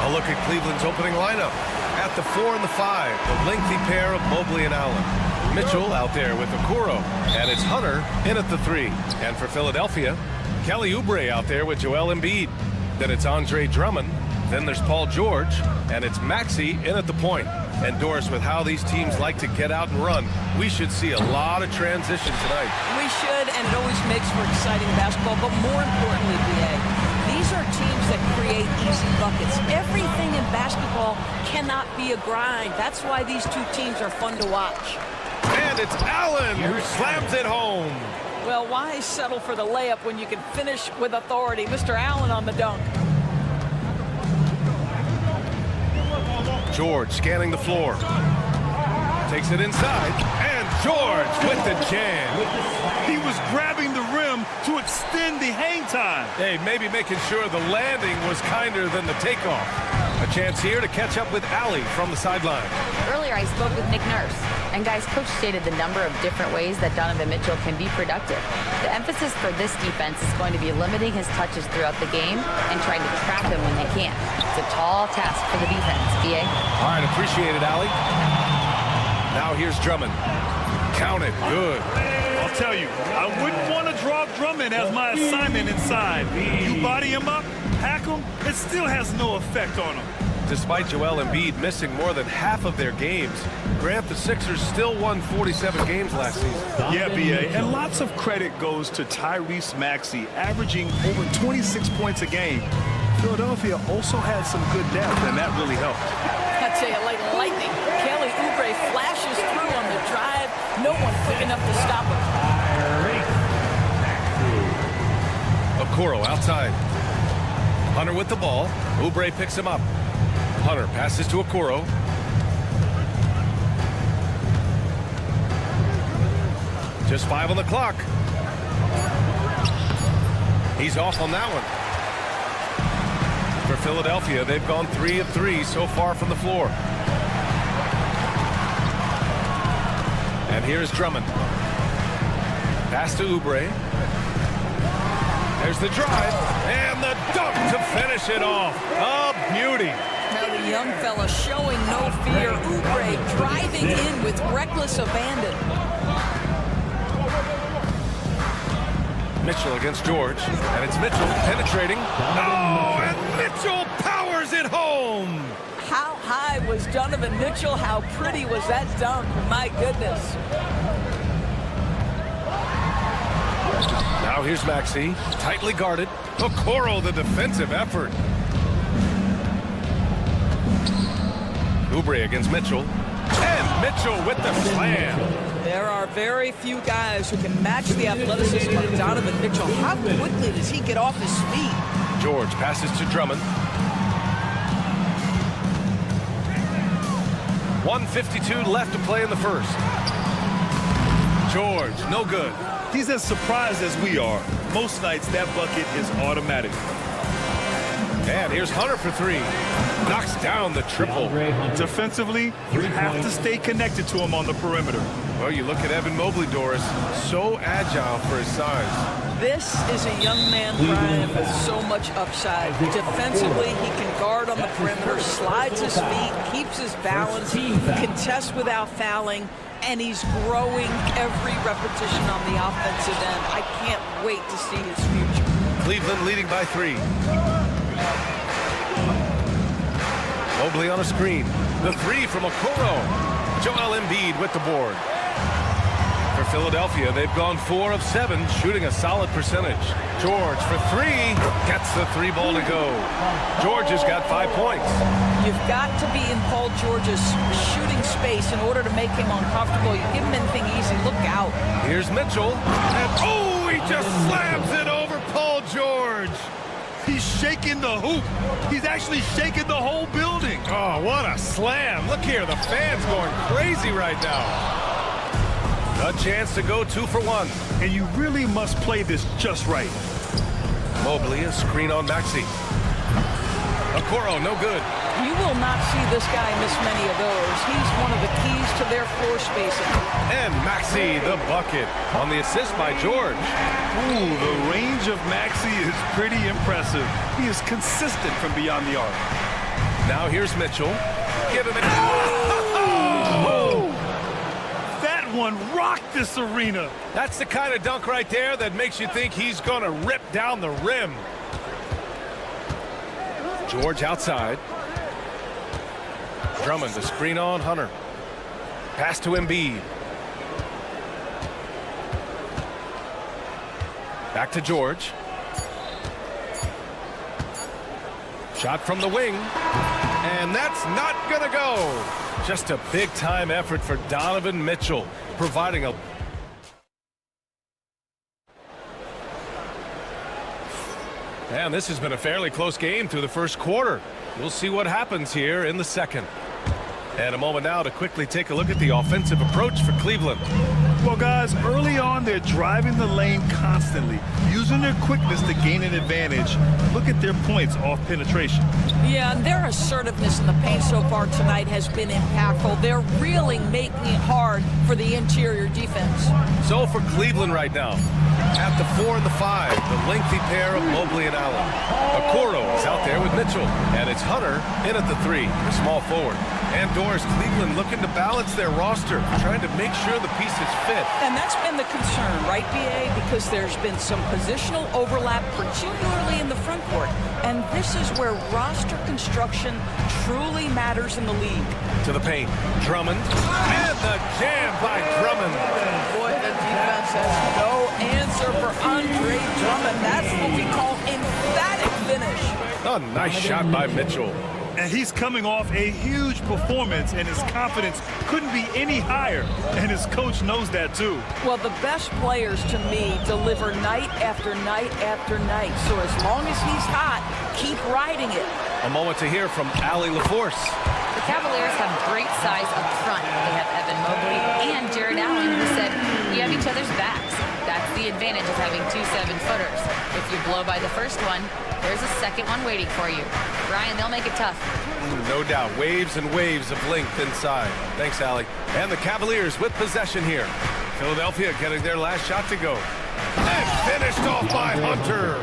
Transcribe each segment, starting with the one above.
A look at Cleveland's opening lineup. At the 4 and the 5, the lengthy pair of Mobley and Allen. Mitchell out there with Okoro, and it's Hunter in at the 3. And for Philadelphia, Kelly Oubre out there with Joel Embiid. Then it's Andre Drummond. Then there's Paul George, and it's Maxey in at the point. And Doris, with how these teams like to get out and run, we should see a lot of transition tonight. We should, and it always makes for exciting basketball. But more importantly, BA, these are teams that create easy buckets. Everything in basketball cannot be a grind. That's why these two teams are fun to watch. And it's Allen who slams it home. Well, why settle for the layup when you can finish with authority? Mr. Allen on the dunk. George scanning the floor. Takes it inside. And George with the jam. He was grabbing the rim to extend the hang time. Hey, maybe making sure the landing was kinder than the takeoff. A chance here to catch up with Allie from the sideline. Earlier, I spoke with Nick Nurse. And guys, Coach stated the number of different ways that Donovan Mitchell can be productive. The emphasis for this defense is going to be limiting his touches throughout the game and trying to trap him when they can't. It's a tall task for the defense, BA. All right, appreciate it, Allie. Now here's Drummond. Count it, good. I'll tell you, I wouldn't want to draw Drummond as my assignment inside. You body him up, hack him, it still has no effect on him. Despite Joel Embiid missing more than half of their games, Grant, the Sixers still won 47 games last season. Yeah, BA, and lots of credit goes to Tyrese Maxey, averaging over 26 points a game. Philadelphia also had some good depth, and that really helped. I'd say it like lightning. Kelly Oubre flashes through on the drive. No one quick enough to stop him. Okoro outside. Hunter with the ball. Oubre picks him up. Hunter passes to Okoro. Just 5 on the clock. He's off on that one. For Philadelphia, they've gone 3 of 3 so far from the floor. And here's Drummond. Pass to Oubre. There's the drive. And the dunk to finish it off. A beauty. Now the young fella showing no fear. Oubre driving in with reckless abandon. Mitchell against George, and it's Mitchell penetrating. Oh, and Mitchell powers it home. How high was Donovan Mitchell? How pretty was that dunk? My goodness. Now here's Maxey, tightly guarded. Okoro, the defensive effort. Oubre against Mitchell, and Mitchell with the slam. There are very few guys who can match the athleticism of Donovan Mitchell. How quickly does he get off his feet? George passes to Drummond. 1:52 left to play in the first. George, no good. He's as surprised as we are. Most nights, that bucket is automatic. And here's Hunter for 3. Knocks down the triple. Defensively, you have to stay connected to him on the perimeter. Well, you look at Evan Mobley, Doris. So agile for his size. This is a young man, Brian, with so much upside. Defensively, he can guard on the perimeter, slides his feet, keeps his balance, contests without fouling, and he's growing every repetition on the offensive end. I can't wait to see his future. Cleveland leading by 3. Mobley on a screen. The 3 from Okoro. Joel Embiid with the board. For Philadelphia, they've gone 4 of 7, shooting a solid percentage. George for 3. Gets the 3 ball to go. George has got 5 points. You've got to be in Paul George's shooting space in order to make him uncomfortable. You give him anything easy, look out. Here's Mitchell. And oh, he just slams it over Paul George. He's shaking the hoop. He's actually shaking the whole building. Oh, what a slam. Look here, the fans going crazy right now. A chance to go 2 for 1. And you really must play this just right. Mobley, a screen on Maxey. Okoro, no good. You will not see this guy miss many of those. He's one of the keys to their floor spacing. And Maxey, the bucket, on the assist by George. Ooh, the range of Maxey is pretty impressive. He is consistent from beyond the arc. Now here's Mitchell. Giving it. Oh! That one rocked this arena. That's the kind of dunk right there that makes you think he's going to rip down the rim. George outside. Drummond to screen on Hunter. Pass to Embiid. Back to George. Shot from the wing. And that's not going to go. Just a big-time effort for Donovan Mitchell, providing a... And this has been a fairly close game through the first quarter. We'll see what happens here in the second. And a moment now to quickly take a look at the offensive approach for Cleveland. Well, guys, early on, they're driving the lane constantly, using their quickness to gain an advantage. Look at their points off penetration. Yeah, and their assertiveness in the paint so far tonight has been impactful. They're really making it hard for the interior defense. So for Cleveland right now, at the 4 and the 5, the lengthy pair of Mobley and Allen. Okoro is out there with Mitchell, and it's Hunter in at the 3, the small forward. And Doris, Cleveland looking to balance their roster, trying to make sure the pieces fit. And that's been the concern, right, B.A.? Because there's been some positional overlap, particularly in the front court. And this is where roster construction truly matters in the league. To the paint, Drummond, and the jam by Drummond. Boy, the defense has no answer for Andre Drummond. That's what we call emphatic finish. A nice shot by Mitchell. And he's coming off a huge performance, and his confidence couldn't be any higher. And his coach knows that, too. Well, the best players, to me, deliver night after night after night. So as long as he's hot, keep riding it. A moment to hear from Allie LaForce. The Cavaliers have great size up front. They have Evan Mobley and Jared Allen, who said, we have each other's backs. That's the advantage of having 2 7-footers. If you blow by the first one, there's a second one waiting for you. Ryan, they'll make it tough. No doubt. Waves and waves of length inside. Thanks, Allie. And the Cavaliers with possession here. Philadelphia getting their last shot to go. And finished off by Hunter.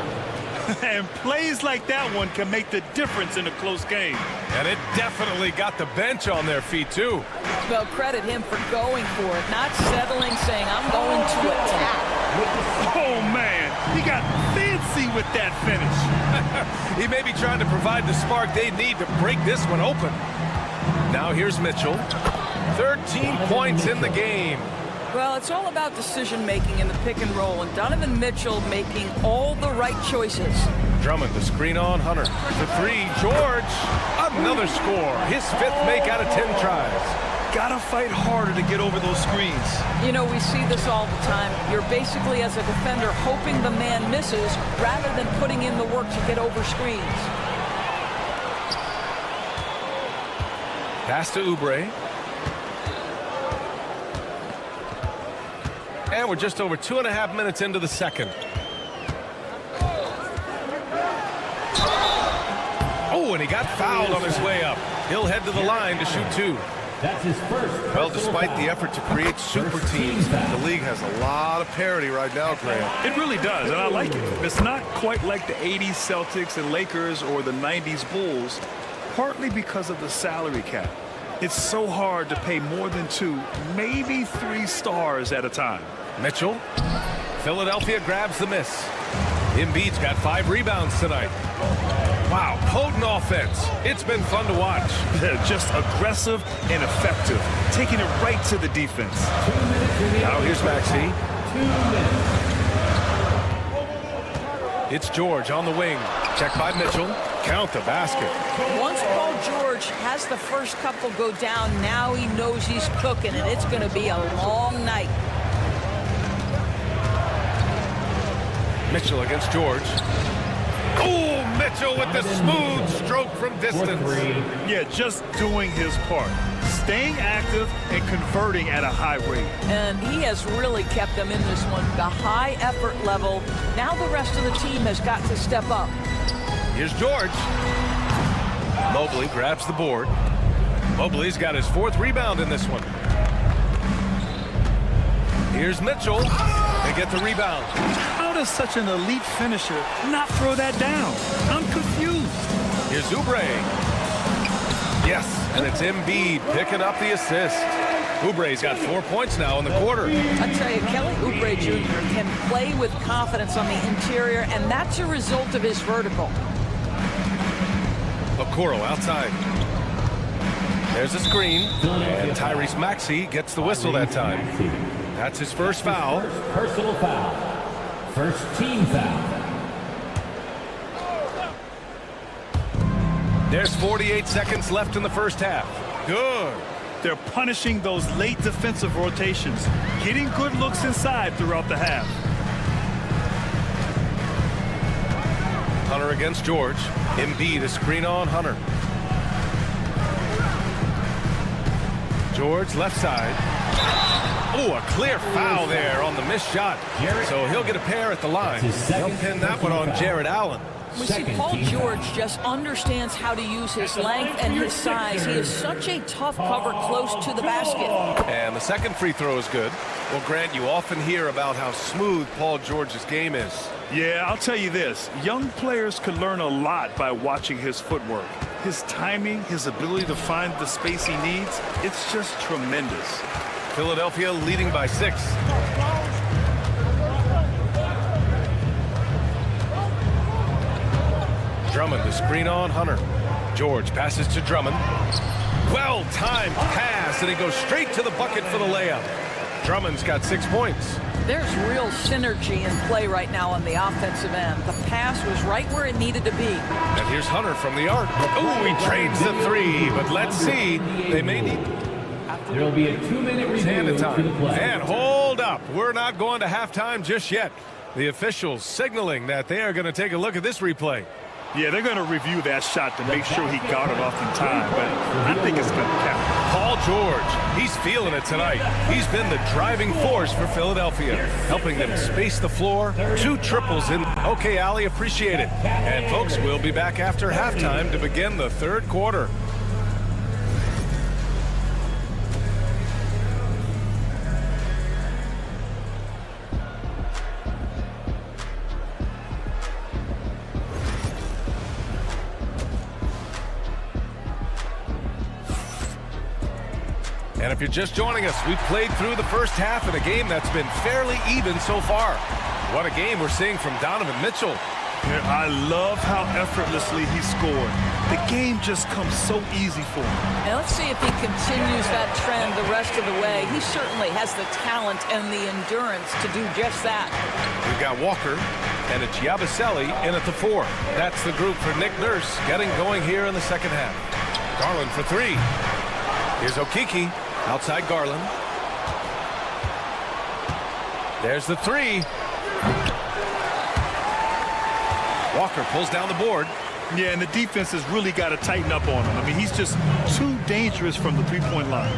And plays like that one can make the difference in a close game. And it definitely got the bench on their feet, too. Well, credit him for going for it, not settling, saying, I'm going to attack. Oh, man, he got fancy with that finish. He may be trying to provide the spark they need to break this one open. Now here's Mitchell. 13 points in the game. Well, it's all about decision-making in the pick and roll, and Donovan Mitchell making all the right choices. Drummond to screen on Hunter. The 3, George. Another score. His 5th make out of 10 tries. Gotta fight harder to get over those screens. You know, we see this all the time. You're basically, as a defender, hoping the man misses rather than putting in the work to get over screens. Pass to Oubre. And we're just over 2.5 minutes into the second. Oh, and he got fouled on his way up. He'll head to the line to shoot 2. That's his first. Well, despite the effort to create super teams, the league has a lot of parity right now, Graham. It really does, and I like it. It's not quite like the 80s Celtics and Lakers or the 90s Bulls, partly because of the salary cap. It's so hard to pay more than 2, maybe 3 stars at a time. Mitchell. Philadelphia grabs the miss. Embiid's got 5 rebounds tonight. Wow, potent offense. It's been fun to watch. Just aggressive and effective, taking it right to the defense. Now here's Maxey. 2 minutes. It's George on the wing. Check by Mitchell. Count the basket. Once Paul George has the first couple go down, now he knows he's cooking, and it's going to be a long night. Mitchell against George. Oh, Mitchell with the smooth stroke from distance. Yeah, just doing his part. Staying active and converting at a high rate. And he has really kept them in this one. The high effort level. Now the rest of the team has got to step up. Here's George. Mobley grabs the board. Mobley's got his 4th rebound in this one. Here's Mitchell. They get the rebound. How does such an elite finisher not throw that down? I'm confused. Here's Oubre. And it's Embiid picking up the assist. Oubre's got 4 points now in the quarter. I tell you, Kelly Oubre Jr. can play with confidence on the interior, and that's a result of his vertical. Okoro outside. There's a screen, and Tyrese Maxey gets the whistle that time. That's his first foul. Personal foul. First team foul. There's 48 seconds left in the first half. Good. They're punishing those late defensive rotations, getting good looks inside throughout the half. Hunter against George. Embiid a screen on Hunter. George left side. Oh, a clear foul there on the missed shot. So he'll get a pair at the line. They'll pin that one on Jared Allen. We see Paul George just understands how to use his length and his size. He is such a tough cover close to the basket. And the second free throw is good. Well, Grant, you often hear about how smooth Paul George's game is. Yeah, I'll tell you this. Young players can learn a lot by watching his footwork. His timing, his ability to find the space he needs, it's just tremendous. Philadelphia leading by 6. Drummond the screen on Hunter. George passes to Drummond. Well-timed pass, and he goes straight to the bucket for the layup. Drummond's got 6 points. There's real synergy in play right now on the offensive end. The pass was right where it needed to be. And here's Hunter from the arc. Oh, he trades the 3, but let's see. They may need There will be a 2-minute review hand in to the time. play. And hold up. We're not going to halftime just yet. The officials signaling that they are going to take a look at this replay. Yeah, they're going to review that shot to make sure he got it off in time, but I think it's going to count. Paul George, he's feeling it tonight. He's been the driving force for Philadelphia, helping them space the floor. 2 triples in. Okay, Allie, appreciate it. And folks, we'll be back after halftime to begin the third quarter. And if you're just joining us, we've played through the first half in a game that's been fairly even so far. What a game we're seeing from Donovan Mitchell. Yeah, I love how effortlessly he scored. The game just comes so easy for him. And let's see if he continues that trend the rest of the way. He certainly has the talent and the endurance to do just that. We've got Walker, and it's Yabusele in at the 4. That's the group for Nick Nurse getting going here in the second half. Garland for 3. Here's Okiki. Outside Garland. There's the 3. Walker pulls down the board. Yeah, and the defense has really got to tighten up on him. I mean, he's just too dangerous from the three-point line.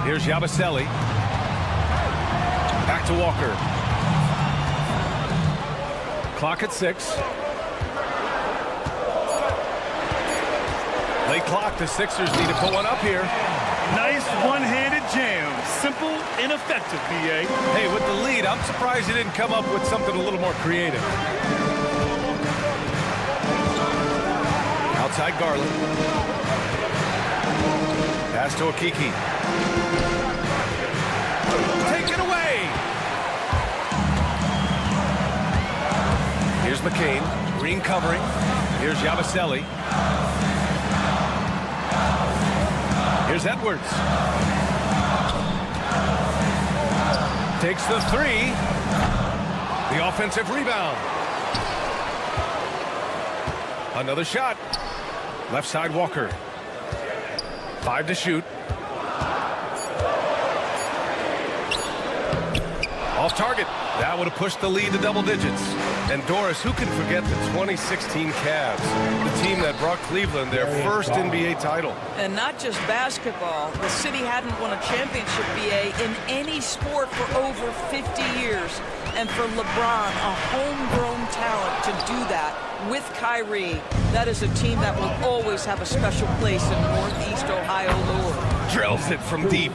Here's Yabusele. Back to Walker. Clock at 6. Late clock, the Sixers need to put one up here. Nice one-handed jam. Simple and effective, B.A. Hey, with the lead, I'm surprised he didn't come up with something a little more creative. Outside Garland. Pass to Okiki. Take it away! Here's McCain. Green covering. Here's Yabusele. Here's Edwards. Takes the 3. The offensive rebound. Another shot. Left side Walker. 5 to shoot. Off target. That would have pushed the lead to double digits. And Doris, who can forget the 2016 Cavs, the team that brought Cleveland their first NBA title. And not just basketball. The city hadn't won a championship, BA, in any sport for over 50 years. And for LeBron, a homegrown talent, to do that with Kyrie, that is a team that will always have a special place in Northeast Ohio lore. Drills it from deep.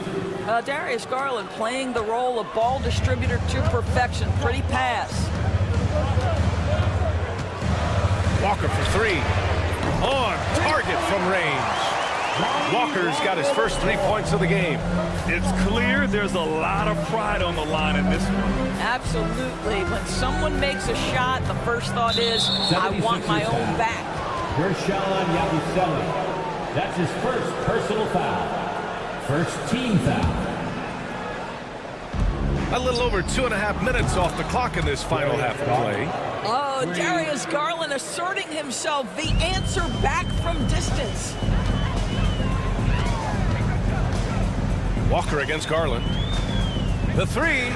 Darius Garland playing the role of ball distributor to perfection. Pretty pass. Walker for 3. On target from range. Walker's got his first 3 points of the game. It's clear there's a lot of pride on the line in this one. Absolutely. When someone makes a shot, the first thought is, I want my own back. That's his first personal foul. First team foul. A little over 2.5 minutes off the clock in this final half of play. Oh, Darius Garland asserting himself, the answer back from distance. Walker against Garland. The three.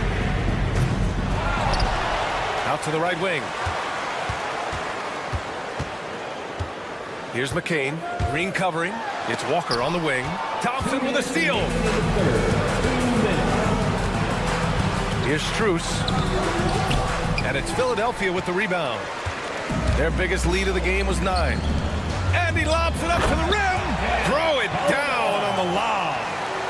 Out to the right wing. Here's McCain. Green covering. It's Walker on the wing. Thompson with a steal. Here's Strus. And it's Philadelphia with the rebound. Their biggest lead of the game was 9. And he lobs it up to the rim. Throw it down on the lob.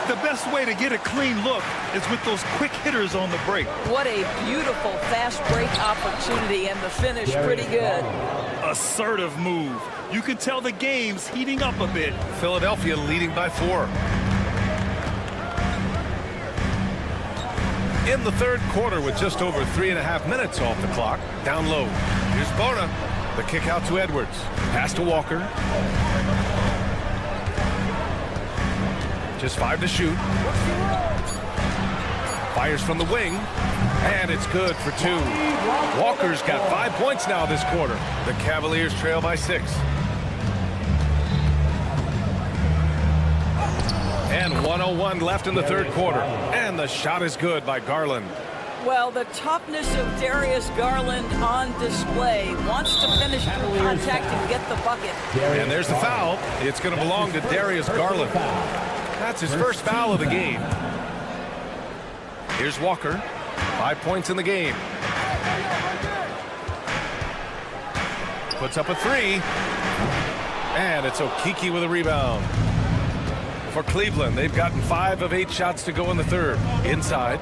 The best way to get a clean look is with those quick hitters on the break. What a beautiful fast break opportunity, and the finish pretty good. Assertive move. You can tell the game's heating up a bit. Philadelphia leading by 4. In the third quarter with just over 3.5 minutes off the clock. Down low. Here's Bona. The kick out to Edwards. Pass to Walker. Just 5 to shoot. Fires from the wing. And it's good for 2. Walker's got 5 points now this quarter. The Cavaliers trail by 6. And 1:01 left in the third quarter. And the shot is good by Garland. Well, the toughness of Darius Garland on display. Wants to finish through contact and get the bucket. And there's the foul. It's going to belong to Darius Garland. That's his first foul of the game. Here's Walker. 5 points in the game. Puts up a 3. And it's Okeke with a rebound. For Cleveland, they've gotten 5 of 8 shots to go in the third. Inside.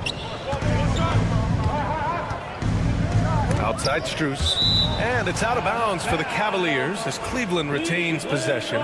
Outside Strus. And it's out of bounds for the Cavaliers as Cleveland retains possession.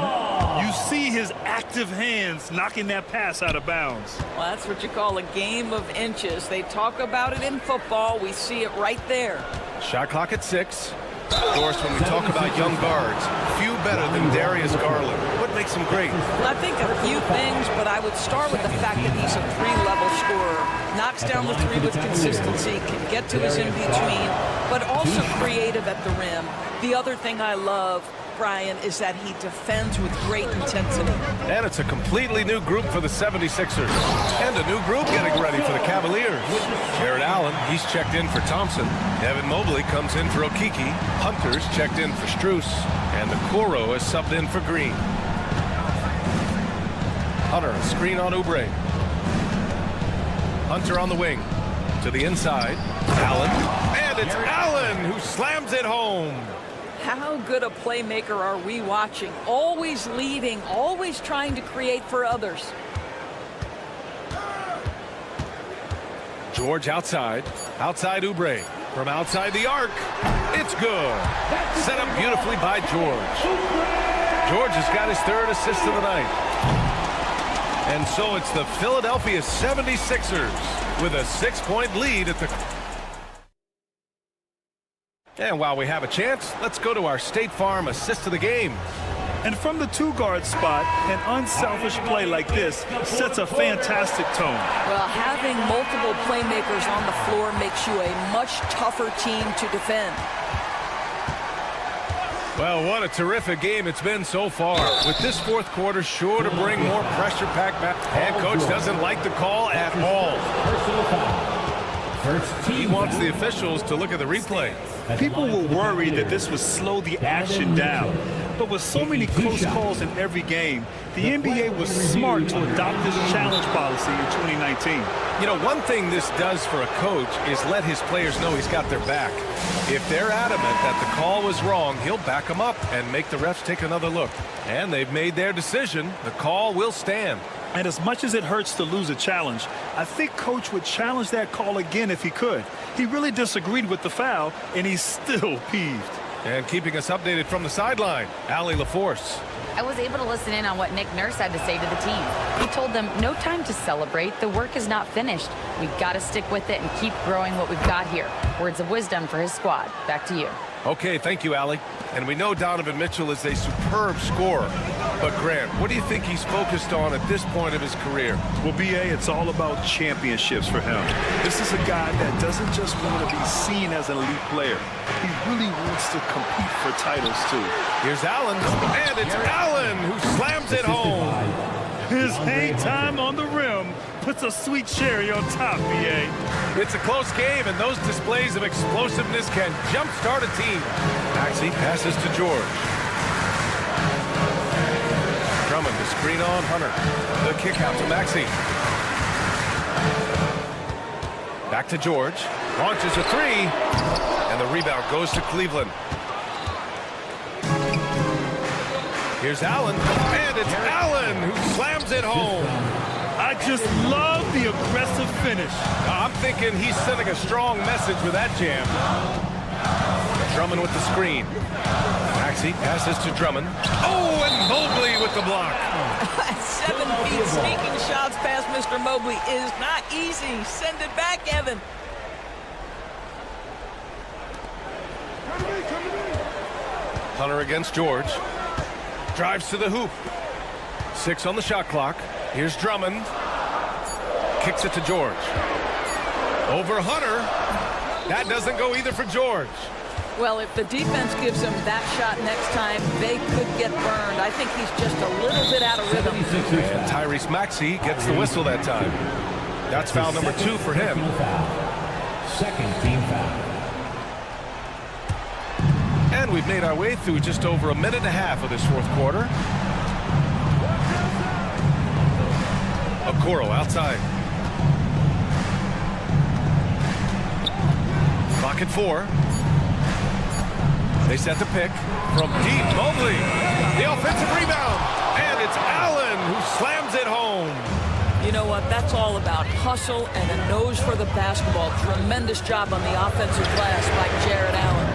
You see his active hands knocking that pass out of bounds. Well, that's what you call a game of inches. They talk about it in football. We see it right there. Shot clock at 6. Of course, when we talk about young guards, few better than Darius Garland. What makes him great? I think a few things, but I would start with the fact that he's a 3-level scorer. Knocks down the 3 with consistency, can get to his in-between, but also creative at the rim. The other thing I love, Brian, is that he defends with great intensity. And it's a completely new group for the 76ers. And a new group getting ready for the Cavaliers. Jared Allen, he's checked in for Thompson. Evan Mobley comes in for Okeke. Hunter's checked in for Strus. And Okoro is subbed in for Green. Hunter, a screen on Oubre. Hunter on the wing. To the inside. Allen. And it's Allen who slams it home. How good a playmaker are we watching? Always leading, always trying to create for others. George outside. Outside Oubre. From outside the arc. It's good. Set up beautifully by George. George has got his 3rd assist of the night. And so it's the Philadelphia 76ers with a 6-point lead at the... And while we have a chance, let's go to our State Farm assist of the game. And from the 2-guard spot, an unselfish play like this sets a fantastic tone. Well, having multiple playmakers on the floor makes you a much tougher team to defend. Well, what a terrific game it's been so far. With this fourth quarter sure to bring more pressure packed back. And coach doesn't like the call at all. He wants the officials to look at the replay. People were worried that this would slow the action down. But with so many close calls in every game, the NBA was smart to adopt this challenge policy in 2019. You know, one thing this does for a coach is let his players know he's got their back. If they're adamant that the call was wrong, he'll back them up and make the refs take another look. And they've made their decision. The call will stand. And as much as it hurts to lose a challenge, I think Coach would challenge that call again if he could. He really disagreed with the foul, and he's still peeved. And keeping us updated from the sideline, Allie LaForce. I was able to listen in on what Nick Nurse had to say to the team. He told them, no time to celebrate. The work is not finished. We've got to stick with it and keep growing what we've got here. Words of wisdom for his squad. Back to you. Okay, thank you, Allie. And we know Donovan Mitchell is a superb scorer. But Grant, what do you think he's focused on at this point of his career? Well, B.A., it's all about championships for him. This is a guy that doesn't just want to be seen as an elite player. He really wants to compete for titles, too. Here's Allen, and it's Allen who slams it home. His hang time on the rim puts a sweet cherry on top, B.A. It's a close game, and those displays of explosiveness can jumpstart a team. Maxey passes to George. Drummond to screen on Hunter. The kick out to Maxey. Back to George. Launches a three, and the rebound goes to Cleveland. Here's Allen, and it's Allen who slams it home. I just love the aggressive finish. I'm thinking he's sending a strong message with that jam. Drummond with the screen. Maxey passes to Drummond. Oh, and Mobley with the block. 7 feet sneaking shots past Mr. Mobley is not easy. Send it back, Evan. Hunter against George. Drives to the hoop. 6 on the shot clock. Here's Drummond. Kicks it to George. Over Hunter. That doesn't go either for George. Well, if the defense gives him that shot next time, they could get burned. I think he's just a little bit out of rhythm. And Tyrese Maxey gets the whistle that time. That's foul number 2 for him. Second team foul. And we've made our way through just over a minute and a half of this fourth quarter. Okoro outside. Clock at 4. They set the pick from deep. Mobley, the offensive rebound, and it's Allen who slams it home. You know what? That's all about hustle and a nose for the basketball. Tremendous job on the offensive glass by Jared Allen.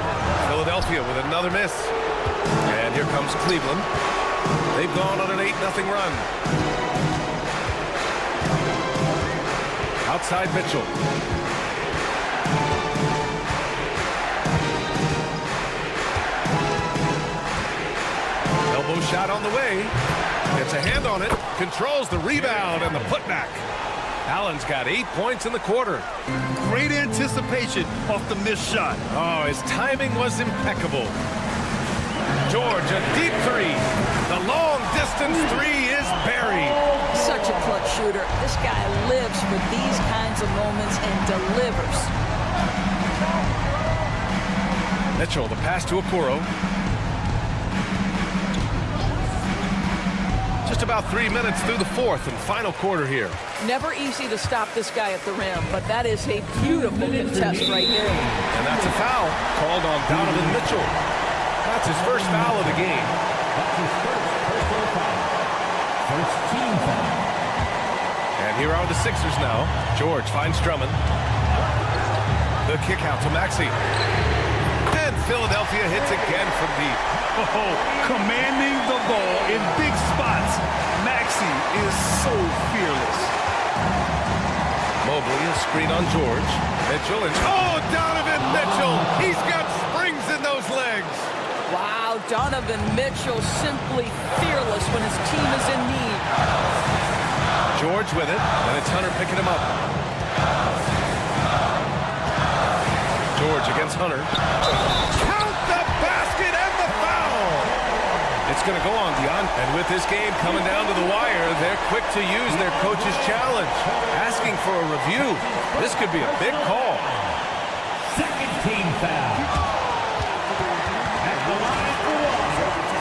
Philadelphia with another miss. And here comes Cleveland. They've gone on an 8-0 run. Outside Mitchell. Elbow shot on the way. Gets a hand on it. Controls the rebound and the putback. Allen's got 8 points in the quarter. Great anticipation off the missed shot. Oh, his timing was impeccable. George, a deep three. The long distance three is buried. Such a clutch shooter. This guy lives for these kinds of moments and delivers. Mitchell, the pass to Okoro. Just about 3 minutes through the fourth and final quarter here. Never easy to stop this guy at the rim, but that is a beautiful contest right here. And that's a foul called on Donovan Mitchell. That's his first foul of the game. That's his first foul. First team foul. And here are the Sixers now. George finds Drummond. The kick out to Maxey. And Philadelphia hits again from deep. Oh, commanding the ball in big spots. Maxey is so fearless. Mobley, a screen on George. Mitchell and Donovan Mitchell. He's got springs in those legs. Wow, Donovan Mitchell simply fearless when his team is in need. George with it, and it's Hunter picking him up. George against Hunter. Count the basket and the foul! It's going to go on Dion. And with this game coming down to the wire, they're quick to use their coach's challenge. Asking for a review. This could be a big call. Second team foul.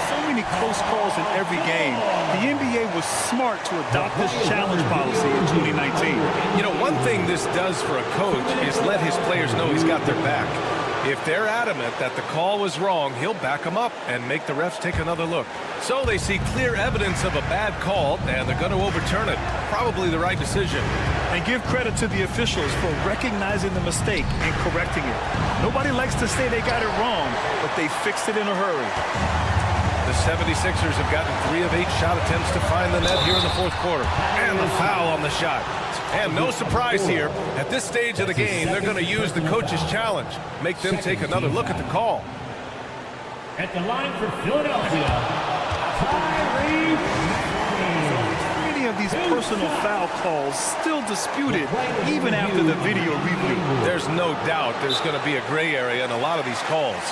So many close calls in every game. The NBA was smart to adopt this challenge policy in 2019. You know, one thing this does for a coach is let his players know he's got their back. If they're adamant that the call was wrong, he'll back them up and make the refs take another look. So they see clear evidence of a bad call, and they're going to overturn it. Probably the right decision. And give credit to the officials for recognizing the mistake and correcting it. Nobody likes to say they got it wrong, but they fixed it in a hurry. The 76ers have gotten 3 of 8 shot attempts to find the net here in the fourth quarter. And the foul on the shot. And no surprise here. At this stage of the game, they're going to use the coach's challenge. Make them take another look at the call. At the line for Philadelphia, Many of these personal foul calls still disputed even after the video review. There's no doubt there's going to be a gray area in a lot of these calls.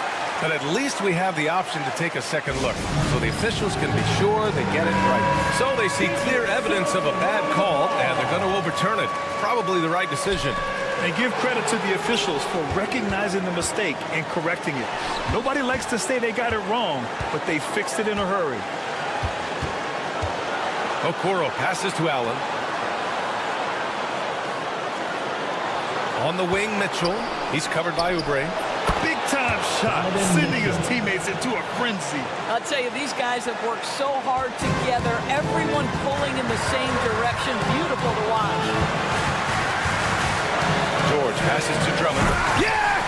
But at least we have the option to take a second look, so the officials can be sure they get it right. So they see clear evidence of a bad call, and they're going to overturn it. Probably the right decision. And give credit to the officials for recognizing the mistake and correcting it. Nobody likes to say they got it wrong, but they fixed it in a hurry. Okoro passes to Allen. On the wing, Mitchell. He's covered by Oubre. Big-time shot, sending his teammates into a frenzy. I'll tell you, these guys have worked so hard together. Everyone pulling in the same direction. Beautiful to watch. George passes to Drummond. Yes!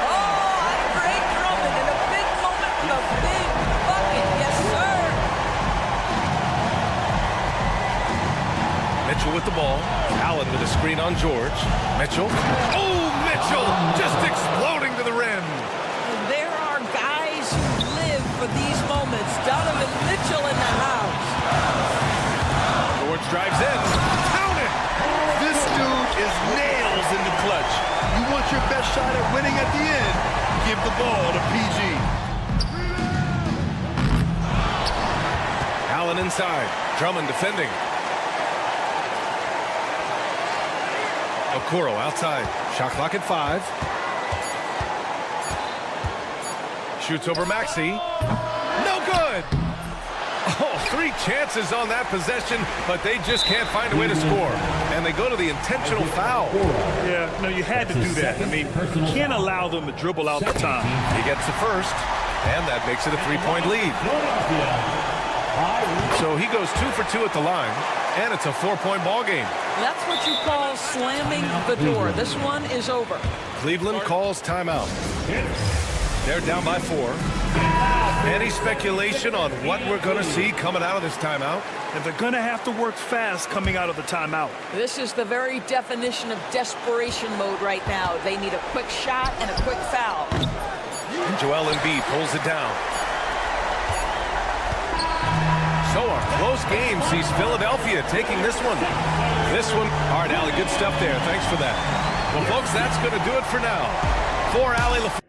Oh, Andre Drummond in a big moment with a big bucket. Yes, sir. Mitchell with the ball. Allen with a screen on George. Mitchell. Oh, Mitchell just exploding to the rim. There are guys who live for these moments. Donovan Mitchell in the house. George drives in. Count it! This dude is nails in the clutch. You want your best shot at winning at the end, give the ball to PG. Allen inside. Drummond defending. Okoro outside. Shot clock at 5. Shoots over Maxey. No good! Oh, 3 chances on that possession, but they just can't find a way to score. And they go to the intentional foul. Yeah, no, you had to do that. I mean, you can't allow them to dribble out the time. He gets the first, and that makes it a 3-point lead. So he goes 2 for 2 at the line, and it's a 4-point ball game. That's what you call slamming the door. This one is over. Cleveland calls timeout. They're down by 4. Any speculation on what we're going to see coming out of this timeout? And they're going to have to work fast coming out of the timeout. This is the very definition of desperation mode right now. They need a quick shot and a quick foul. And Joel Embiid pulls it down. So a close game sees Philadelphia taking this one. All right, Allie, good stuff there. Thanks for that. Well, folks, that's going to do it for now. For Allie LaFleur.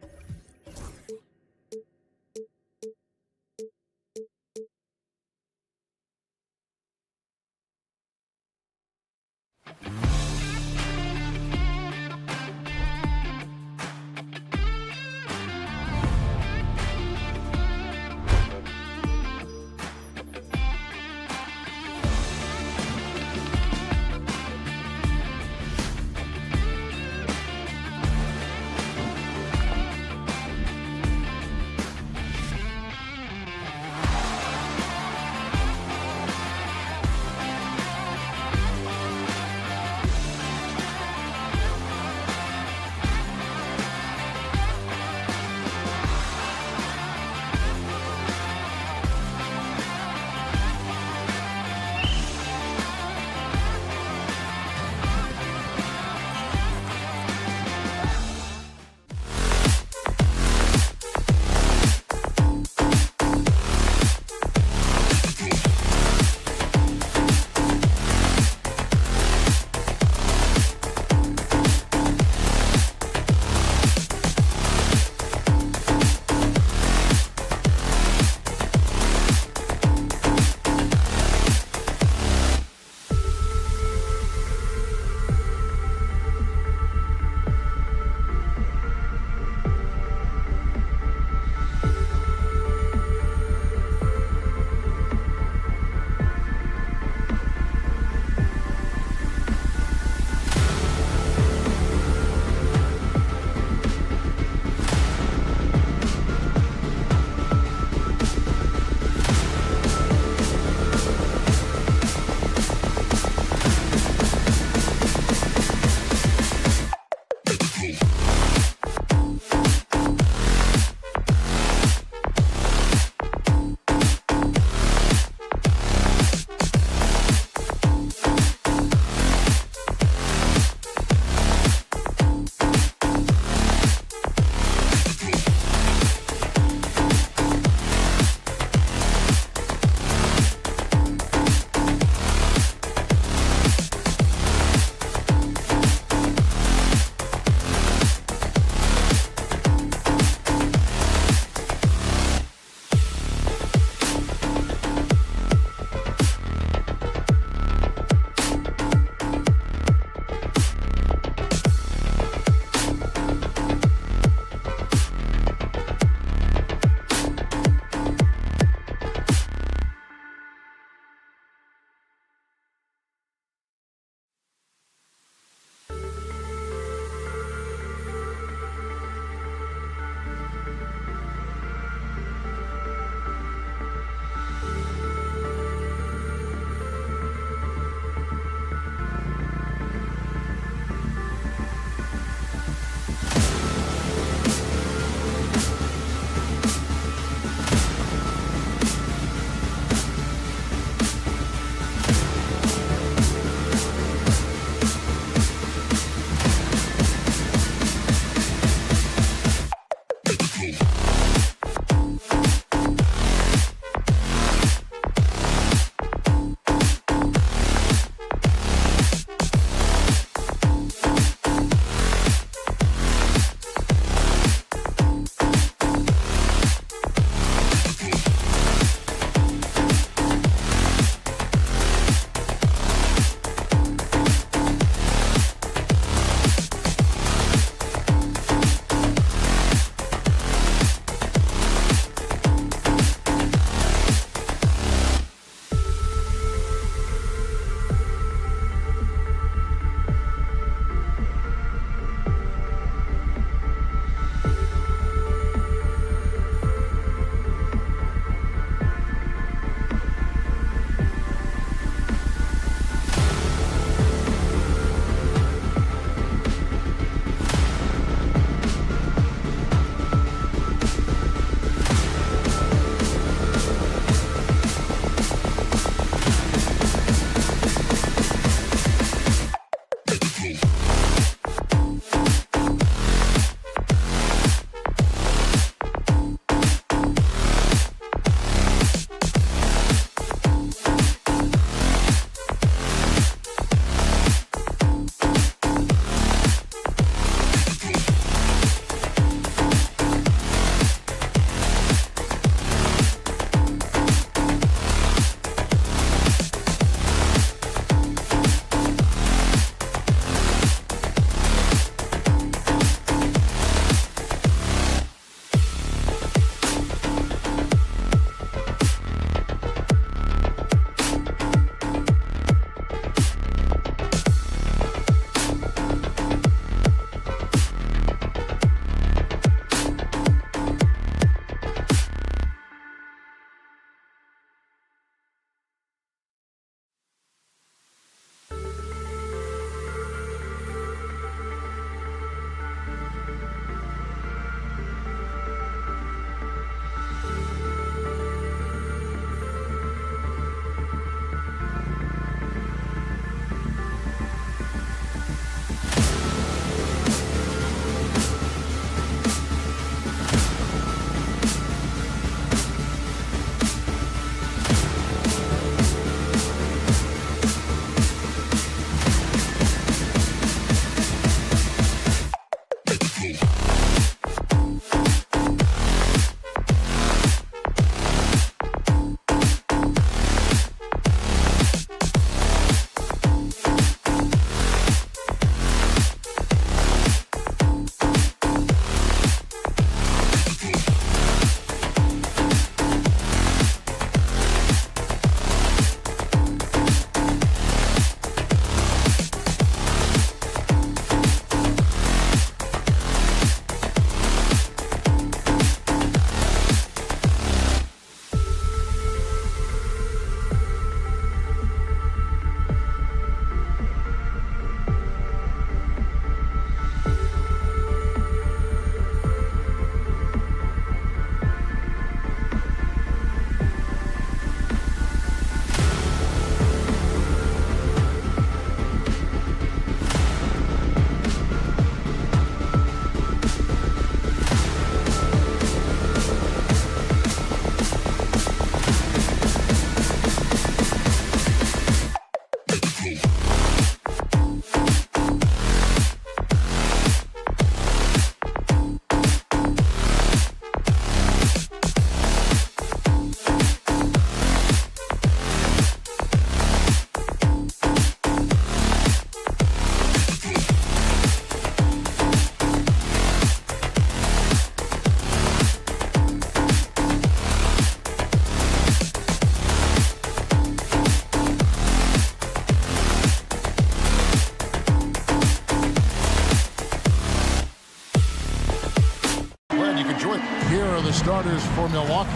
starters for Milwaukee.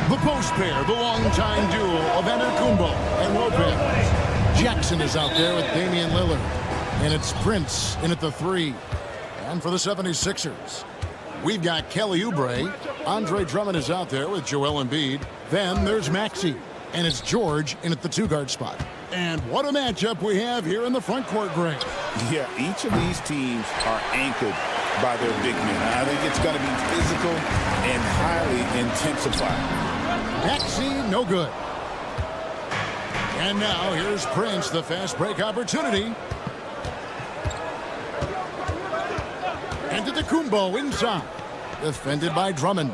The post pair, the longtime duo of Antetokounmpo and Lopez. Jackson is out there with Damian Lillard. And it's Prince in at the 3. And for the 76ers, we've got Kelly Oubre. Andre Drummond is out there with Joel Embiid. Then there's Maxey. And it's George in at the 2-guard spot. And what a matchup we have here in the front court, Greg. Yeah, each of these teams are anchored by their big men. I think it's going to be physical and highly intensified. Maxey, no good. And now here's Prince, the fast break opportunity. And Antetokounmpo inside. Defended by Drummond.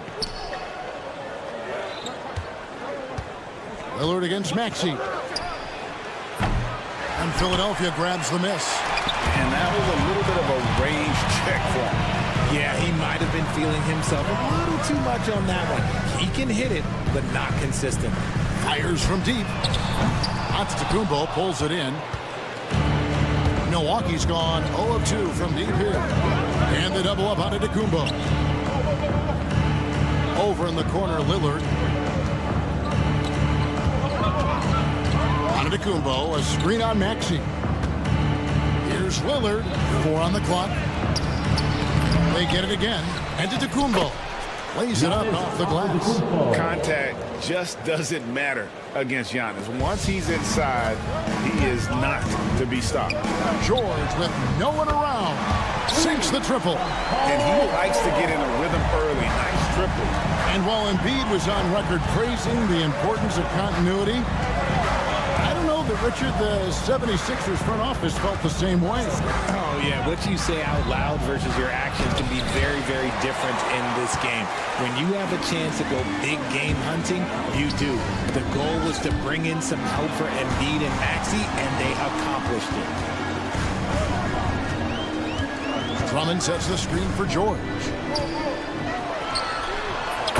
Lillard against Maxey. And Philadelphia grabs the miss. And that was a little bit of a range check for him. Yeah, he might have been feeling himself a little too much on that one. He can hit it, but not consistent. Fires from deep. Antetokounmpo pulls it in. Milwaukee's gone 0 of 2 from deep here. And the double up on Antetokounmpo. Over in the corner, Lillard. Antetokounmpo, a screen on Maxey. Here's Lillard, 4 on the clock. They get it again. Antetokounmpo lays it up and off the glass. Contact just doesn't matter against Giannis. Once he's inside, he is not to be stopped. George with no one around. Sinks the triple. And he likes to get in a rhythm early. Nice triple. And while Embiid was on record praising the importance of continuity, I don't know that, Richard, the 76ers front office felt the same way. Oh, yeah. What you say out loud versus your actions can be very, very different in this game. When you have a chance to go big game hunting, you do. The goal was to bring in some help for Embiid and Maxey, and they accomplished it. Drummond sets the screen for George.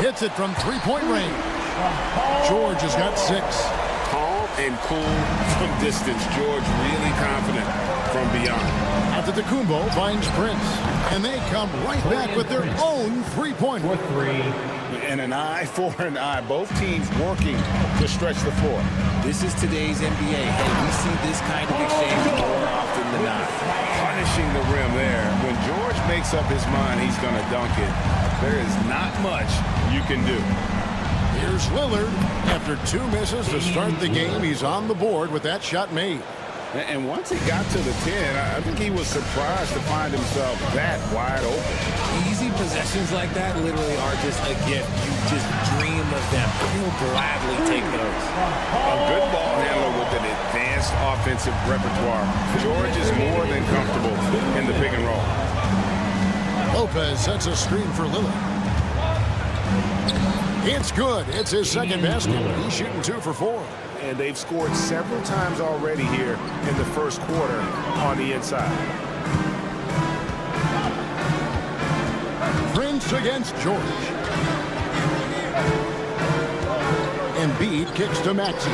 Hits it from three-point range. George has got 6. Calm and cool from distance. George really confident from beyond. Antetokounmpo finds Prince. And they come right back with their own three-pointer. And an eye for an eye. Both teams working to stretch the floor. This is today's NBA. Hey, we see this kind of exchange more often than not. Punishing the rim there. When George makes up his mind he's going to dunk it, there is not much you can do. Here's Lillard. After 2 misses to start the game, he's on the board with that shot made. And once he got to the 10, I think he was surprised to find himself that wide open. Easy possessions like that literally are just a gift. You just dream of them. He'll gladly take those. A good ball handler with an advanced offensive repertoire. George is more than comfortable in the pick and roll. Lopez sets a screen for Lillard. It's good. It's his second basket. He's shooting 2 for 4. And they've scored several times already here in the first quarter on the inside. Prince against George. Embiid kicks to Maxey.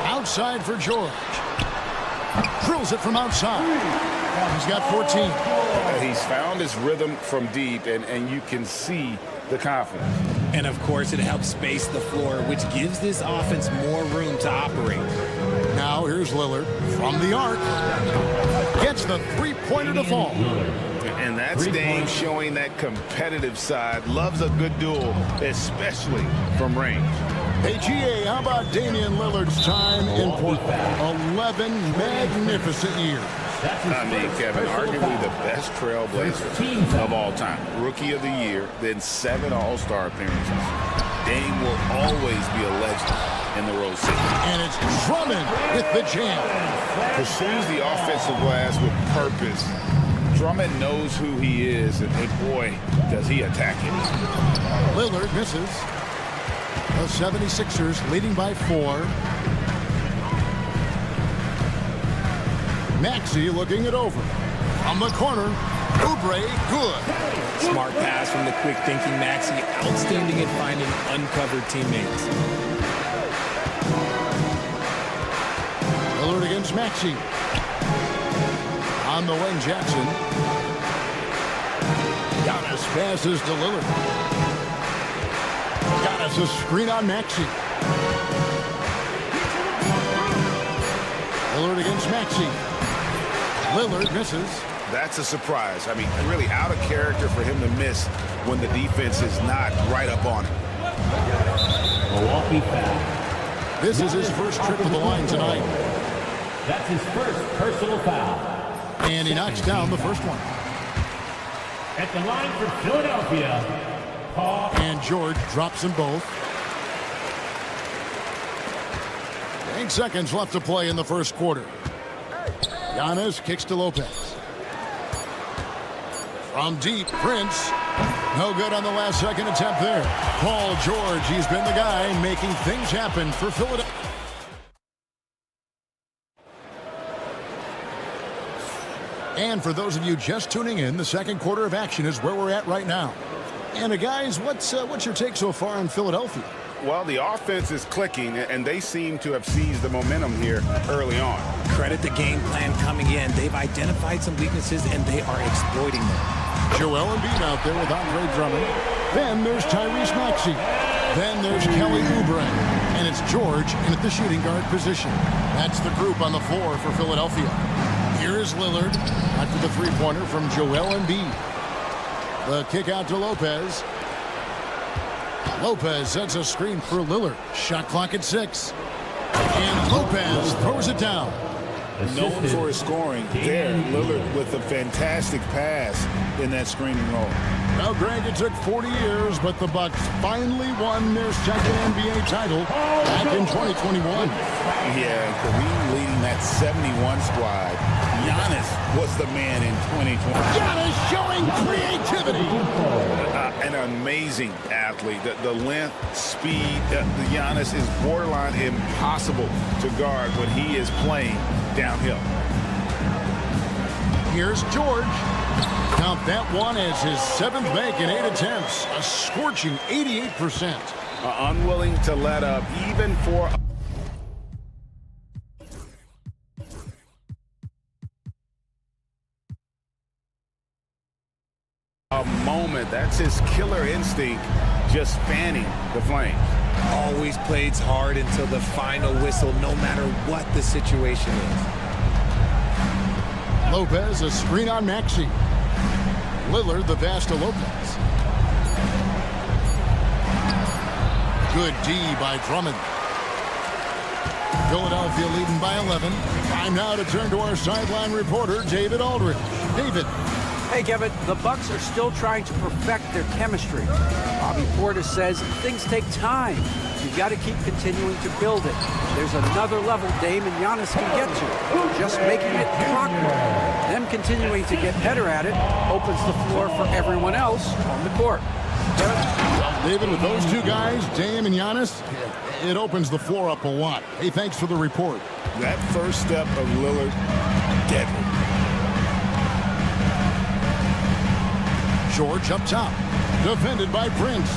Outside for George. Drills it from outside. He's got 14. He's found his rhythm from deep, and you can see the confidence. And, of course, it helps space the floor, which gives this offense more room to operate. Now here's Lillard from the arc. Gets the three-pointer to fall. And that's Dame showing that competitive side. Loves a good duel, especially from range. Hey, GA, how about Damian Lillard's time in Portland? 11 magnificent years. I mean, Kevin, arguably the best trailblazer of all time. Rookie of the year, then 7 All-Star appearances. Dame will always be a legend in the Rose City. And it's Drummond with the jam. Pursues the offensive glass with purpose. Drummond knows who he is, and hey, boy, does he attack it. Lillard misses. The 76ers leading by 4. Maxey looking it over. On the corner, Oubre, good. Smart pass from the quick-thinking Maxey. Outstanding at finding uncovered teammates. Lillard against Maxey. On the wing, Jackson. Giannis passes to Lillard. Giannis a screen on Maxey. Lillard against Maxey. Lillard misses. That's a surprise. I mean, really out of character for him to miss when the defense is not right up on him. Milwaukee foul. This is his first trip to the line tonight. That's his first personal foul. And he knocks down the first one. At the line for Philadelphia, Paul. And George drops them both. 8 seconds left to play in the first quarter. Giannis kicks to Lopez. From deep, Prince. No good on the last second attempt there. Paul George, he's been the guy making things happen for Philadelphia. And for those of you just tuning in, the second quarter of action is where we're at right now. And guys, what's your take so far on Philadelphia? Well, the offense is clicking, and they seem to have seized the momentum here early on. Credit the game plan coming in. They've identified some weaknesses, and they are exploiting them. Joel Embiid out there with Andre Drummond. Then there's Tyrese Maxey. Then there's Kelly Oubre. And it's George in at the shooting guard position. That's the group on the floor for Philadelphia. Here is Lillard after the three-pointer from Joel Embiid. The kick out to Lopez. Lopez sets a screen for Lillard. Shot clock at 6. And Lopez throws it down. Known for his scoring there, Lillard with a fantastic pass in that screening role. Now, Greg, it took 40 years, but the Bucks finally won their second NBA title back in 2021. Yeah, and Kareem leading that 71 squad. Giannis was the man in 2020. Giannis showing creativity. An amazing athlete. The length, speed, the Giannis is borderline impossible to guard when he is playing downhill. Here's George. Count that one as his 7th make in 8 attempts. A scorching 88%. Unwilling to let up even for a moment. That's his killer instinct, just fanning the flames. Always plays hard until the final whistle, no matter what the situation is. Lopez, a screen on Maxey. Lillard, the pass to Lopez. Good D by Drummond. Philadelphia leading by 11. Time now to turn to our sideline reporter, David Aldridge. David. Hey, Kevin, the Bucks are still trying to perfect their chemistry. Bobby Portis says things take time. You've got to keep continuing to build it. There's another level Dame and Giannis can get to. Just making it clockwork. Them continuing to get better at it opens the floor for everyone else on the court. Well, David, with those two guys, Dame and Giannis, it opens the floor up a lot. Hey, thanks for the report. That first step of Lillard, deadly. George up top, defended by Prince.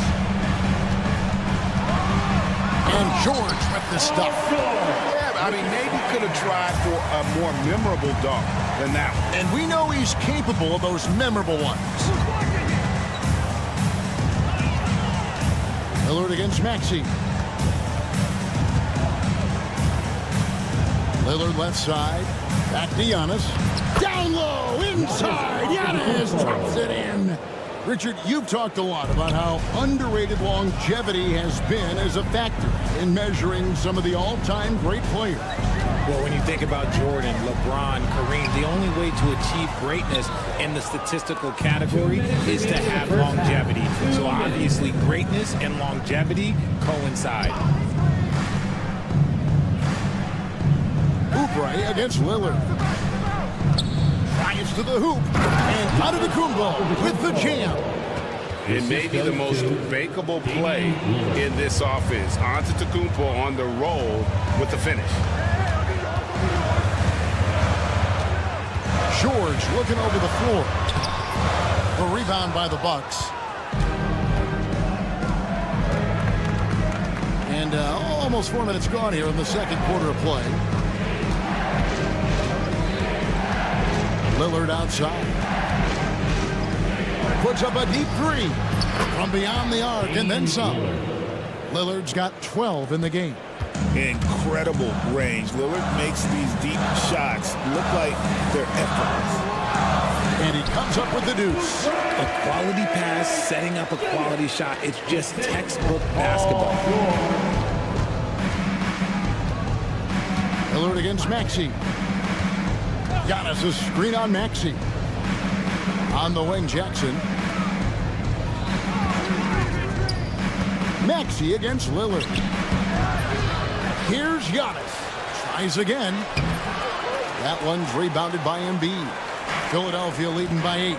And George with the stuff. Yeah, I mean, maybe could have tried for a more memorable dunk than that one. And we know he's capable of those memorable ones. Lillard against Maxey. Lillard left side. Back to Giannis. Down low, inside. Giannis drops it in. Richard, you've talked a lot about how underrated longevity has been as a factor in measuring some of the all-time great players. Well, when you think about Jordan, LeBron, Kareem, the only way to achieve greatness in the statistical category is to have longevity. So obviously greatness and longevity coincide. Oubre against Lillard. Drives to the hoop. And out of the Antetokounmpo with the jam. It may be the most bankable play in this offense. Antetokounmpo on the roll with the finish. George looking over the floor. The rebound by the Bucks. And almost 4 minutes gone here in the second quarter of play. Lillard outside. puts up a deep three from beyond the arc and then some. Lillard's got 12 in the game. Incredible range. Lillard makes these deep shots look like they're effortless. And he comes up with the deuce. A quality pass, setting up a quality shot. It's just textbook basketball. Lillard against Maxey. Giannis a screen on Maxey. On the wing, Jackson. Maxey against Lillard. Here's Giannis. Tries again. That one's rebounded by Embiid. Philadelphia leading by 8.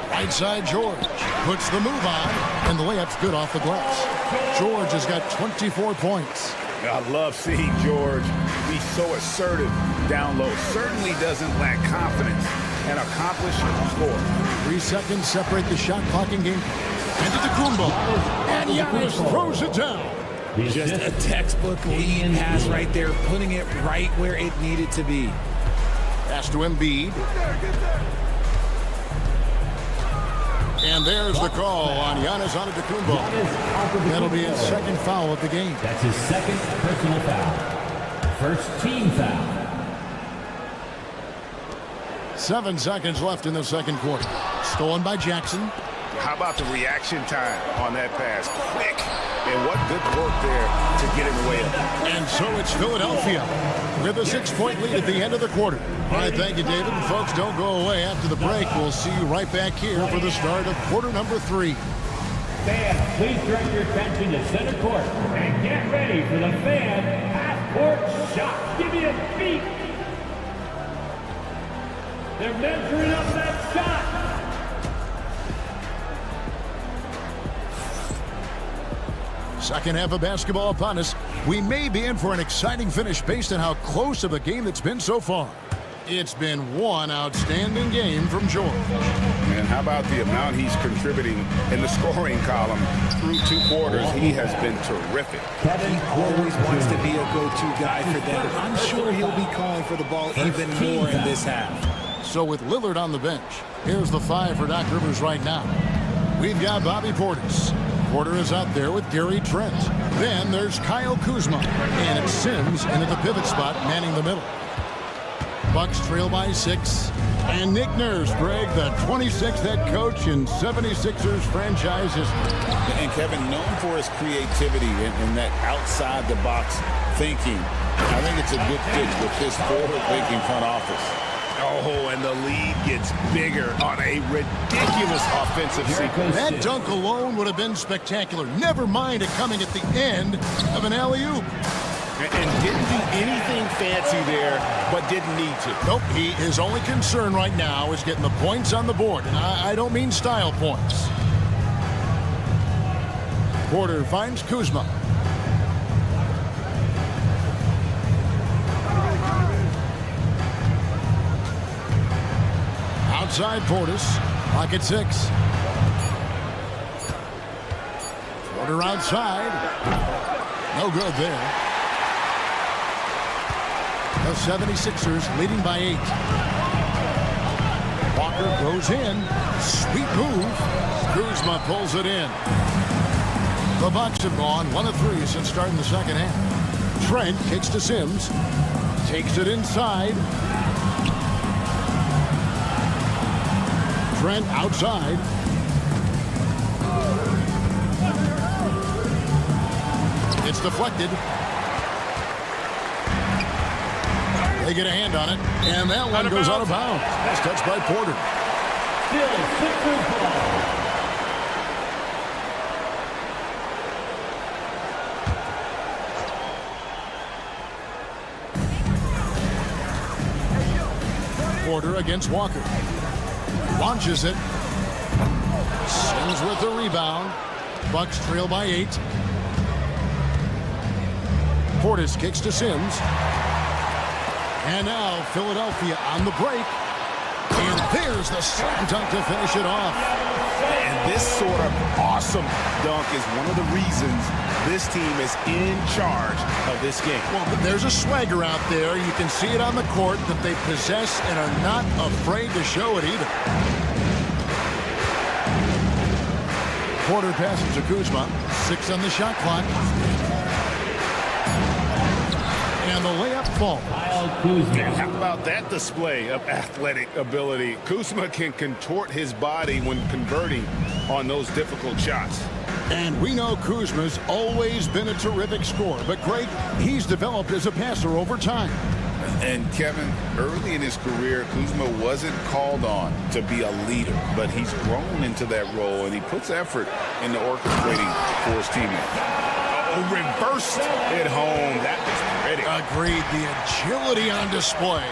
Right side, George puts the move on, and the layup's good off the glass. George has got 24 points. I love seeing George be so assertive down low. Certainly doesn't lack confidence and accomplish score. 3 seconds separate the shot clock in game. Antetokounmpo, and Giannis throws it down. Just a textbook lead pass right there, putting it right where it needed to be. Pass to Embiid. And there's the call on Giannis Antetokounmpo. That'll be his second foul of the game. That's his second personal foul. First team foul. 7 seconds left in the second quarter. Stolen by Jackson. How about the reaction time on that pass? Quick. And what good work there to get it away. And so it's Philadelphia with a 6-point lead at the end of the quarter. All right, thank you, David. And folks, don't go away after the break. We'll see you right back here for the start of quarter number 3. Fans, please direct your attention to center court and get ready for the fan half-court shot. Give me a beat. They're measuring up that shot. Second half of basketball upon us. We may be in for an exciting finish based on how close of a game it's been so far. It's been one outstanding game from George. And how about the amount he's contributing in the scoring column through 2 quarters? He has been terrific. He always wants to be a go-to guy for them. I'm sure he'll be calling for the ball even more in this half. So with Lillard on the bench, here's the 5 for Doc Rivers right now. We've got Bobby Portis. Porter is out there with Gary Trent. Then there's Kyle Kuzma. And it's Sims in at the pivot spot, manning the middle. Bucks trail by 6. And Nick Nurse, Greg, the 26th head coach in 76ers franchise history. And Kevin, known for his creativity and that outside-the-box thinking. I think it's a good fit with his forward-thinking front office. Oh, and the lead gets bigger on a ridiculous offensive sequence. That dunk alone would have been spectacular. Never mind it coming at the end of an alley-oop. And didn't do anything fancy there, but didn't need to. Nope, his only concern right now is getting the points on the board. And I don't mean style points. Porter finds Kuzma. Outside Portis, pocket 6. Porter outside. No good there. The 76ers leading by 8. Walker goes in. Sweet move. Kuzma pulls it in. The Bucks have gone 1 of 3 since starting the second half. Trent kicks to Sims. Takes it inside. Trent outside. It's deflected. They get a hand on it, and that one goes out of bounds. That's touched by Porter. Still Sixers ball. Porter against Walker. Launches it. Sims with the rebound. Bucks trail by 8. Portis kicks to Sims. And now Philadelphia on the break. And there's the slam dunk to finish it off. And this sort of awesome dunk is one of the reasons this team is in charge of this game. Well, there's a swagger out there. You can see it on the court that they possess and are not afraid to show it either. Porter passes to Kuzma. 6 on the shot clock. And the layup falls. And how about that display of athletic ability? Kuzma can contort his body when converting on those difficult shots. And we know Kuzma's always been a terrific scorer. But, Greg, he's developed as a passer over time. And, Kevin, early in his career, Kuzma wasn't called on to be a leader. But he's grown into that role, and he puts effort into orchestrating for his teammates. Oh, reversed it home. That was pretty. Agreed. The agility on display.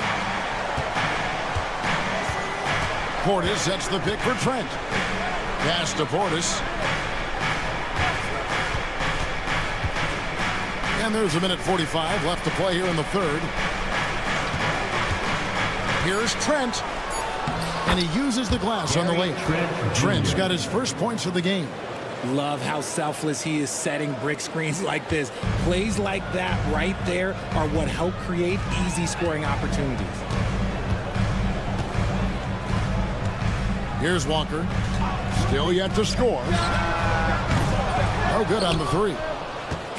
Portis sets the pick for Trent. Pass to Portis. And there's a minute 45 left to play here in the third. Here's Trent. And he uses the glass on the layup. Trent's got his first points of the game. Love how selfless he is setting brick screens like this. Plays like that right there are what help create easy scoring opportunities. Here's Walker. Still yet to score. No good on the three.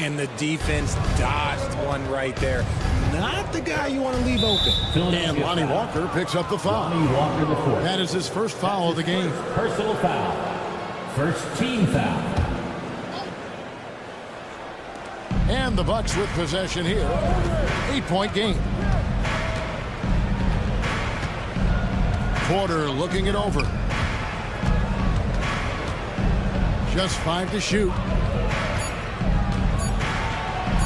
And the defense dodged one right there. Not the guy you want to leave open. And Lonnie Walker picks up the foul. That is his first foul of the game. Personal foul. First team foul. And the Bucks with possession here. 8-point game. Porter looking it over. Just 5 to shoot.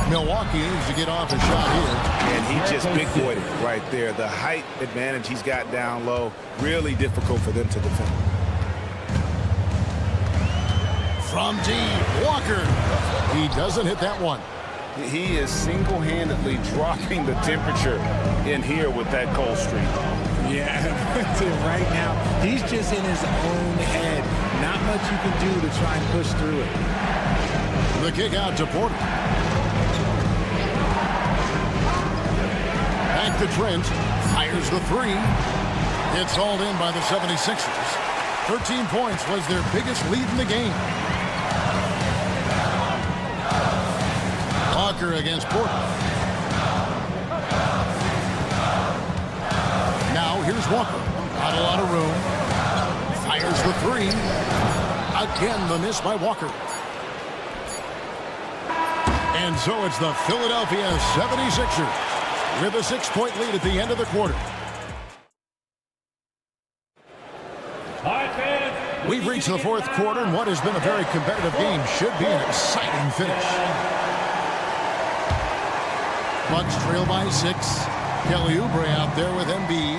Milwaukee needs to get off a shot here. And he just big-boyed it right there. The height advantage he's got down low, really difficult for them to defend. From deep, Walker. He doesn't hit that one. He is single-handedly dropping the temperature in here with that cold streak. Yeah, right now, he's just in his own head. Not much you can do to try and push through it. The kick out to Porter. Back to Trent. Fires the three. It's hauled in by the 76ers. 13 points was their biggest lead in the game. Walker against Porter. Now here's Walker. Not a lot of room. Fires the three. Again, the miss by Walker. And so it's the Philadelphia 76ers with a 6-point lead at the end of the quarter. We've reached the fourth quarter, and what has been a very competitive game should be an exciting finish. Bucks trail by 6. Kelly Oubre out there with Embiid.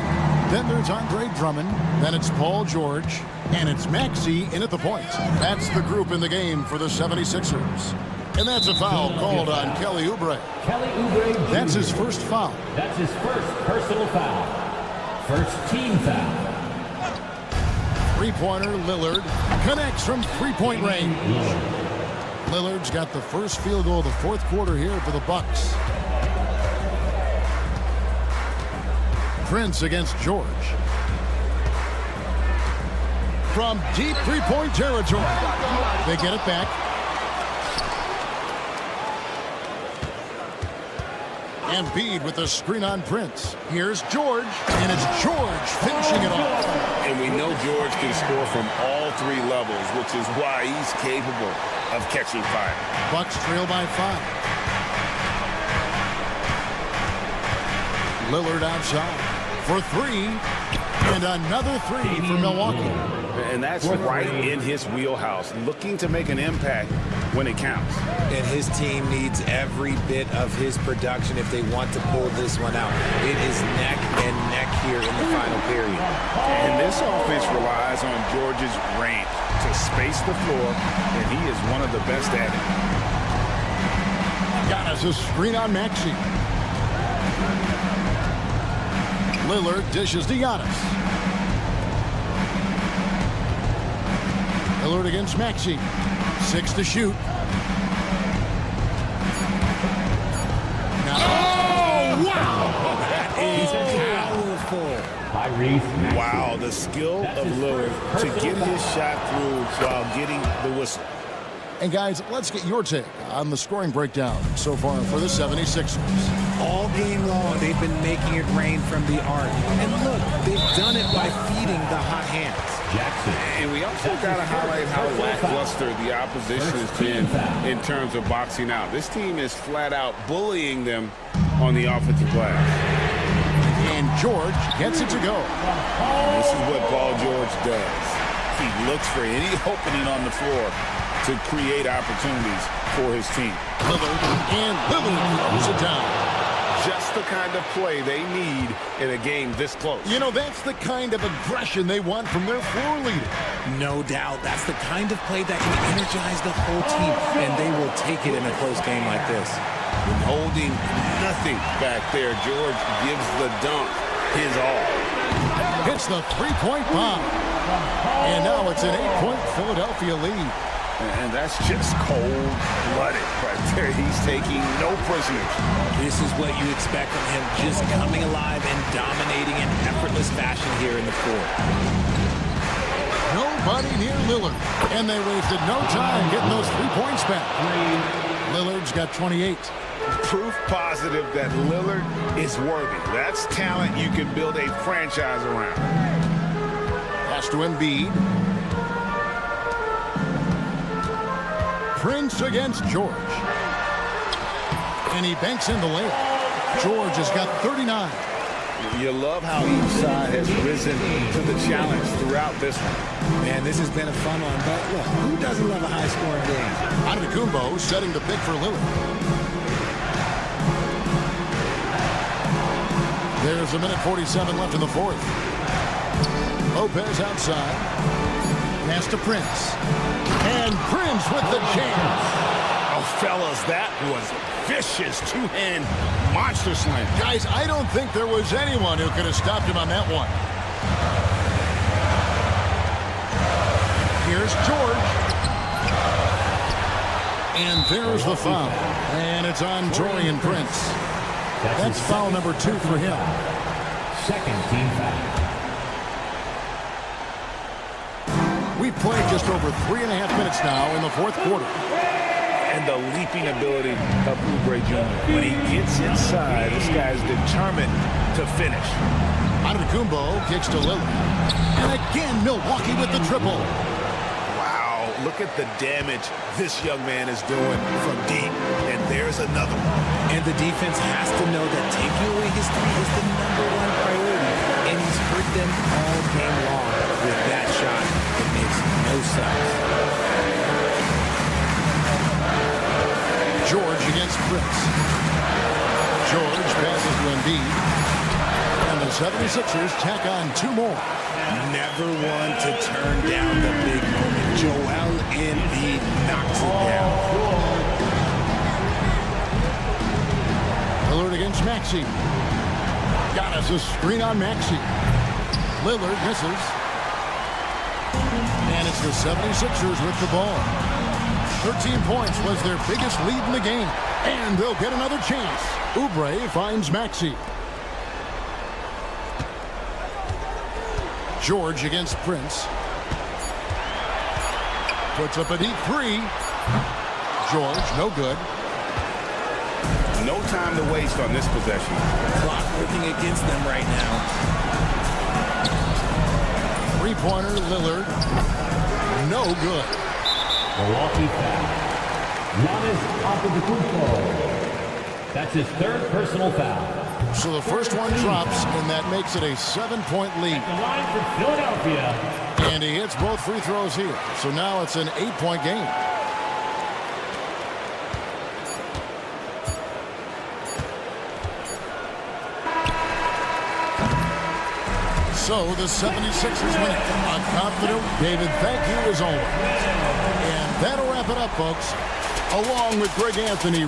Then there's Andre Drummond. Then it's Paul George. And it's Maxey in at the point. That's the group in the game for the 76ers. And that's a foul called on Kelly Oubre. Kelly Oubre Jr. That's his first foul. That's his first personal foul. First team foul. Three-pointer, Lillard connects from three-point range. Lillard's got the first field goal of the fourth quarter here for the Bucks. Prince against George. From deep three-point territory. They get it back. Embiid with the screen on Prince. Here's George, and it's George finishing it off. And we know George can score from all 3 levels, which is why he's capable of catching fire. Bucks trail by 5. Lillard outside for 3, and another 3 for Milwaukee. And that's right in his wheelhouse, looking to make an impact when it counts. And his team needs every bit of his production if they want to pull this one out. It is neck and neck here in the final period. And this offense relies on George's range to space the floor, and he is one of the best at it. Giannis a screen on Maxey. Lillard dishes to Giannis. Lillard against Maxey. 6 to shoot. Now, oh, wow! That is powerful. Wow, the skill of Lillard to get his shot through while getting the whistle. And guys, let's get your take on the scoring breakdown so far for the 76ers. All game long, they've been making it rain from the arc. And look, they've done it by feeding the hot hands. And we also got to highlight how lackluster the opposition has been in terms of boxing out. This team is flat out bullying them on the offensive glass. And George gets it to go. This is what Paul George does. He looks for any opening on the floor to create opportunities for his team. Lillard throws it down. Just the kind of play they need in a game this close. You know, that's the kind of aggression they want from their floor leader. No doubt. That's the kind of play that can energize the whole team, and they will take it in a close game like this. When holding nothing back there, George gives the dunk his all. Hits the three-point bomb. And now it's an 8-point Philadelphia lead. And that's just cold-blooded right there. He's taking no prisoners. This is what you expect from him, just coming alive and dominating in effortless fashion here in the court. Nobody near Lillard. And they wasted no time getting those 3 points back. Lillard's got 28. Proof positive that Lillard is worthy. That's talent you can build a franchise around. Pass to Embiid. Prince against George. And he banks in the layup. George has got 39. You love how each side has risen to the challenge throughout this one. Man, this has been a fun one, but look, who doesn't love a high-scoring game? Antetokounmpo setting the pick for Lillard. There's a minute 47 left in the fourth. Lopez outside. Pass to Prince. And Prince with the jam. Oh, fellas, that was vicious two-hand monster slam. Guys, I don't think there was anyone who could have stopped him on that one. Here's George. And there's the foul. And it's on Taurean Prince. That's foul number 2 for him. Second team foul. We've played just over 3.5 minutes now in the fourth quarter. And the leaping ability of Oubre Jr. When he gets inside, this guy's determined to finish. Antetokounmpo kicks to Lillard. And again, Milwaukee with the triple. Wow, look at the damage this young man is doing from deep. And there's another one. And the defense has to know that taking away his three is the #1 priority. And he's hurt them all game long with that shot. It makes no sense. George against Prince. George passes to Embiid. And the 76ers tack on 2 more. Never one to turn down the big moment. Joel Embiid knocks it down. Lillard against Maxey. Got us a screen on Maxey. Lillard misses. And it's the 76ers with the ball. 13 points was their biggest lead in the game. And they'll get another chance. Oubre finds Maxey. George against Prince. Puts up a deep 3. George, no good. No time to waste on this possession. Clock working against them right now. 3-pointer, Lillard. No good. Milwaukee foul. Giannis Antetokounmpo. That's his 3rd personal foul. So the first one drops, and that makes it a 7-point lead. The line for Philadelphia. And he hits both free throws here. So now it's an 8-point game. So the 76ers win it. A confident David, thank you as always. And that'll wrap it up, folks. Along with Greg Anthony.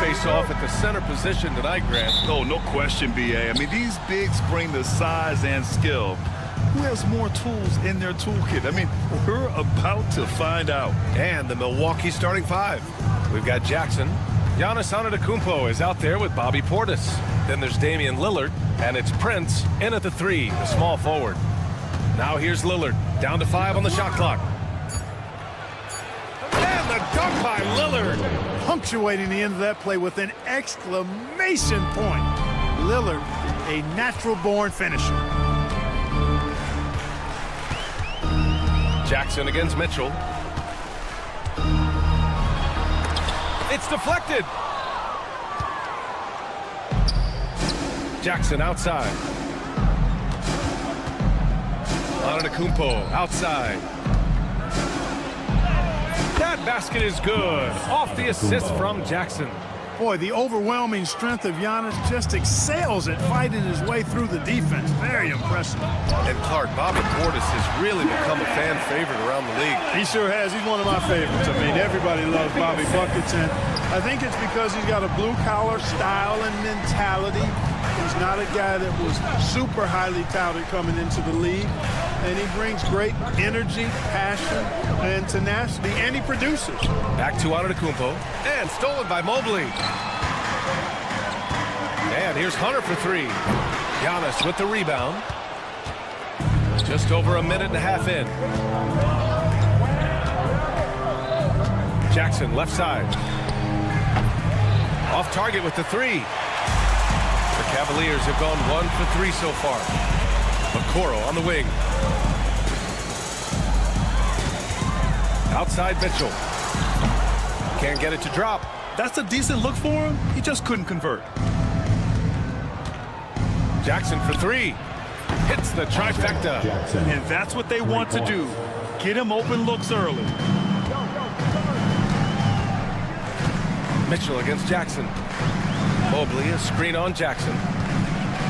face off at the center position tonight, Grant. Oh, no question, B.A. I mean, these bigs bring the size and skill. Who has more tools in their toolkit? I mean, we're about to find out. And the Milwaukee starting five. We've got Jackson. Giannis Antetokounmpo is out there with Bobby Portis. Then there's Damian Lillard, and it's Prince in at the 3, the small forward. Now here's Lillard, down to 5 on the shot clock. And the dunk by Lillard. Punctuating the end of that play with an exclamation point. Lillard, a natural-born finisher. Jackson against Mitchell. It's deflected. Jackson outside. Antetokounmpo outside. That basket is good. Off the assist from Jackson. Boy, the overwhelming strength of Giannis just excels at fighting his way through the defense. Very impressive. And Clark, Bobby Portis has really become a fan favorite around the league. He sure has. He's one of my favorites. I mean, everybody loves Bobby Buckets, and I think it's because he's got a blue-collar style and mentality. He's not a guy that was super highly touted coming into the league, and he brings great energy, passion, and tenacity, and he produces. Back to Antetokounmpo, and stolen by Mobley. And here's Hunter for 3. Giannis with the rebound. Just over a minute and a half in. Jackson left side. Off target with the 3. The Cavaliers have gone 1 for 3 so far. Okoro on the wing. Outside Mitchell. Can't get it to drop. That's a decent look for him. He just couldn't convert. Jackson for 3. Hits the trifecta. And that's what they want to do. Get him open looks early. Mitchell against Jackson. Mobley, a screen on Jackson.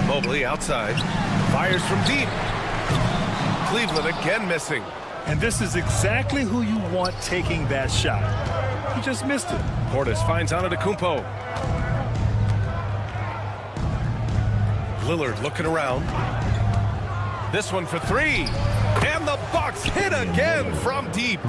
Mobley outside. Fires from deep. Cleveland again missing. And this is exactly who you want taking that shot. He just missed it. Portis finds Antetokounmpo. Lillard looking around. This one for 3. And the Bucks hit again from deep.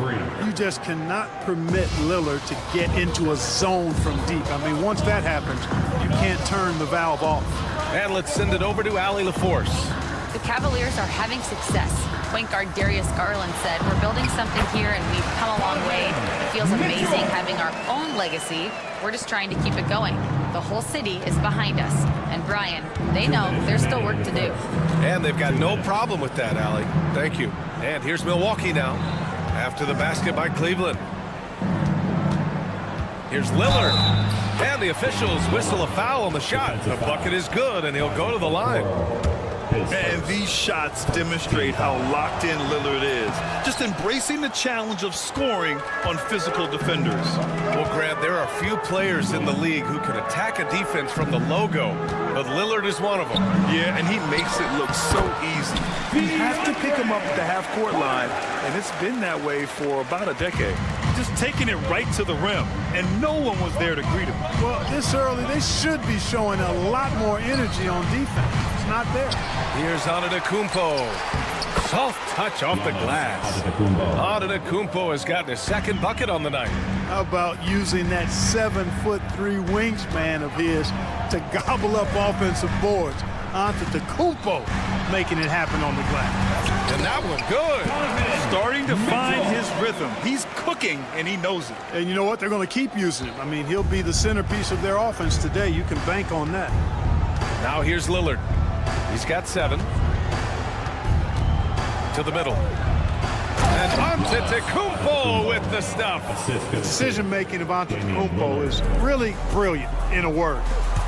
You just cannot permit Lillard to get into a zone from deep. I mean, once that happens, you can't turn the valve off. And let's send it over to Allie LaForce. The Cavaliers are having success. Point guard Darius Garland said, "We're building something here and we've come a long way. It feels amazing having our own legacy. We're just trying to keep it going. The whole city is behind us." And Brian, they know there's still work to do. And they've got no problem with that, Allie. Thank you. And here's Milwaukee now, after the basket by Cleveland. Here's Lillard. And the officials whistle a foul on the shot. The bucket is good, and he'll go to the line. And these shots demonstrate how locked in Lillard is. Just embracing the challenge of scoring on physical defenders. Well, Grant, there are few players in the league who can attack a defense from the logo, but Lillard is one of them. Yeah, and he makes it look so easy. You have to pick him up at the half-court line, and it's been that way for about a decade. Just taking it right to the rim, and no one was there to greet him. Well, this early, they should be showing a lot more energy on defense. It's not there. Here's Antetokounmpo. Soft touch off the glass. Antetokounmpo has gotten his second bucket on the night. How about using that 7'3" wingspan of his to gobble up offensive boards? Antetokounmpo making it happen on the glass. And that one good. Starting to find his rhythm. He's cooking, and he knows it. And you know what? They're going to keep using him. I mean, he'll be the centerpiece of their offense today. You can bank on that. Now here's Lillard. He's got 7. To the middle. And Antetokounmpo with the stuff. The decision-making of Antetokounmpo is really brilliant, in a word.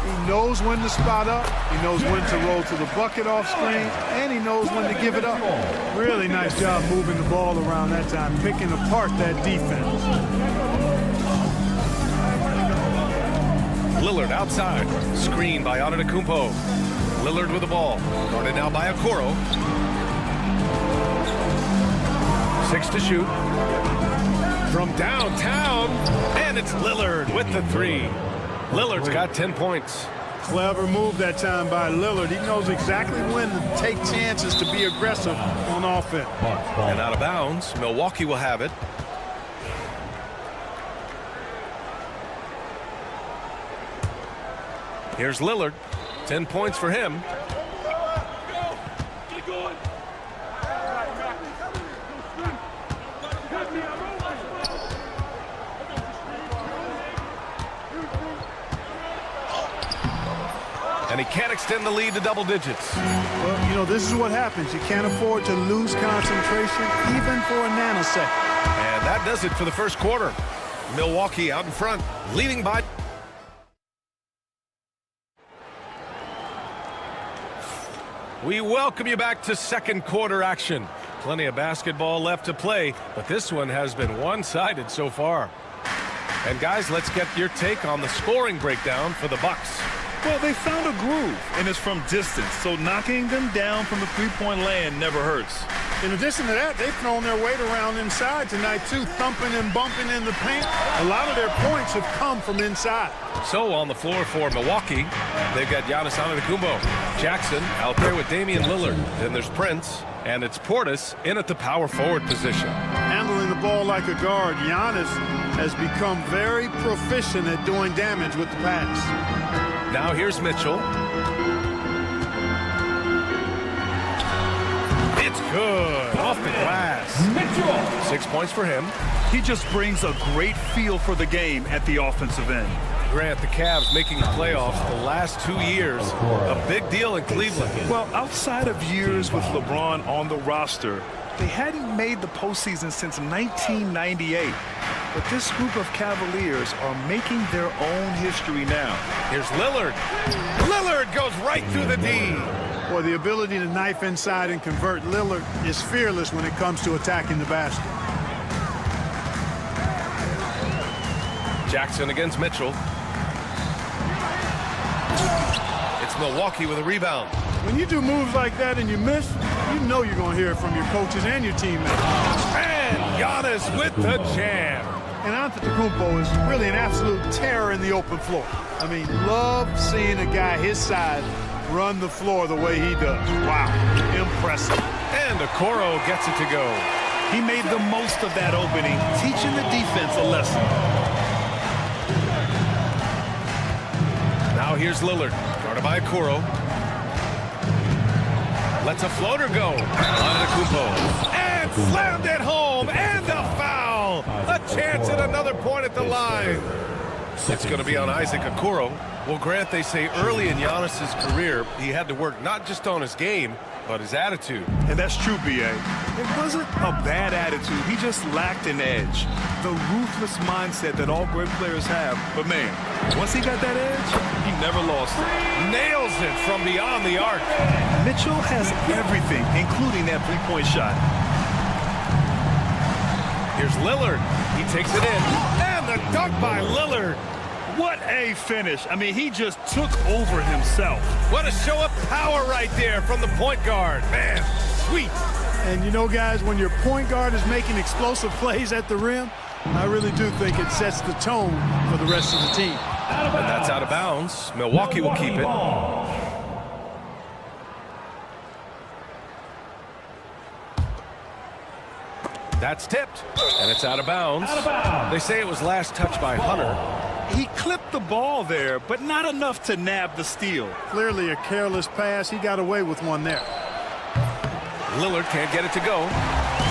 He knows when to spot up, he knows when to roll to the bucket off screen, and he knows when to give it up. Really nice job moving the ball around that time, picking apart that defense. Lillard outside. Screen by Antetokounmpo. Lillard with the ball. Guarded now by Okoro. 6 to shoot. From downtown. And it's Lillard with the 3. Lillard's got 10 points. Clever move that time by Lillard. He knows exactly when to take chances to be aggressive on offense. And out of bounds, Milwaukee will have it. Here's Lillard. 10 points for him. And he can't extend the lead to double digits. Well, you know, this is what happens. You can't afford to lose concentration, even for a nanosecond. And that does it for the first quarter. Milwaukee out in front, leading by... We welcome you back to second quarter action. Plenty of basketball left to play, but this one has been one-sided so far. And guys, let's get your take on the scoring breakdown for the Bucks. Well, they found a groove, and it's from distance, so knocking them down from the three-point land never hurts. In addition to that, they've thrown their weight around inside tonight, too, thumping and bumping in the paint. A lot of their points have come from inside. So on the floor for Milwaukee, they've got Giannis Antetokounmpo, Jackson out there with Damian Lillard. Then there's Prince, and it's Portis in at the power forward position. Handling the ball like a guard, Giannis has become very proficient at doing damage with the pass. Now here's Mitchell. It's good. Off the glass. Mitchell. 6 points for him. He just brings a great feel for the game at the offensive end. Grant, the Cavs making the playoffs the last 2 years. A big deal in Cleveland. Well, outside of years with LeBron on the roster, they hadn't made the postseason since 1998. But this group of Cavaliers are making their own history now. Here's Lillard. Lillard goes right through the D. Boy, the ability to knife inside and convert. Lillard is fearless when it comes to attacking the basket. Jackson against Mitchell. It's Milwaukee with a rebound. When you do moves like that and you miss, you know you're going to hear it from your coaches and your teammates. And Giannis with the jam. And Antetokounmpo is really an absolute terror in the open floor. I mean, love seeing a guy his size run the floor the way he does. Wow, impressive. And Okoro gets it to go. He made the most of that opening, teaching the defense a lesson. Now here's Lillard, guarded by Okoro. Lets a floater go. Antetokounmpo. And slammed it home. And the foul. A chance at another point at the line. It's going to be on Isaac Okoro. Well, Grant, they say early in Giannis's career, he had to work not just on his game, but his attitude. And that's true, B.A. It wasn't a bad attitude. He just lacked an edge. The ruthless mindset that all great players have. But, man, once he got that edge, he never lost it. Nails it from beyond the arc. Mitchell has everything, including that three-point shot. Here's Lillard. He takes it in. And the dunk by Lillard. What a finish. I mean, he just took over himself. What a show of power right there from the point guard. Man, sweet. And you know, guys, when your point guard is making explosive plays at the rim, I really do think it sets the tone for the rest of the team. And that's out of bounds. Milwaukee will keep it. That's tipped, and it's out of bounds. They say it was last touched by Hunter. He clipped the ball there, but not enough to nab the steal. Clearly a careless pass. He got away with one there. Lillard can't get it to go.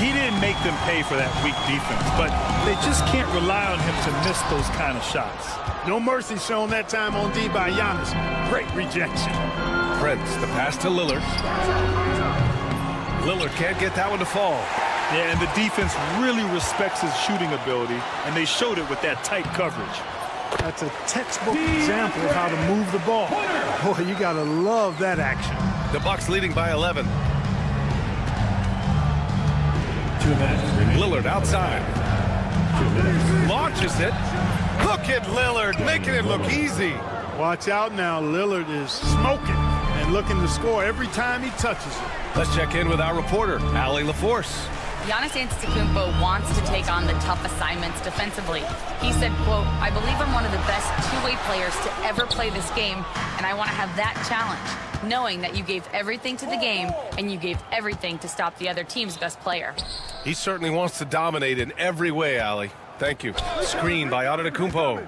He didn't make them pay for that weak defense, but they just can't rely on him to miss those kind of shots. No mercy shown that time on D by Giannis. Great rejection. Prince, the pass to Lillard. Lillard can't get that one to fall. Yeah, and the defense really respects his shooting ability, and they showed it with that tight coverage. That's a textbook example of how to move the ball. Boy, you got to love that action. The Bucks leading by 11. 2 minutes. Lillard outside. Launches it. Look at Lillard making it look easy. Watch out now. Lillard is smoking and looking to score every time he touches it. Let's check in with our reporter, Allie LaForce. Giannis Antetokounmpo wants to take on the tough assignments defensively. He said, quote, "I believe I'm one of the best two-way players to ever play this game, and I want to have that challenge, knowing that you gave everything to the game and you gave everything to stop the other team's best player." He certainly wants to dominate in every way, Allie. Thank you. Screen by Antetokounmpo.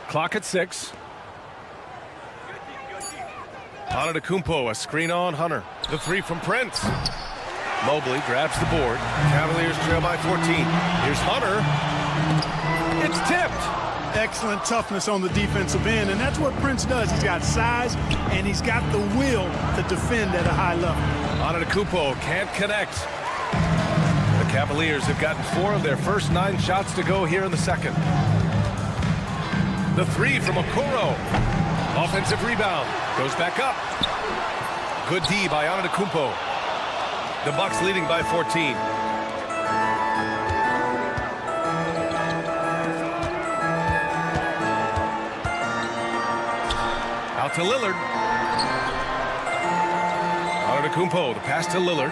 Clock at 6. Antetokounmpo, a screen on Hunter. The three from Prince. Mobley grabs the board. Cavaliers trail by 14. Here's Hunter. It's tipped. Excellent toughness on the defensive end, and that's what Prince does. He's got size, and he's got the will to defend at a high level. Antetokounmpo can't connect. The Cavaliers have gotten 4 of their first 9 shots to go here in the second. The three from Okoro. Offensive rebound. Goes back up. Good D by Antetokounmpo. The Bucks leading by 14. Out to Lillard. Antetokounmpo, the pass to Lillard.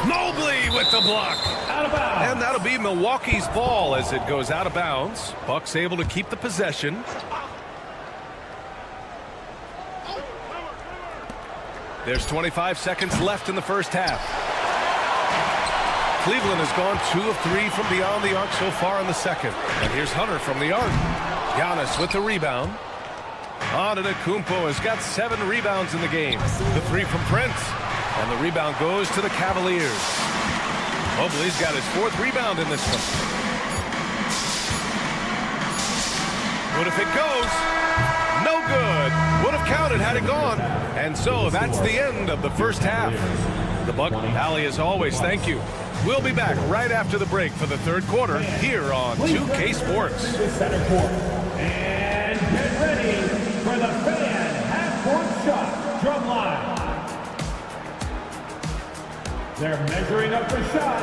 Mobley with the block. Out of bounds. And that'll be Milwaukee's ball as it goes out of bounds. Bucks able to keep the possession. There's 25 seconds left in the first half. Cleveland has gone 2 of 3 from beyond the arc so far in the second. And here's Hunter from the arc. Giannis with the rebound. Antetokounmpo has got 7 rebounds in the game. The three from Prince. And the rebound goes to the Cavaliers. Mobley's got his 4th rebound in this one. What if it goes? No good. Would have counted had it gone. And so that's the end of the first half. The Buck Valley, as always, thank you. We'll be back right after the break for the third quarter here on 2K Sports. Center court. And get ready for the fan half-court shot drum line. They're measuring up for shot.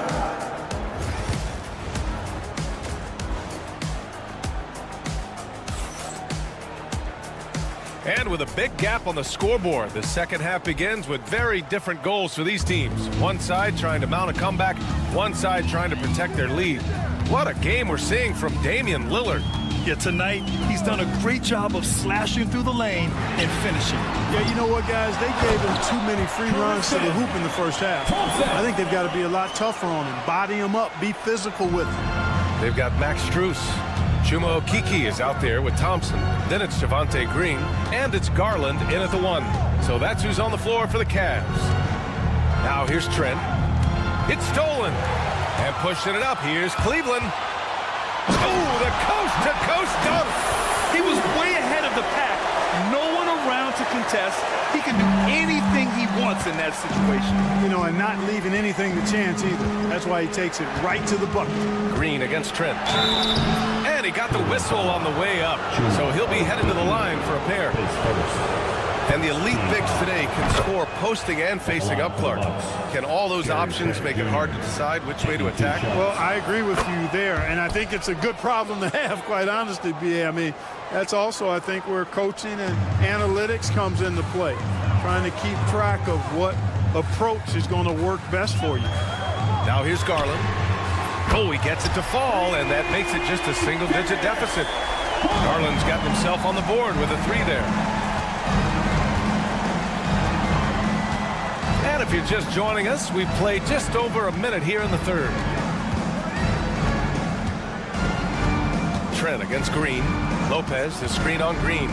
And with a big gap on the scoreboard, the second half begins with very different goals for these teams. One side trying to mount a comeback, one side trying to protect their lead. What a game we're seeing from Damian Lillard. Yeah, tonight he's done a great job of slashing through the lane and finishing. Yeah, you know what, guys? They gave him too many free runs to the hoop in the first half. I think they've got to be a lot tougher on him. Body him up, be physical with him. They've got Max Strus. Chuma Okeke is out there with Thompson. Then it's Javonte Green. And it's Garland in at the 1. So that's who's on the floor for the Cavs. Now here's Trent. It's stolen. And pushing it up, here's Cleveland. Oh, the coast-to-coast dunk. He was way ahead of the pack. No one around to contest. He can do anything he wants in that situation. You know, and not leaving anything to chance either. That's why he takes it right to the bucket. Green against Trent. And he got the whistle on the way up. So he'll be headed to the line for a pair. And the elite bigs today can score posting and facing up, Clark. Can all those options make it hard to decide which way to attack? Well, I agree with you there, and I think it's a good problem to have, quite honestly, B.A. I mean, that's also, I think, where coaching and analytics comes into play. Trying to keep track of what approach is going to work best for you. Now here's Garland. Oh, he gets it to fall, and that makes it just a single-digit deficit. Garland's got himself on the board with a 3 there. And if you're just joining us, we've played just over a minute here in the third. Trent against Green. Lopez, the screen on Green.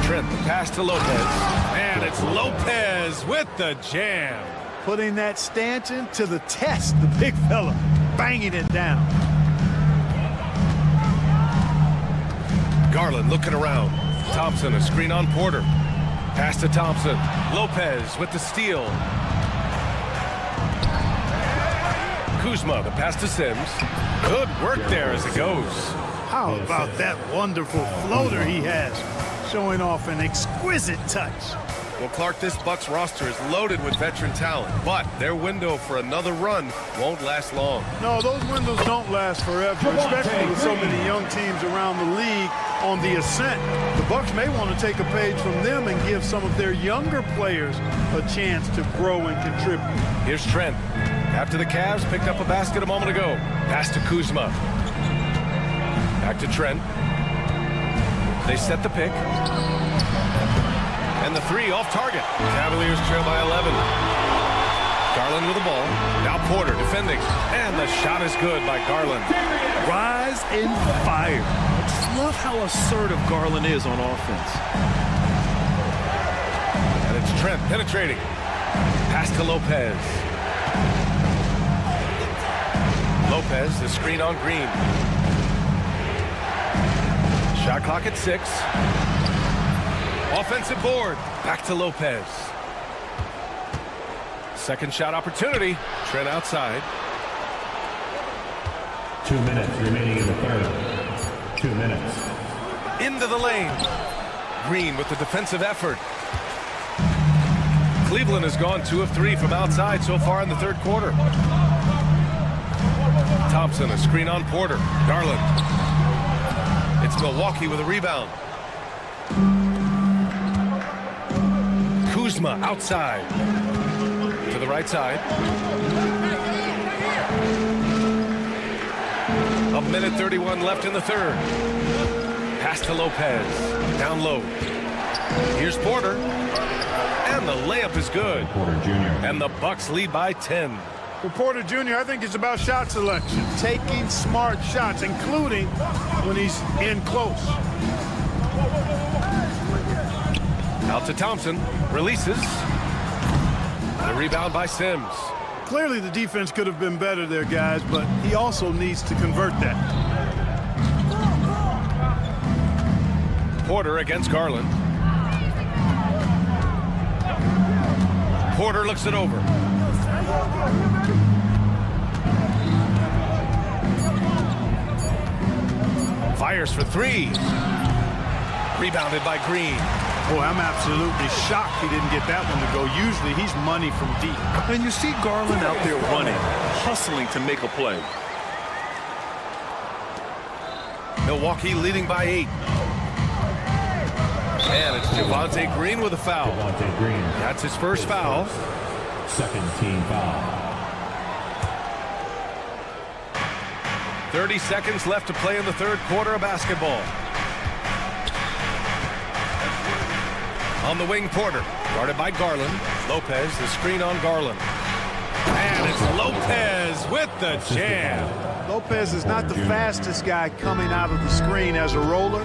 Trent, the pass to Lopez. And it's Lopez with the jam. Putting that stanchion to the test, the big fella, banging it down. Garland looking around. Thompson, a screen on Porter. Pass to Thompson. Lopez with the steal. Kuzma, the pass to Sims. Good work there as it goes. How about that wonderful floater he has, showing off an exquisite touch. Well, Clark, this Bucks roster is loaded with veteran talent, but their window for another run won't last long. No, those windows don't last forever, especially with so many young teams around the league on the ascent. The Bucks may want to take a page from them and give some of their younger players a chance to grow and contribute. Here's Trent. After the Cavs picked up a basket a moment ago. Pass to Kuzma. Back to Trent. They set the pick. And the three off target. Cavaliers trail by 11. Garland with the ball. Now Porter defending. And the shot is good by Garland. Rise and fire. I just love how assertive Garland is on offense. And it's Trent penetrating. Pass to Lopez. Lopez, the screen on Green. Shot clock at 6. Offensive board. Back to Lopez. Second shot opportunity. Trent outside. 2 minutes remaining in the third. 2 minutes. Into the lane. Green with the defensive effort. Cleveland has gone 2 of 3 from outside so far in the third quarter. Thompson, a screen on Porter. Garland. It's Milwaukee with a rebound. Kuzma outside. To the right side. 1:31 left in the third. Pass to Lopez. Down low. Here's Porter. And the layup is good. Porter Jr. And the Bucks lead by 10. For Porter Jr., I think it's about shot selection, taking smart shots, including when he's in close. Out to Thompson. Releases. The rebound by Sims. Clearly the defense could have been better there, guys, but he also needs to convert that. Porter against Garland. Porter looks it over. Fires for 3. Rebounded by Green. Boy, I'm absolutely shocked he didn't get that one to go. Usually he's money from deep. And you see Garland out there running, hustling to make a play. Milwaukee leading by 8. And it's Javonte Green with a foul. Javonte Green. That's his first foul. Second team foul. 30 seconds left to play in the third quarter of basketball. On the wing, Porter. Guarded by Garland. Lopez, the screen on Garland. And it's Lopez with the jam. Lopez is not the fastest guy coming out of the screen as a roller,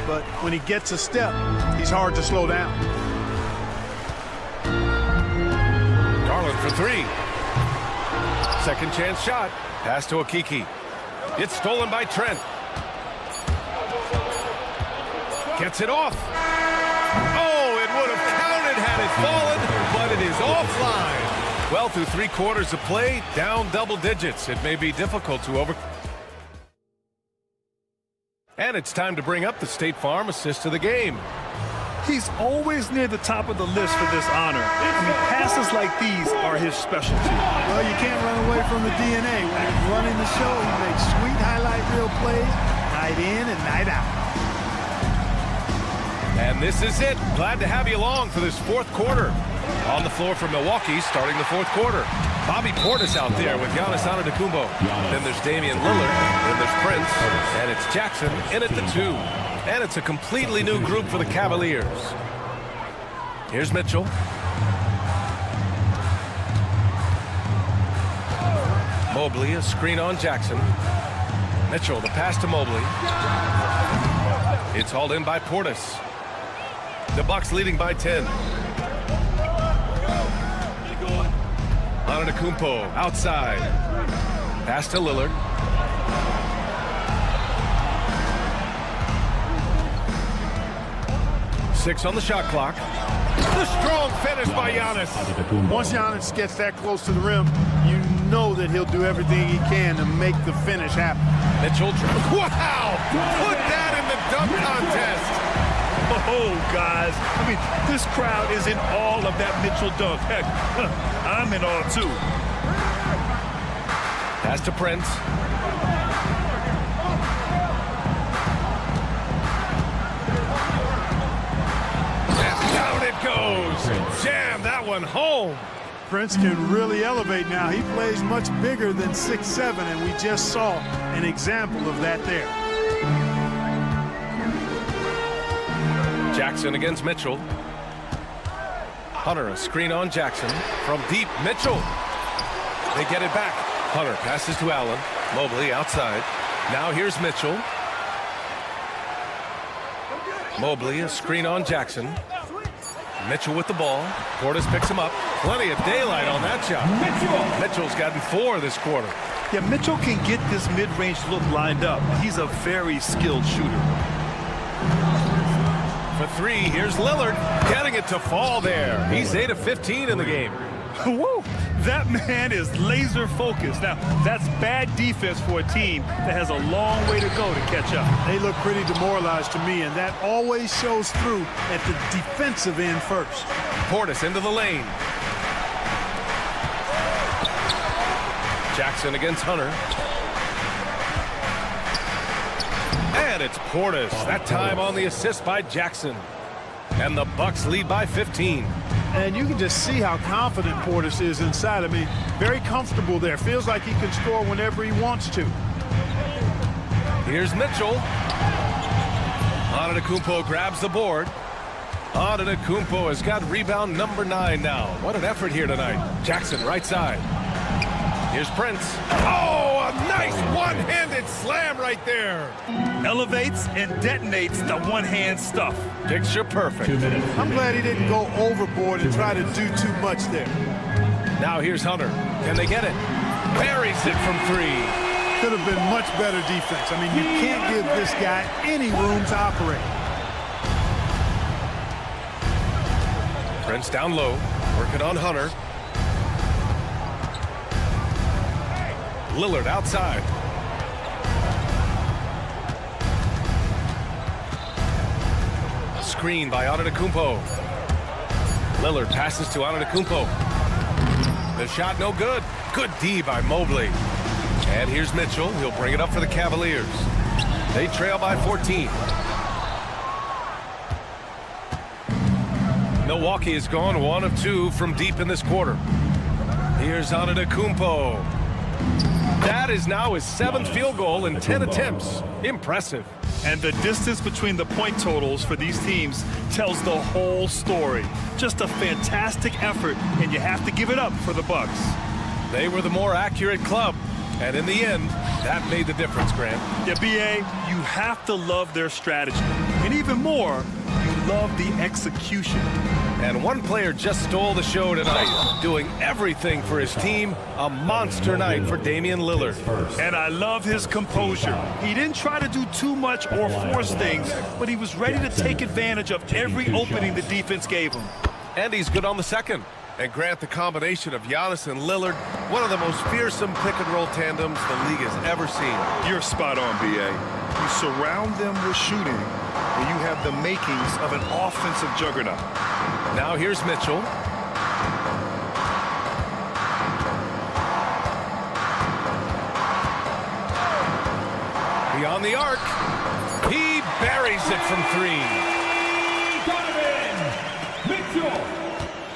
but when he gets a step, he's hard to slow down. Garland for 3. Second chance shot. Pass to Akiki. It's stolen by Trent. Gets it off. Oh, it would have counted had it fallen, but it is offline. Well, through 3 quarters of play, down double digits. It may be difficult to overcome. And it's time to bring up the State Farm assist of the game. He's always near the top of the list for this honor. I mean, passes like these are his specialty. Well, you can't run away from the DNA. When he's running the show, he makes sweet highlight reel plays, night in and night out. And this is it. Glad to have you along for this fourth quarter. On the floor for Milwaukee, starting the fourth quarter. Bobby Portis out there with Giannis Antetokounmpo. Then there's Damian Lillard. Then there's Prince. And it's Jackson in at the 2. And it's a completely new group for the Cavaliers. Here's Mitchell. Mobley, a screen on Jackson. Mitchell, the pass to Mobley. It's hauled in by Portis. The Bucks leading by 10. Antetokounmpo outside. Pass to Lillard. Six on the shot clock. The strong finish by Giannis. Once Giannis gets that close to the rim, you know that he'll do everything he can to make the finish happen. Mitchell, wow! Put that in the dunk contest. Oh, guys. I mean, this crowd is in awe of that Mitchell dunk. Heck, I'm in awe, too. Pass to Prince. And down it goes. Jam that one home. Prince can really elevate now. He plays much bigger than 6'7", and we just saw an example of that there. Jackson against Mitchell. Hunter, a screen on Jackson. From deep, Mitchell. They get it back. Hunter passes to Allen. Mobley outside. Now here's Mitchell. Mobley, a screen on Jackson. Mitchell with the ball. Portis picks him up. Plenty of daylight on that shot. Mitchell's gotten 4 this quarter. Yeah, Mitchell can get this mid-range look lined up. He's a very skilled shooter. For 3, here's Lillard. Getting it to fall there. He's 8 of 15 in the game. Woo! That man is laser focused. Now, that's bad defense for a team that has a long way to go to catch up. They look pretty demoralized to me, and that always shows through at the defensive end first. Portis into the lane. Jackson against Hunter. And it's Portis. That time on the assist by Jackson. And the Bucks lead by 15. And you can just see how confident Portis is inside. I mean, very comfortable there. Feels like he can score whenever he wants to. Here's Mitchell. Antetokounmpo grabs the board. Antetokounmpo has got rebound number 9 now. What an effort here tonight. Jackson right side. Here's Prince. Oh, a nice one-handed slam right there. Elevates and detonates the one-hand stuff. Picture perfect. I'm glad he didn't go overboard and try to do too much there. Now here's Hunter. Can they get it? Buries it from 3. Could have been much better defense. I mean, you can't give this guy any room to operate. Prince down low. Working on Hunter. Lillard outside. Screen by Antetokounmpo. Lillard passes to Antetokounmpo. The shot no good. Good D by Mobley. And here's Mitchell. He'll bring it up for the Cavaliers. They trail by 14. Milwaukee has gone 1 of 2 from deep in this quarter. Here's Antetokounmpo. That is now his 7th field goal in 10 attempts. Impressive. And the distance between the point totals for these teams tells the whole story. Just a fantastic effort, and you have to give it up for the Bucks. They were the more accurate club, and in the end, that made the difference, Grant. Yeah, B.A., you have to love their strategy. And even more, you love the execution. And one player just stole the show tonight, doing everything for his team. A monster night for Damian Lillard. And I love his composure. He didn't try to do too much or force things, but he was ready to take advantage of every opening the defense gave him. And he's good on the second. And Grant, the combination of Giannis and Lillard, one of the most fearsome pick-and-roll tandems the league has ever seen. You're spot on, B.A. You surround them with shooting, and you have the makings of an offensive juggernaut. Now here's Mitchell. Beyond the arc. He buries it from 3. Mitchell.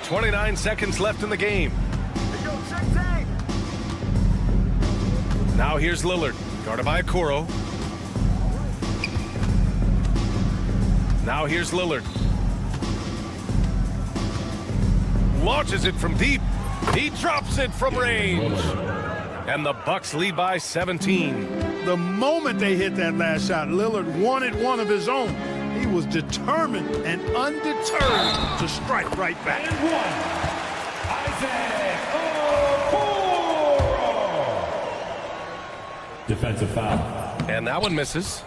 29 seconds left in the game. Now here's Lillard, guarded by Okoro. Now here's Lillard. Launches it from deep. He drops it from range. And the Bucks lead by 17. The moment they hit that last shot, Lillard wanted one of his own. He was determined and undeterred to strike right back. And 1. Isaac Okoro. Defensive foul. And that one misses.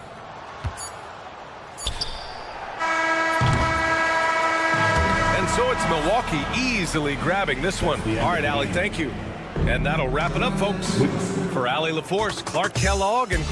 And so it's Milwaukee easily grabbing this one. All right, Allie, thank you. And that'll wrap it up, folks. For Allie LaForce, Clark Kellogg, and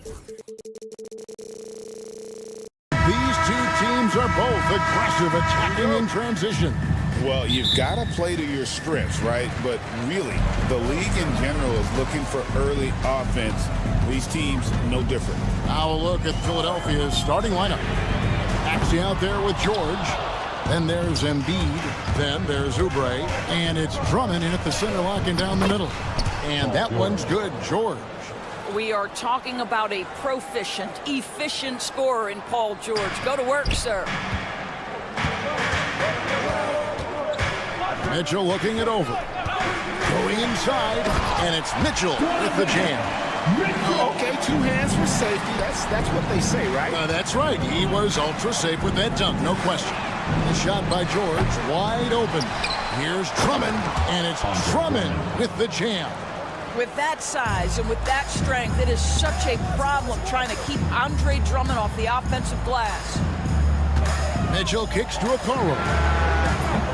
These two teams are both aggressive attacking in transition. Well, you've got to play to your strengths, right? But really, the league in general is looking for early offense. These teams, no different. Now a look at Philadelphia's starting lineup. Maxey out there with George. Then there's Embiid. Then there's Oubre. And it's Drummond in at the center, locking down the middle. And that one's good, George. We are talking about a proficient, efficient scorer in Paul George. Go to work, sir. Mitchell looking it over. Going inside, and it's Mitchell with the jam. Okay, 2 hands for safety. That's what they say, right? That's right. He was ultra safe with that dunk, no question. The shot by George, wide open. Here's Drummond, and it's Drummond with the jam. With that size and with that strength, it is such a problem trying to keep Andre Drummond off the offensive glass. Mitchell kicks to Okoro.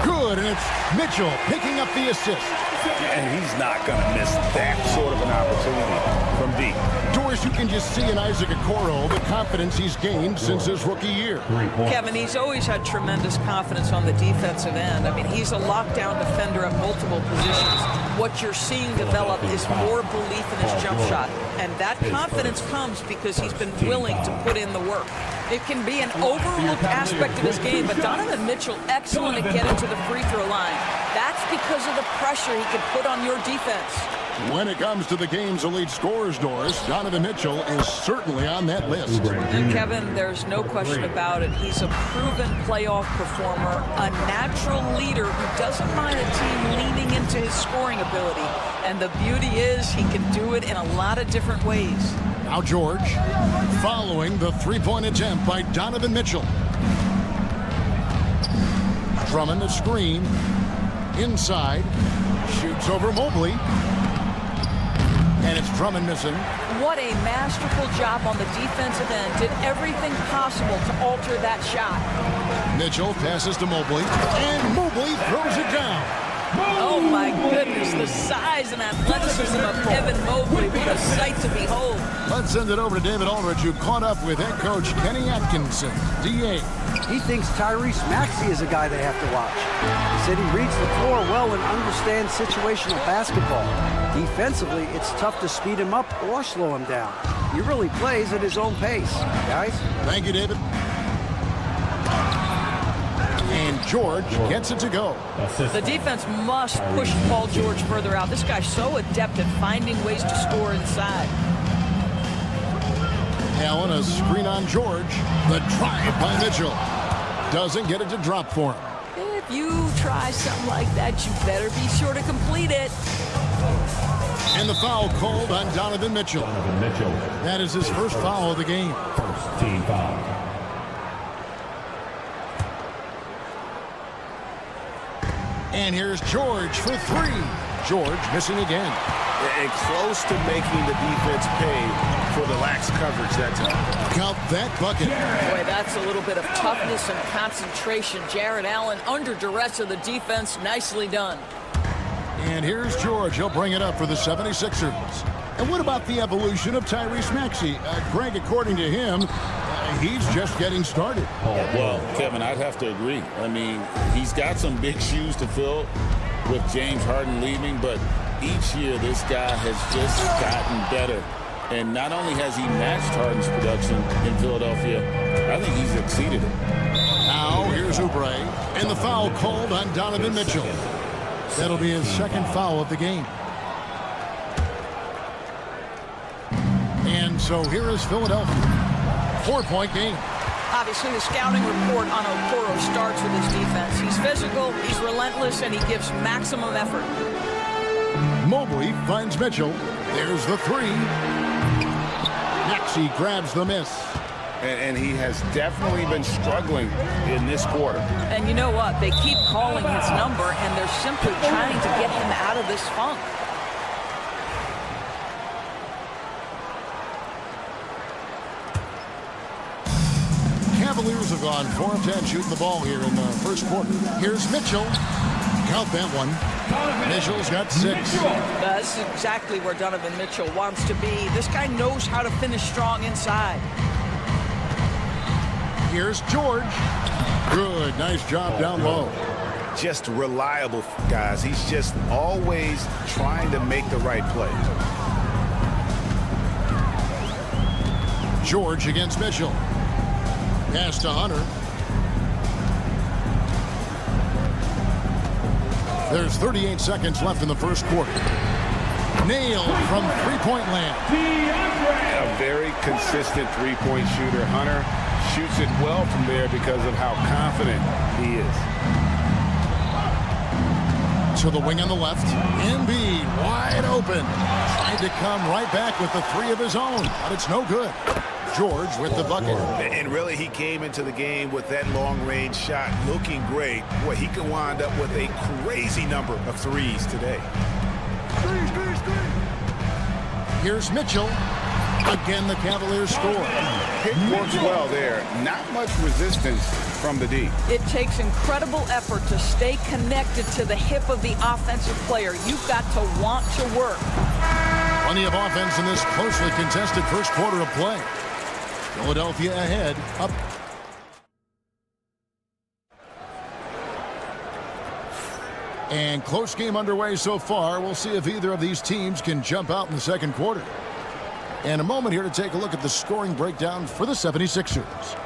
Good, and it's Mitchell picking up the assist. And he's not going to miss that sort of an opportunity from deep. Doris, you can just see in Isaac Okoro the confidence he's gained since his rookie year. Kevin, he's always had tremendous confidence on the defensive end. I mean, he's a lockdown defender at multiple positions. What you're seeing develop is more belief in his jump shot. And that confidence comes because he's been willing to put in the work. It can be an overlooked aspect of his game, but Donovan Mitchell, excellent at getting to the free throw line. That's because of the pressure he can put on your defense. When it comes to the game's elite scorers, Doris, Donovan Mitchell is certainly on that list. And Kevin, there's no question about it. He's a proven playoff performer, a natural leader who doesn't mind a team leaning into his scoring ability. And the beauty is he can do it in a lot of different ways. Now George, following the three-point attempt by Donovan Mitchell. Drummond the screen. Inside. Shoots over Mobley. And it's Drummond missing. What a masterful job on the defensive end. Did everything possible to alter that shot. Mitchell passes to Mobley. And Mobley throws it down. Oh my goodness, the size and athleticism of Evan Mobley. What a sight to behold. Let's send it over to David Aldridge, who caught up with head coach Kenny Atkinson, DA. He thinks Tyrese Maxey is a guy they have to watch. He said he reads the floor well and understands situational basketball. Defensively, it's tough to speed him up or slow him down. He really plays at his own pace. Guys? Thank you, David. And George gets it to go. The defense must push Paul George further out. This guy's so adept at finding ways to score inside. Allen, a screen on George. The drive by Mitchell. Doesn't get it to drop for him. If you try something like that, you better be sure to complete it. And the foul called on Donovan Mitchell. That is his first foul of the game. First team foul. And here's George for three. George missing again. And close to making the defense pay for the lax coverage that time. Count that bucket. Boy, that's a little bit of toughness and concentration. Jared Allen under duress of the defense. Nicely done. And here's George. He'll bring it up for the 76ers. And what about the evolution of Tyrese Maxey? Greg, according to him, he's just getting started. Well, Kevin, I'd have to agree. I mean, he's got some big shoes to fill with James Harden leaving, but each year this guy has just gotten better. And not only has he matched Harden's production in Philadelphia, I think he's exceeded it. Now here's Oubre, and the foul called on Donovan Mitchell. That'll be his second foul of the game. And so here is Philadelphia. 4-point game. Obviously, the scouting report on Okoro starts with his defense. He's physical, he's relentless, and he gives maximum effort. Mobley finds Mitchell. There's the three. Maxey grabs the miss. And he has definitely been struggling in this quarter. And you know what? They keep calling his number, and they're simply trying to get him out of this funk. Cavaliers have gone 4 of 10 shooting the ball here in the first quarter. Here's Mitchell. Count that one. Mitchell's got 6. This is exactly where Donovan Mitchell wants to be. This guy knows how to finish strong inside. Here's George. Good, nice job down low. Just reliable, guys. He's just always trying to make the right play. George against Mitchell. Pass to Hunter. There's 38 seconds left in the first quarter. Nailed from three-point land. A very consistent three-point shooter. Hunter shoots it well from there because of how confident he is. To the wing on the left. Embiid wide open. Tried to come right back with the 3 of his own, but it's no good. George with the bucket. And really, he came into the game with that long-range shot looking great. Boy, he can wind up with a crazy number of threes today. Here's Mitchell. Again, the Cavaliers score. Pick works well there. Not much resistance from the D. It takes incredible effort to stay connected to the hip of the offensive player. You've got to want to work. Plenty of offense in this closely contested first quarter of play. Philadelphia ahead, up. And close game underway so far. We'll see if either of these teams can jump out in the second quarter. And a moment here to take a look at the scoring breakdown for the 76ers.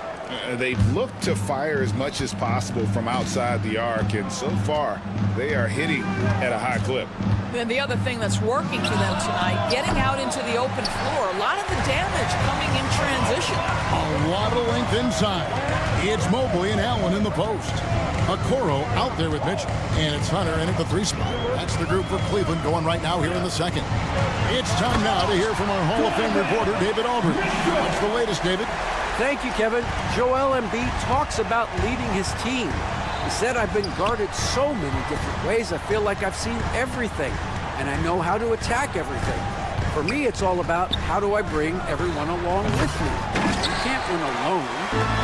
They've looked to fire as much as possible from outside the arc, and so far they are hitting at a high clip. And the other thing that's working for them tonight, getting out into the open floor. A lot of the damage coming in transition. A lot of length inside. It's Mobley and Allen in the post. Okoro out there with Mitchell. And it's Hunter in at the 3 spot. That's the group for Cleveland going right now here in the second. It's time now to hear from our Hall of Fame reporter, David Aldridge. What's the latest, David? Thank you, Kevin. Joel Embiid talks about leading his team. He said, I've been guarded so many different ways. I feel like I've seen everything, and I know how to attack everything. For me, it's all about how do I bring everyone along with me. You can't win alone.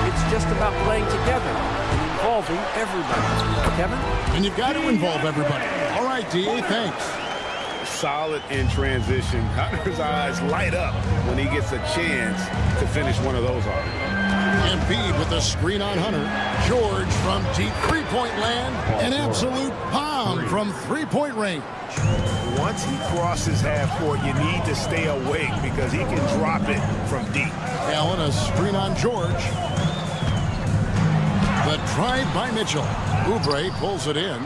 It's just about playing together and involving everybody. Kevin? And you've got to involve everybody. All right, D.A., thanks. Solid in transition. Hunter's eyes light up when he gets a chance to finish one of those off. Embiid with the screen on Hunter. George from deep three-point land. An absolute bomb from three-point range. Once he crosses half court, you need to stay awake because he can drop it from deep. Allen, a screen on George. The drive by Mitchell. Oubre pulls it in.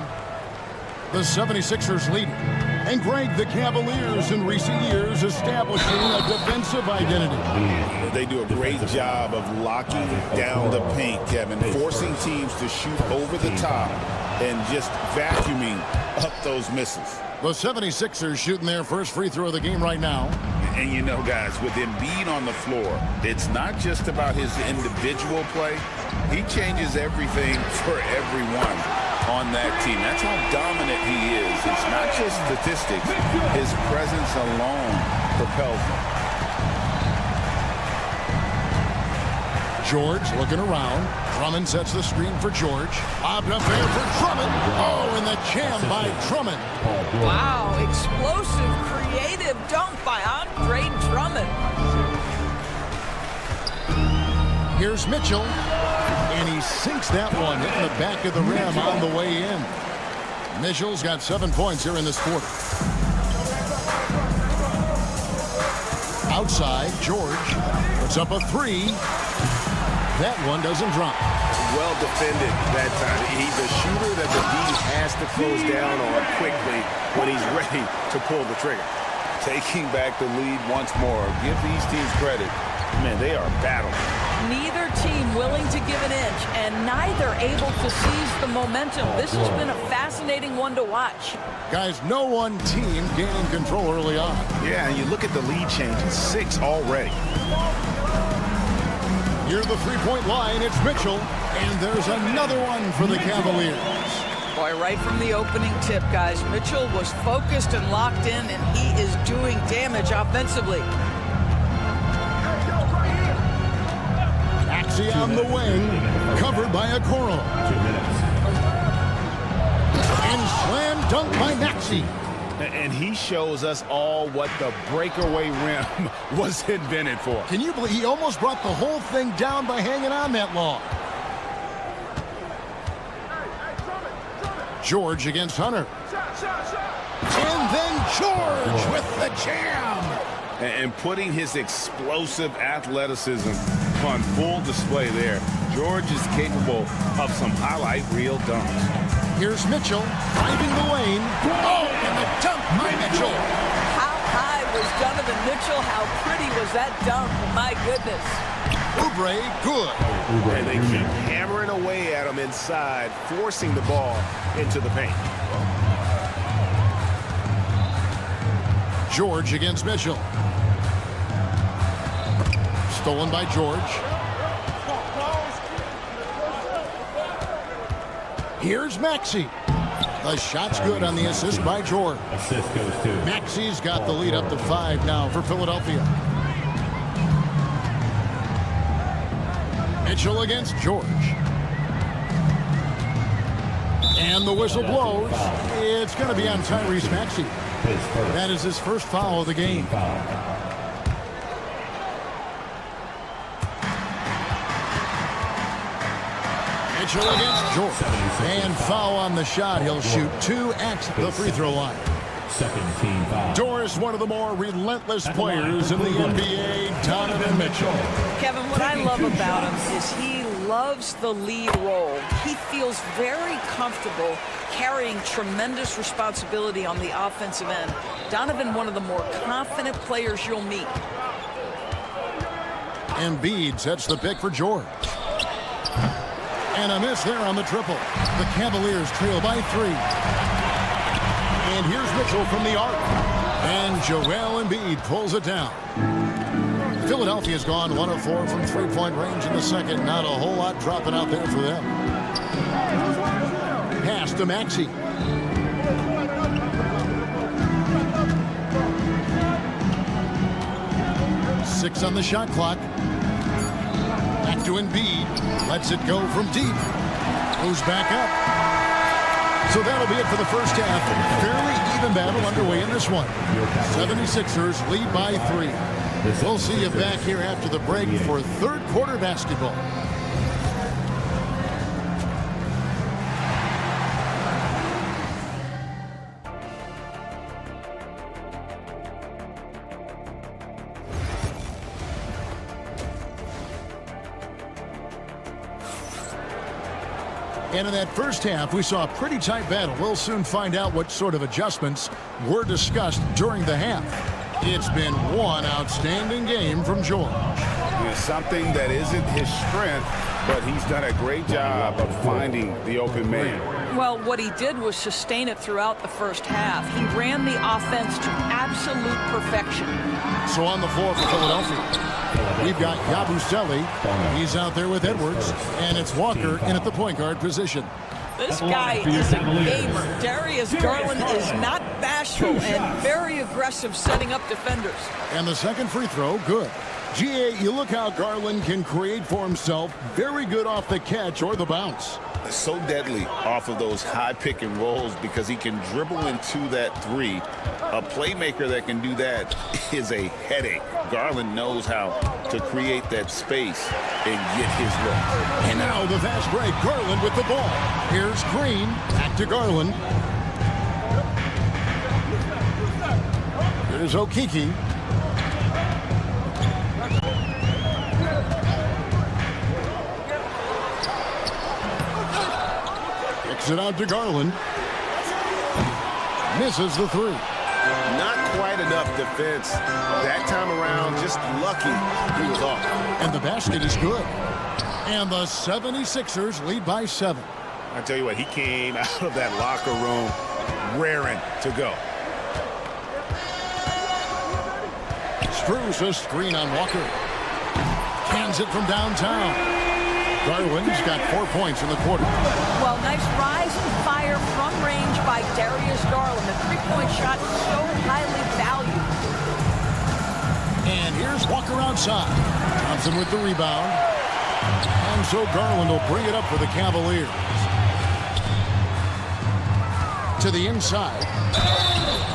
The 76ers lead. And Greg, the Cavaliers in recent years establishing a defensive identity. They do a great job of locking down the paint, Kevin, forcing teams to shoot over the top and just vacuuming up those misses. The 76ers shooting their first free throw of the game right now. And you know, guys, with Embiid on the floor, it's not just about his individual play. He changes everything for everyone on that team. That's how dominant he is. It's not just statistics. His presence alone propels him. George looking around. Drummond sets the screen for George. Lobbed up there for Drummond. Oh, and the jam by Drummond. Wow, explosive, creative dunk by Andre Drummond. Here's Mitchell. And he sinks that one, hitting the back of the rim on the way in. Mitchell's got 7 points here in this quarter. Outside, George puts up a 3. That one doesn't drop. Well defended that time. He's a shooter that the D has to close down on quickly when he's ready to pull the trigger. Taking back the lead once more. Give these teams credit. Man, they are battling. Neither team willing to give an inch, and neither able to seize the momentum. This has been a fascinating one to watch. Guys, no one team gaining control early on. Yeah, and you look at the lead change. It's 6 already. Near the three-point line, it's Mitchell, and there's another one for the Cavaliers. Boy, right from the opening tip, guys, Mitchell was focused and locked in, and he is doing damage offensively. On the wing, covered by Okoro. And Slam dunk by Maxey. And he shows us all what the breakaway rim was invented for. Can you believe he almost brought the whole thing down by hanging on that long? George against Hunter. And then George with the jam. And putting his explosive athleticism on full display there. George is capable of some highlight reel dunks. Here's Mitchell driving the lane. Oh, and the dunk by Mitchell. How high was Donovan Mitchell? How pretty was that dunk? My goodness. Oubre, good. And they keep hammering away at him inside, forcing the ball into the paint. George against Mitchell. Stolen by George. Here's Maxey. The shot's good on the assist by George. Assist goes to Maxey's got the lead up to 5 now for Philadelphia. Mitchell against George. And the whistle blows. It's going to be on Tyrese Maxey. That is his first foul of the game. Mitchell against George. And foul on the shot. He'll shoot 2 at the free throw line. Second team foul. Doris, one of the more relentless players in the NBA, Donovan Mitchell. Kevin, what I love about him is he loves the lead role. He feels very comfortable carrying tremendous responsibility on the offensive end. Donovan, one of the more confident players you'll meet. Embiid sets the pick for George. And a miss there on the triple. The Cavaliers trail by 3. And here's Mitchell from the arc. And Joel Embiid pulls it down. Philadelphia's gone 1 of 4 from three-point range in the second. Not a whole lot dropping out there for them. Pass to Maxey. Six on the shot clock. Back to Embiid. Lets it go from deep. Goes back up. So that'll be it for the first half. Fairly even battle underway in this one. 76ers lead by 3. We'll see you back here after the break for third quarter basketball. And in that first half, we saw a pretty tight battle. We'll soon find out what sort of adjustments were discussed during the half. It's been one outstanding game from George. It's something that isn't his strength, but he's done a great job of finding the open man. Well, what he did was sustain it throughout the first half. He ran the offense to absolute perfection. So on the floor for Philadelphia, we've got Yabusele. He's out there with Edwards. And it's Walker in at the point guard position. This guy is a gamer. Darius Garland is not bashful and very aggressive setting up defenders. And the second free throw, good. GA, you look how Garland can create for himself. Very good off the catch or the bounce. So deadly off of those high pick and rolls because he can dribble into that three. A playmaker that can do that is a headache. Garland knows how to create that space and get his look. And now the fast break. Garland with the ball. Here's Green. Back to Garland. Here's Okeke. Kicks it out to Garland. Misses the three. Not quite enough defense that time around. Just lucky he was off. And the basket is good. And the 76ers lead by 7. I tell you what, he came out of that locker room raring to go. Strus a screen on Walker. Cans it from downtown. Garland's got 4 points in the quarter. Well, nice rise and fire from range by Darius Garland. The three-point shot so highly valued. And here's Walker outside. Thompson with the rebound. And so Garland will bring it up for the Cavaliers. to the inside.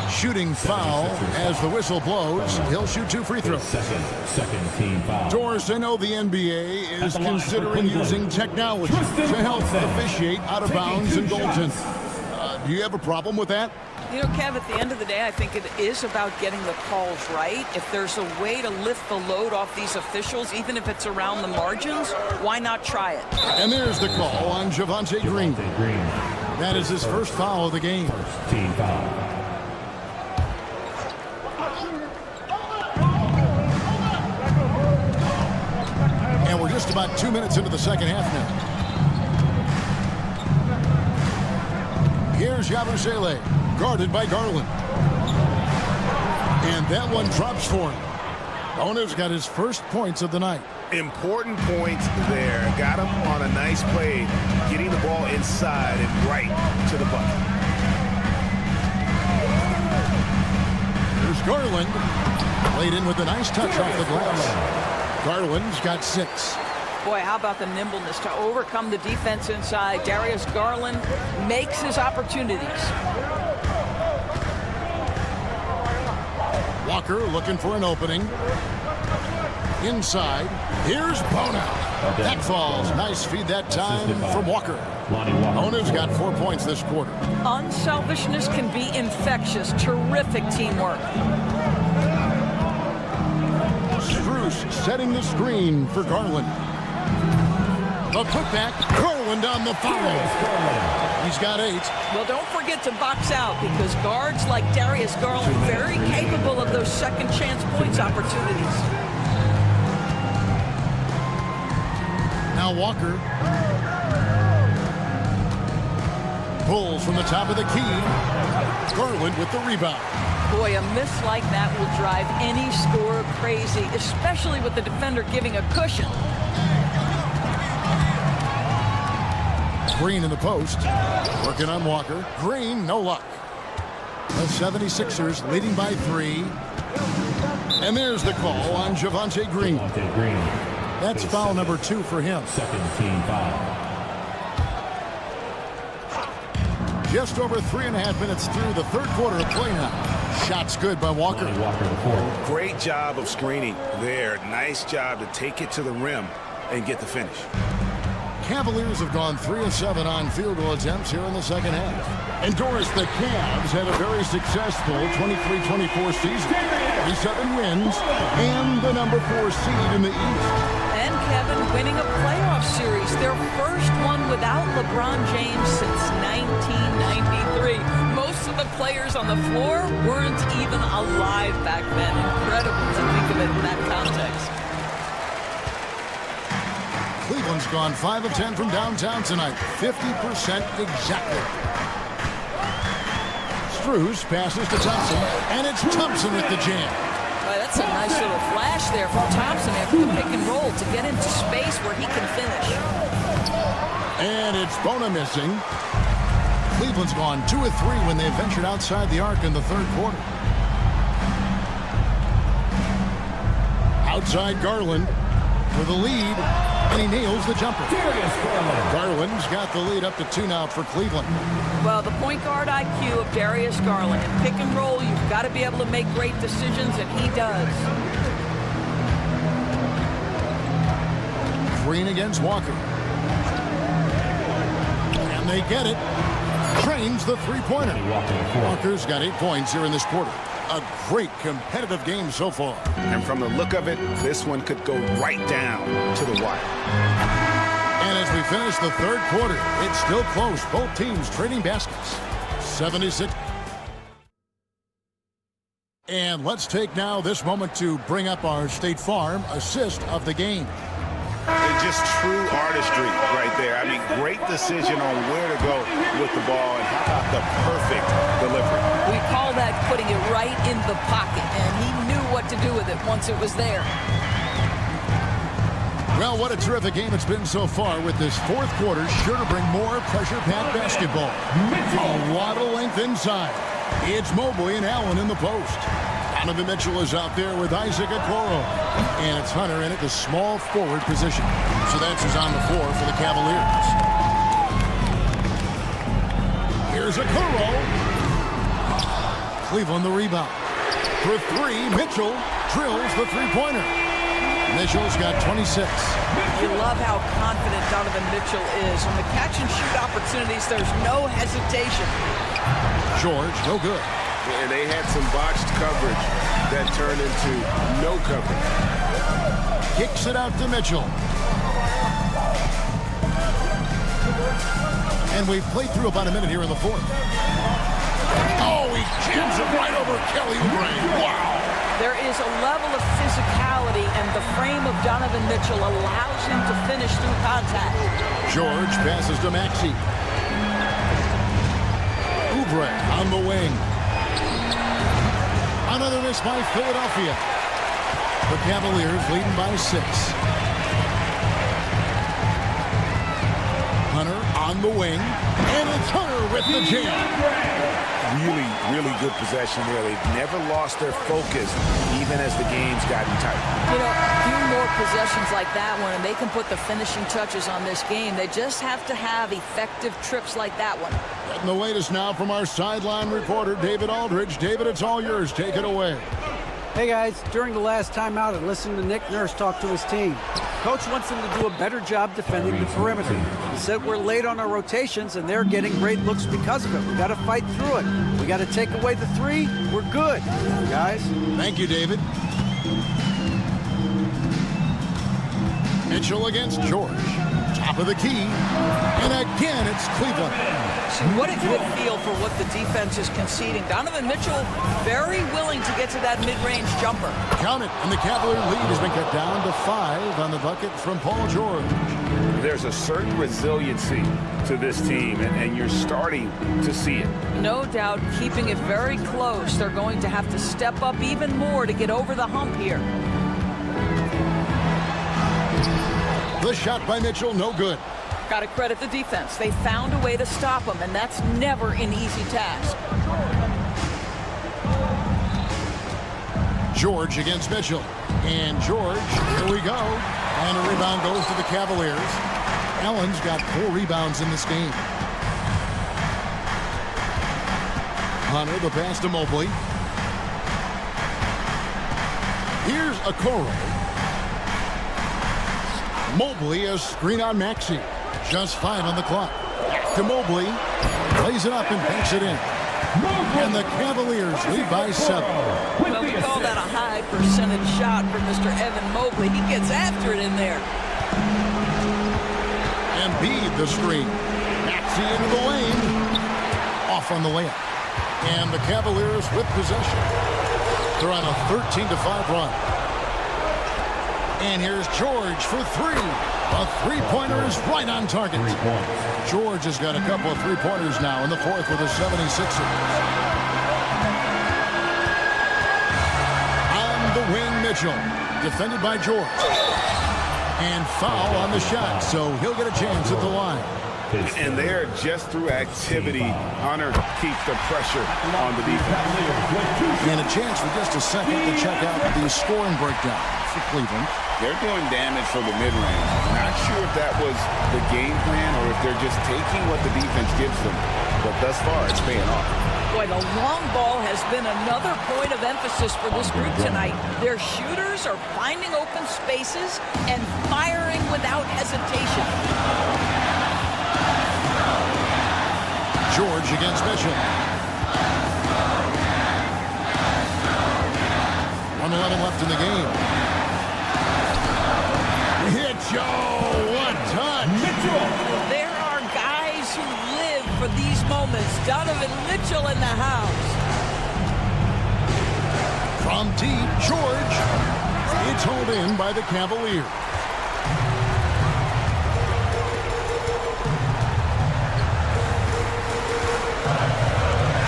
Shooting foul as the whistle blows. He'll shoot 2 free throws. Second team foul. Doris, I know the NBA is considering using technology to help officiate out of bounds and goaltending. Do you have a problem with that? You know, Kev, at the end of the day, I think it is about getting the calls right. If there's a way to lift the load off these officials, even if it's around the margins, why not try it? And there's the call on Javonte Green. That is his first foul of the game. First team foul. And we're just about 2 minutes into the second half now. Here's Yabusele, guarded by Garland. And that one drops for him. Bono's got his first points of the night. Important points there. Got him on a nice play, getting the ball inside and right to the bucket. Here's Garland. Played in with a nice touch off the glass. Garland's got 6. Boy, how about the nimbleness to overcome the defense inside. Darius Garland makes his opportunities. Walker looking for an opening. Inside. Here's Bono. That falls. Nice feed that time from Walker. Bono's got 4 points this quarter. Unselfishness can be infectious. Terrific teamwork. Strus setting the screen for Garland. The putback. Garland on the foul. He's got 8. Well, don't forget to box out, because guards like Darius Garland are very capable of those second chance points opportunities. Now Walker pulls from the top of the key. Garland with the rebound. Boy, a miss like that will drive any scorer crazy, especially with the defender giving a cushion. Green in the post. Working on Walker. Green, no luck. The 76ers leading by 3. And there's the call on Javonte Green. That's foul number 2 for him. Second team foul. Just over 3.5 minutes through the third quarter of play now. Shots good by Walker. Great job of screening there. Nice job to take it to the rim and get the finish. Cavaliers have gone 3 of 7 on field goal attempts here in the second half. And Doris, the Cavs had a very successful 23-24 season. 37 wins and the number 4 seed in the East. And Kevin winning a playoff series, their first one without LeBron James since 1993. Most of the players on the floor weren't even alive back then. Incredible to think of it in that context. Cleveland's gone 5 of 10 from downtown tonight. 50% exactly. Strus passes to Thompson, and it's Thompson with the jam. Boy, that's a nice little flash there from Thompson after the pick and roll to get into space where he can finish. And it's Bona missing. Cleveland's gone 2 of 3 when they ventured outside the arc in the third quarter. Outside Garland for the lead, and he nails the jumper. Garland's got the lead up to 2 now for Cleveland. Well, the point guard IQ of Darius Garland. In pick and roll, you've got to be able to make great decisions, and he does. Green against Walker. And they get it. Trains the three-pointer. Walker's got 8 points here in this quarter. A great competitive game so far. And from the look of it, this one could go right down to the wire. And as we finish the third quarter, it's still close. Both teams trading baskets. 76. And let's take now this moment to bring up our State Farm assist of the game. It's just true artistry right there. I mean, great decision on where to go with the ball, and how about the perfect delivery. We call that putting it right in the pocket, and he knew what to do with it once it was there. Well, what a terrific game it's been so far, with this fourth quarter sure to bring more pressure-packed basketball. A lot of length inside. It's Mobley and Allen in the post. Donovan Mitchell is out there with Isaac Okoro. And it's Hunter in at the small forward position. So that's who's on the floor for the Cavaliers. Here's Okoro. Cleveland the rebound. For three, Mitchell drills the three-pointer. Mitchell's got 26. You love how confident Donovan Mitchell is. On the catch-and-shoot opportunities, there's no hesitation. George, no good. And they had some botched coverage that turned into no coverage. Kicks it out to Mitchell. And we've played through about a minute here in the fourth. Oh, he jams it right over Kelly Oubre. Wow. There is a level of physicality, and the frame of Donovan Mitchell allows him to finish through contact. George passes to Maxey. Oubre on the wing. Another miss by Philadelphia. The Cavaliers leading by 6. Hunter on the wing. And it's Hunter with the jam. Really, really good possession there. They've never lost their focus, even as the game's gotten tight. You know, a few more possessions like that one, and they can put the finishing touches on this game. They just have to have effective trips like that one. And the latest now from our sideline reporter, David Aldridge. David, it's all yours. Take it away. Hey, guys. During the last timeout, I listened to Nick Nurse talk to his team. Coach wants them to do a better job defending the perimeter. He said we're late on our rotations, and they're getting great looks because of it. We got to fight through it. We got to take away the three. We're good, guys. Thank you, David. Mitchell against George. Top of the key. And again, it's Cleveland. What a good feel for what the defense is conceding. Donovan Mitchell very willing to get to that mid-range jumper. Count it, and the Cavalier lead has been cut down to 5 on the bucket from Paul George. There's a certain resiliency to this team, and you're starting to see it. No doubt, keeping it very close. They're going to have to step up even more to get over the hump here. The shot by Mitchell, no good. Got to credit the defense. They found a way to stop him, and that's never an easy task. George against Mitchell. And George, here we go. And a rebound goes to the Cavaliers. Allen's got 4 rebounds in this game. Hunter, the pass to Mobley. Here's Okoro. Mobley, a screen on Maxey. Just 5 on the clock. Back to Mobley. Plays it up and banks it in. And the Cavaliers lead by 7. Well, we call that a high percentage shot for Mr. Evan Mobley. He gets after it in there. Embiid the screen. Maxey into the lane. Off on the layup. And the Cavaliers with possession. They're on a 13-5 run. And here's George for 3. A three-pointer is right on target. George has got a couple of three-pointers now in the fourth with the 76ers. On the wing, Mitchell. Defended by George. And foul on the shot, so he'll get a chance at the line. And there, just through activity, Hunter keeps the pressure on the defense. And a chance for just a second to check out the scoring breakdown for Cleveland. They're doing damage from the mid-range. Not sure if that was the game plan or if they're just taking what the defense gives them. But thus far, it's paying off. Boy, the long ball has been another point of emphasis for this group tonight. Their shooters are finding open spaces and firing without hesitation. George against Mitchell. 1:11 left in the game. Hit Joe. What touch. Mitchell. There are guys who live for these moments. Donovan Mitchell in the house. From deep, George. It's hauled in by the Cavaliers.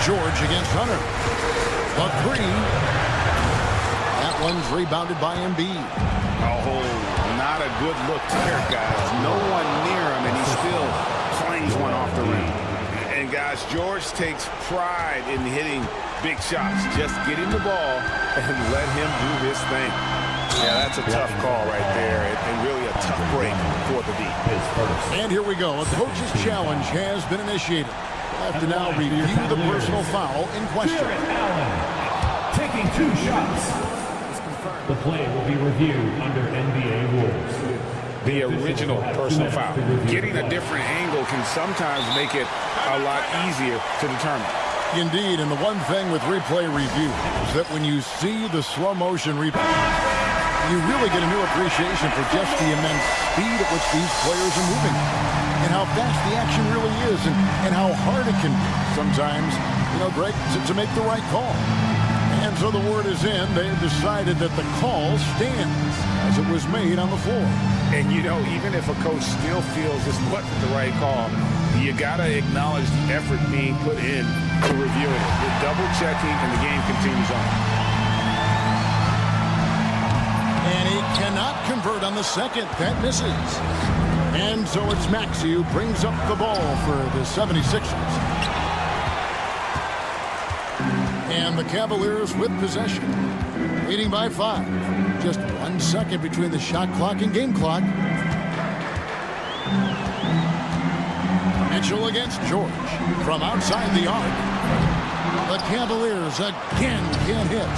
George against Hunter. A 3. That one's rebounded by Embiid. Oh, not a good look there, guys. No one near him, and he still flings one off the rim. And, guys, George takes pride in hitting big shots. Just get him the ball and let him do his thing. Yeah, that's a tough call right there, and really a tough break for the D. And here we go. A coach's challenge has been initiated. We'll have to now review the personal foul in question. Allen, taking 2 shots. The play will be reviewed under NBA rules. The original personal foul. Getting a different angle can sometimes make it a lot easier to determine. Indeed, and the one thing with replay review is that when you see the slow motion replay, you really get a new appreciation for just the immense speed at which these players are moving and how fast the action really is and how hard it can sometimes, Greg, to make the right call. And so the word is in. They've decided that the call stands as it was made on the floor. And, even if a coach still feels this wasn't the right call, you got to acknowledge the effort being put in to reviewing it. You're double-checking, and the game continues on. And he cannot convert on the second. That misses. And so it's Maxey who brings up the ball for the 76ers. And the Cavaliers with possession, leading by 5. Just 1 second between the shot clock and game clock. Mitchell against George from outside the arc. The Cavaliers again can't hit.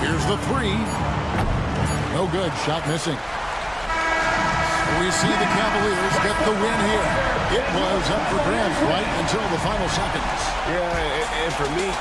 Here's the 3. No good. Shot missing. We see the Cavaliers get the win here. It was up for grabs right until the final seconds. Yeah, and for me...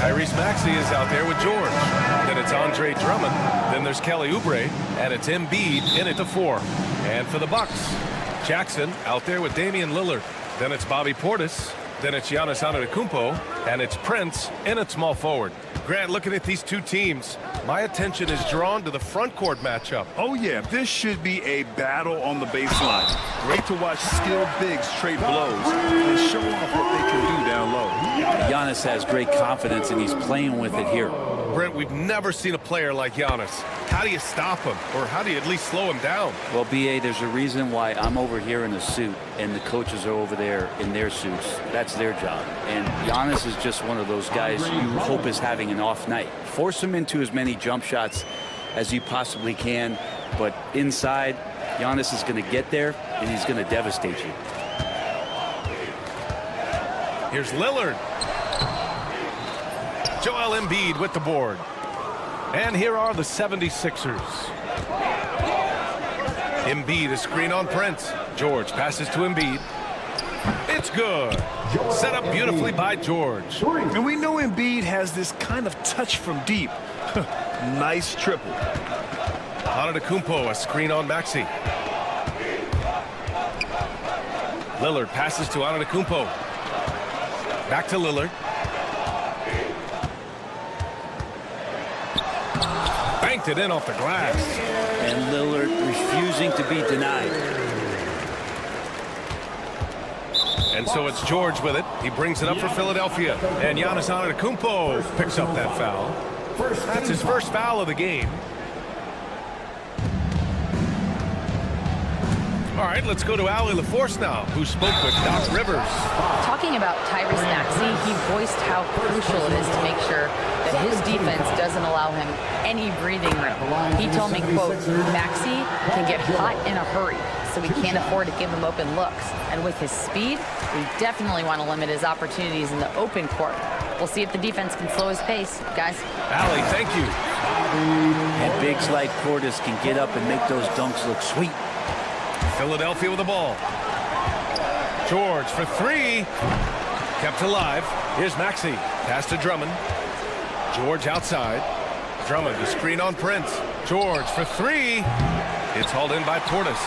Tyrese Maxey is out there with George. Then it's Andre Drummond. Then there's Kelly Oubre. And it's Embiid in at the 4. And for the Bucks, Jackson out there with Damian Lillard. Then it's Bobby Portis. Then it's Giannis Antetokounmpo. And it's Prince in at small forward. Grant, looking at these two teams, my attention is drawn to the front court matchup. Oh, yeah, this should be a battle on the baseline. Great to watch skilled bigs trade blows and show off what they can do down low. Giannis has great confidence, and he's playing with it here. Brent, we've never seen a player like Giannis. How do you stop him, or how do you at least slow him down? Well, B.A., there's a reason why I'm over here in a suit, and the coaches are over there in their suits. That's their job. And Giannis is just one of those guys you hope is having an off night. Force him into as many jump shots as you possibly can, but inside, Giannis is going to get there, and he's going to devastate you. Here's Lillard. Joel Embiid with the board. And here are the 76ers. Embiid, a screen on Prince. George passes to Embiid. It's good. Set up beautifully by George. And we know Embiid has this kind of touch from deep. Nice triple. Antetokounmpo, a screen on Maxey. Lillard passes to Antetokounmpo. Back to Lillard. Banked it in off the glass. And Lillard refusing to be denied. And so it's George with it. He brings it up for Philadelphia. And Giannis Antetokounmpo picks up that foul. That's his first foul of the game. All right, let's go to Allie LaForce now, who spoke with Doc Rivers. Talking about Tyrese Maxey, he voiced how crucial it is to make sure that his defense doesn't allow him any breathing room. He told me, quote, Maxey can get hot in a hurry, so we can't afford to give him open looks. And with his speed, we definitely want to limit his opportunities in the open court. We'll see if the defense can slow his pace, guys. Allie, thank you. And bigs like Portis can get up and make those dunks look sweet. Philadelphia with the ball. George for 3. Kept alive. Here's Maxey. Pass to Drummond. George outside. Drummond, the screen on Prince. George for 3. It's hauled in by Portis.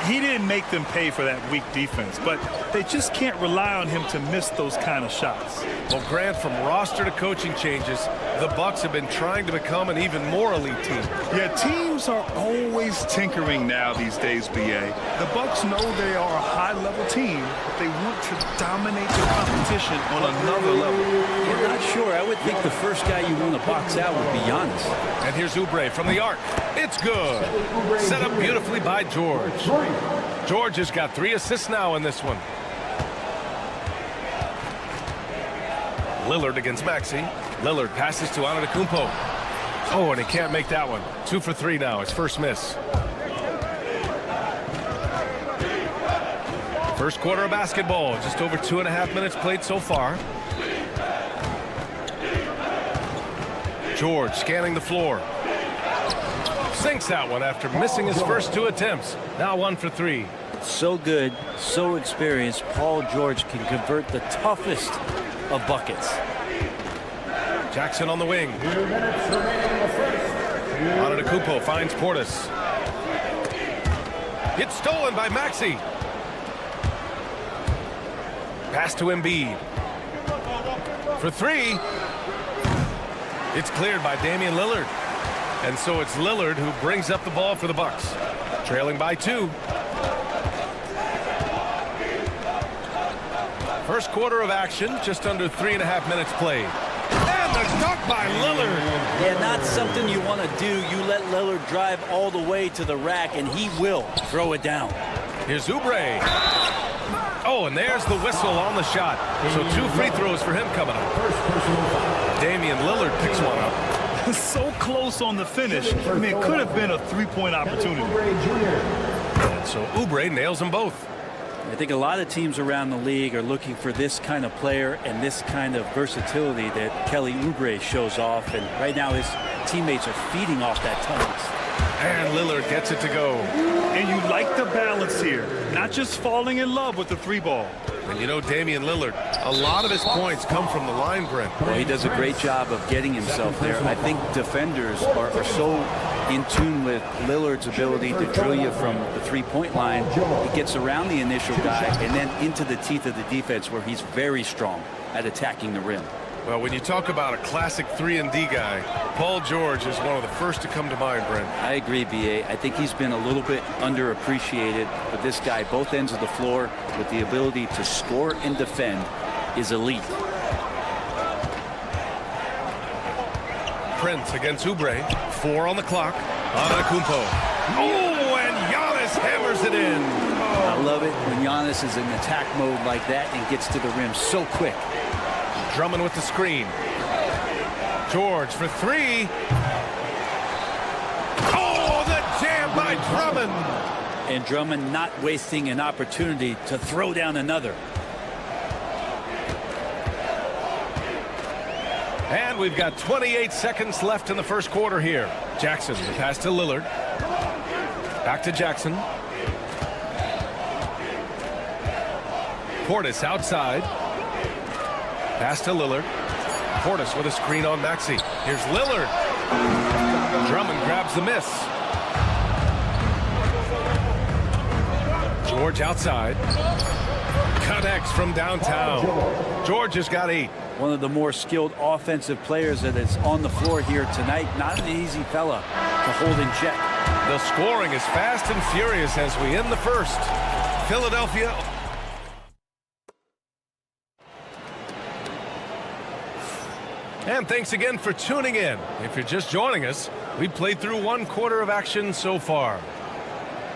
He didn't make them pay for that weak defense, but they just can't rely on him to miss those kind of shots. Well, Grant, from roster to coaching changes, the Bucks have been trying to become an even more elite team. Yeah, teams are always tinkering now these days, B.A. The Bucks know they are a high-level team, but they want to dominate the competition on another level. I'm not sure. I would think the first guy you want to box out would be Giannis. And here's Oubre from the arc. It's good. Set up beautifully by George. George has got 3 assists now in this one. Lillard against Maxey. Lillard passes to Antetokounmpo. Oh, and he can't make that one. 2 for 3 now. His first miss. First quarter of basketball. Just over 2.5 minutes played so far. George scanning the floor. Sinks that one after missing his first 2 attempts. Now 1 for 3. So good, so experienced. Paul George can convert the toughest of buckets. Jackson on the wing. Antetokounmpo finds Portis. It's stolen by Maxey. Pass to Embiid. For 3. It's cleared by Damian Lillard. And so it's Lillard who brings up the ball for the Bucks. Trailing by 2. First quarter of action, just under 3.5 minutes played. And the dunk by Lillard. Yeah, not something you want to do. You let Lillard drive all the way to the rack, and he will throw it down. Here's Oubre. Oh, and there's the whistle on the shot. So 2 free throws for him coming up. Damian Lillard picks one up. So close on the finish. I mean, it could have been a 3-point opportunity. And so Oubre nails them both. I think a lot of teams around the league are looking for this kind of player and this kind of versatility that Kelly Oubre shows off. And right now his teammates are feeding off that toughness. And Lillard gets it to go. And you like the balance here. Not just falling in love with the 3 ball. And you know Damian Lillard, a lot of his points come from the line, Brent. Well, he does a great job of getting himself there. I think defenders are so in tune with Lillard's ability to drill you from the three-point line. He gets around the initial guy and then into the teeth of the defense where he's very strong at attacking the rim. Well, when you talk about a classic 3-and-D guy, Paul George is one of the first to come to mind, Brent. I agree, B.A. I think he's been a little bit underappreciated, but this guy, both ends of the floor, with the ability to score and defend, is elite. Prince against Oubre. 4 on the clock. Antetokounmpo. Oh, and Giannis hammers it in. I love it when Giannis is in attack mode like that and gets to the rim so quick. Drummond with the screen. George for 3. Oh, the jam by Drummond. And Drummond not wasting an opportunity to throw down another. And we've got 28 seconds left in the first quarter here. Jackson, the pass to Lillard. Back to Jackson. Portis outside. Pass to Lillard. Portis with a screen on Maxey. Here's Lillard. Drummond grabs the miss. George outside. Connects from downtown. George has got 8. One of the more skilled offensive players that is on the floor here tonight. Not an easy fella to hold in check. The scoring is fast and furious as we end the first. Philadelphia. And thanks again for tuning in. If you're just joining us, we've played through 1 quarter of action so far.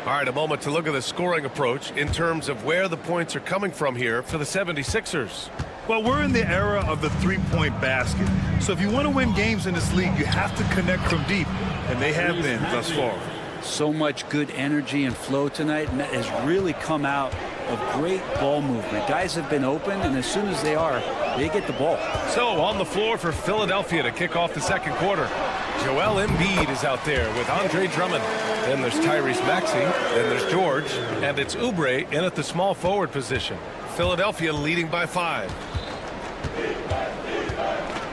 All right, a moment to look at the scoring approach in terms of where the points are coming from here for the 76ers. Well, we're in the era of the three-point basket. So if you want to win games in this league, you have to connect from deep, and they have been thus far. So much good energy and flow tonight, and that has really come out of great ball movement. Guys have been open, and as soon as they are, they get the ball. So on the floor for Philadelphia to kick off the second quarter, Joel Embiid is out there with Andre Drummond. Then there's Tyrese Maxey. Then there's George. And it's Oubre in at the small forward position. Philadelphia leading by 5.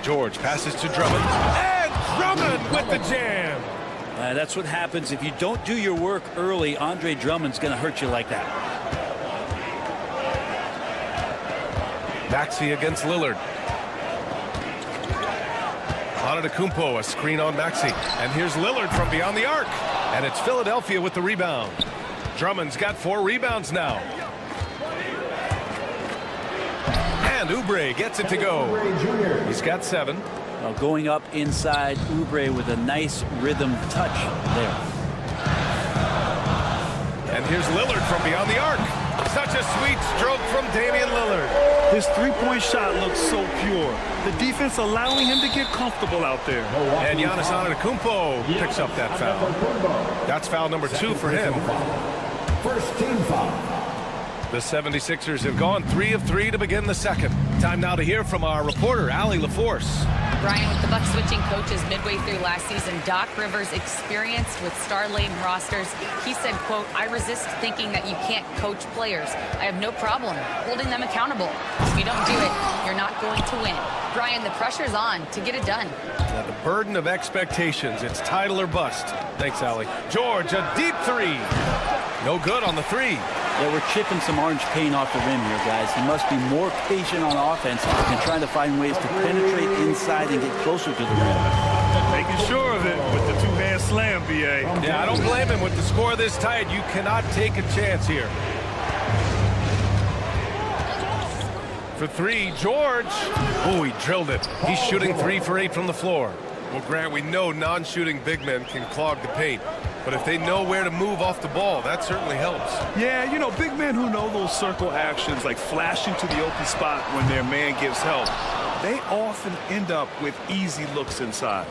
George passes to Drummond. And Drummond with the jam. That's what happens if you don't do your work early. Andre Drummond's going to hurt you like that. Maxey against Lillard. Antetokounmpo, a screen on Maxey. And here's Lillard from beyond the arc. And it's Philadelphia with the rebound. Drummond's got 4 rebounds now. And Oubre gets it to go. He's got 7. Well, going up inside, Oubre with a nice rhythm touch there. And here's Lillard from beyond the arc. Such a sweet stroke from Damian Lillard. His three-point shot looks so pure. The defense allowing him to get comfortable out there. And Giannis Antetokounmpo picks up that foul. That's foul number 2 for him. First team foul. The 76ers have gone 3 of 3 to begin the second. Time now to hear from our reporter, Allie LaForce. Brian, with the Bucks switching coaches midway through last season, Doc Rivers experienced with star-laden rosters. He said, quote, "I resist thinking that you can't coach players. I have no problem holding them accountable. If you don't do it, you're not going to win." Brian, the pressure's on to get it done. Now the burden of expectations. It's title or bust. Thanks, Allie. George, a deep 3. No good on the 3. Yeah, we're chipping some orange paint off the rim here, guys. He must be more patient on offense and trying to find ways to penetrate inside and get closer to the rim. Making sure of it with the two-hand slam, B.A. Yeah, I don't blame him. With the score this tight, you cannot take a chance here. For 3, George. Oh, he drilled it. He's shooting 3 for 8 from the floor. Well, Grant, we know non-shooting big men can clog the paint. But if they know where to move off the ball, that certainly helps. Yeah, you know, big men who know those circle actions, like flashing to the open spot when their man gives help, they often end up with easy looks inside.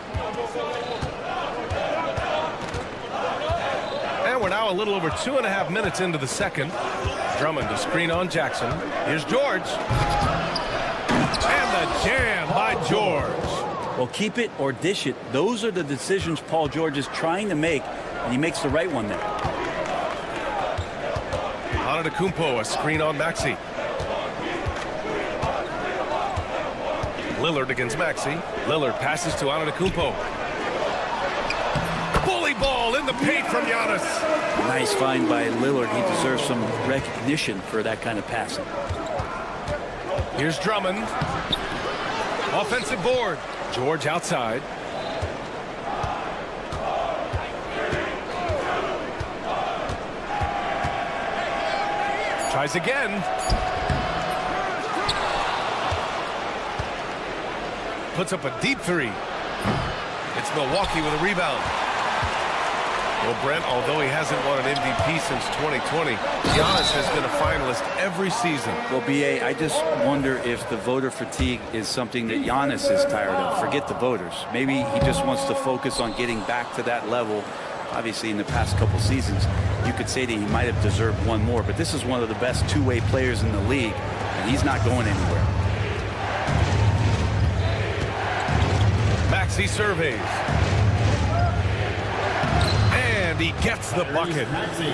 And we're now a little over 2.5 minutes into the second. Drummond to screen on Jackson. Here's George. And the jam by George. Well, keep it or dish it. Those are the decisions Paul George is trying to make, and he makes the right one there. Antetokounmpo, a screen on Maxey. Lillard against Maxey. Lillard passes to Antetokounmpo. Bully ball in the paint from Giannis. Nice find by Lillard. He deserves some recognition for that kind of passing. Here's Drummond. Offensive board. George outside. Tries again. Puts up a deep three. It's Milwaukee with a rebound. Well, Brent, although he hasn't won an MVP since 2020, Giannis has been a finalist every season. Well, B.A., I just wonder if the voter fatigue is something that Giannis is tired of. Forget the voters. Maybe he just wants to focus on getting back to that level. Obviously, in the past couple seasons, you could say that he might have deserved one more, but this is one of the best two-way players in the league, and he's not going anywhere. Maxey surveys. And he gets the bucket.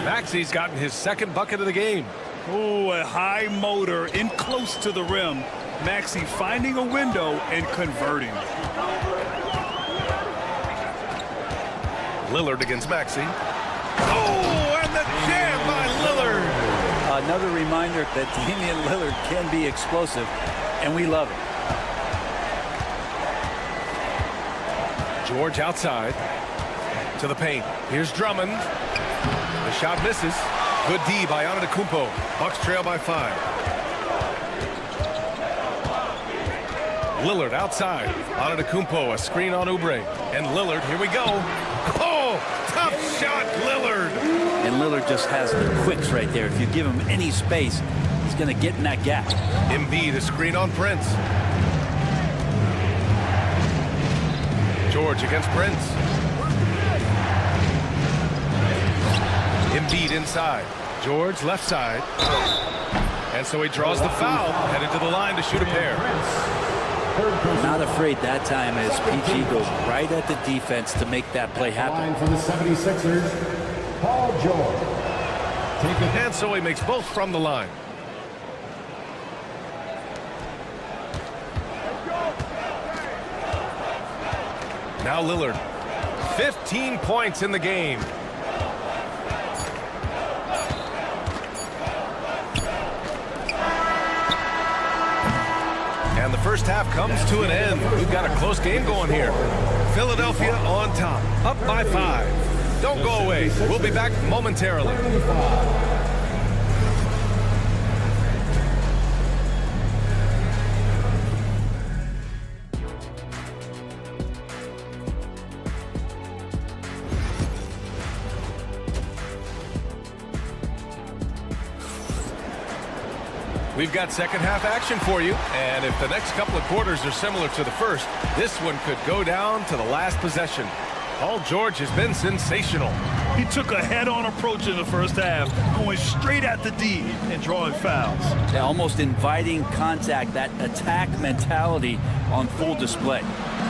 Maxey's gotten his second bucket of the game. Oh, a high motor in close to the rim. Maxey finding a window and converting. Lillard against Maxey. Oh, and the jam by Lillard. Another reminder that Damian Lillard can be explosive, and we love it. George outside to the paint. Here's Drummond. The shot misses. Good D by Antetokounmpo. Bucks trail by 5. Lillard outside. Antetokounmpo, a screen on Oubre. And Lillard, here we go. Oh, tough shot, Lillard. And Lillard just has the quicks right there. If you give him any space, he's going to get in that gap. Embiid, a screen on Prince. George against Prince. Embiid inside. George left side. And so he draws the foul, headed to the line to shoot a pair. Not afraid that time as PG goes right at the defense to make that play happen. For the 76ers, Paul George. And so he makes both from the line. Now Lillard. 15 points in the game. And the first half comes to an end. We've got a close game going here. Philadelphia on top, up by 5. Don't go away. We'll be back momentarily. We've got second half action for you, and if the next couple of quarters are similar to the first, this one could go down to the last possession. Paul George has been sensational. He took a head-on approach in the first half, going straight at the D and drawing fouls. Yeah, almost inviting contact, that attack mentality on full display.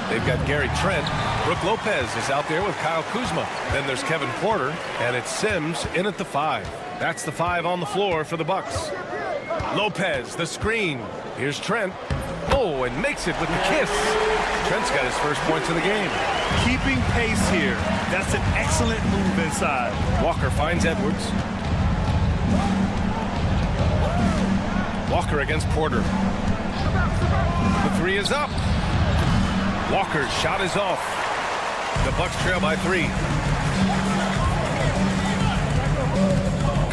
They've got Gary Trent. Brook Lopez is out there with Kyle Kuzma. Then there's Kevin Porter, and it's Sims in at the 5. That's the 5 on the floor for the Bucks. Lopez, the screen. Here's Trent. Oh, and makes it with the kiss. Trent's got his first points of the game. Keeping pace here. That's an excellent move inside. Walker finds Edwards. Walker against Porter. The 3 is up. Walker's shot is off. The Bucks trail by 3.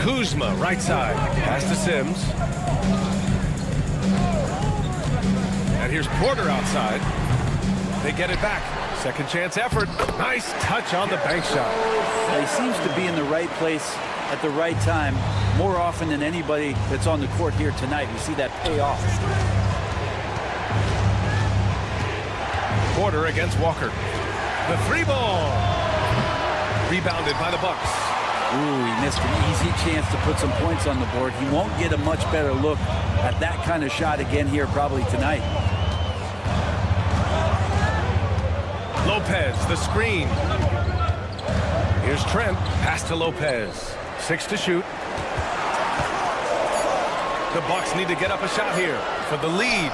Kuzma, right side. Pass to Sims. And here's Porter outside. They get it back. Second chance effort. Nice touch on the bank shot. He seems to be in the right place at the right time more often than anybody that's on the court here tonight. We see that pay off. Porter against Walker. The 3 ball. Rebounded by the Bucks. Ooh, he missed an easy chance to put some points on the board. He won't get a much better look at that kind of shot again here probably tonight. Lopez, the screen. Here's Trent. Pass to Lopez. 6 to shoot. The Bucks need to get up a shot here for the lead.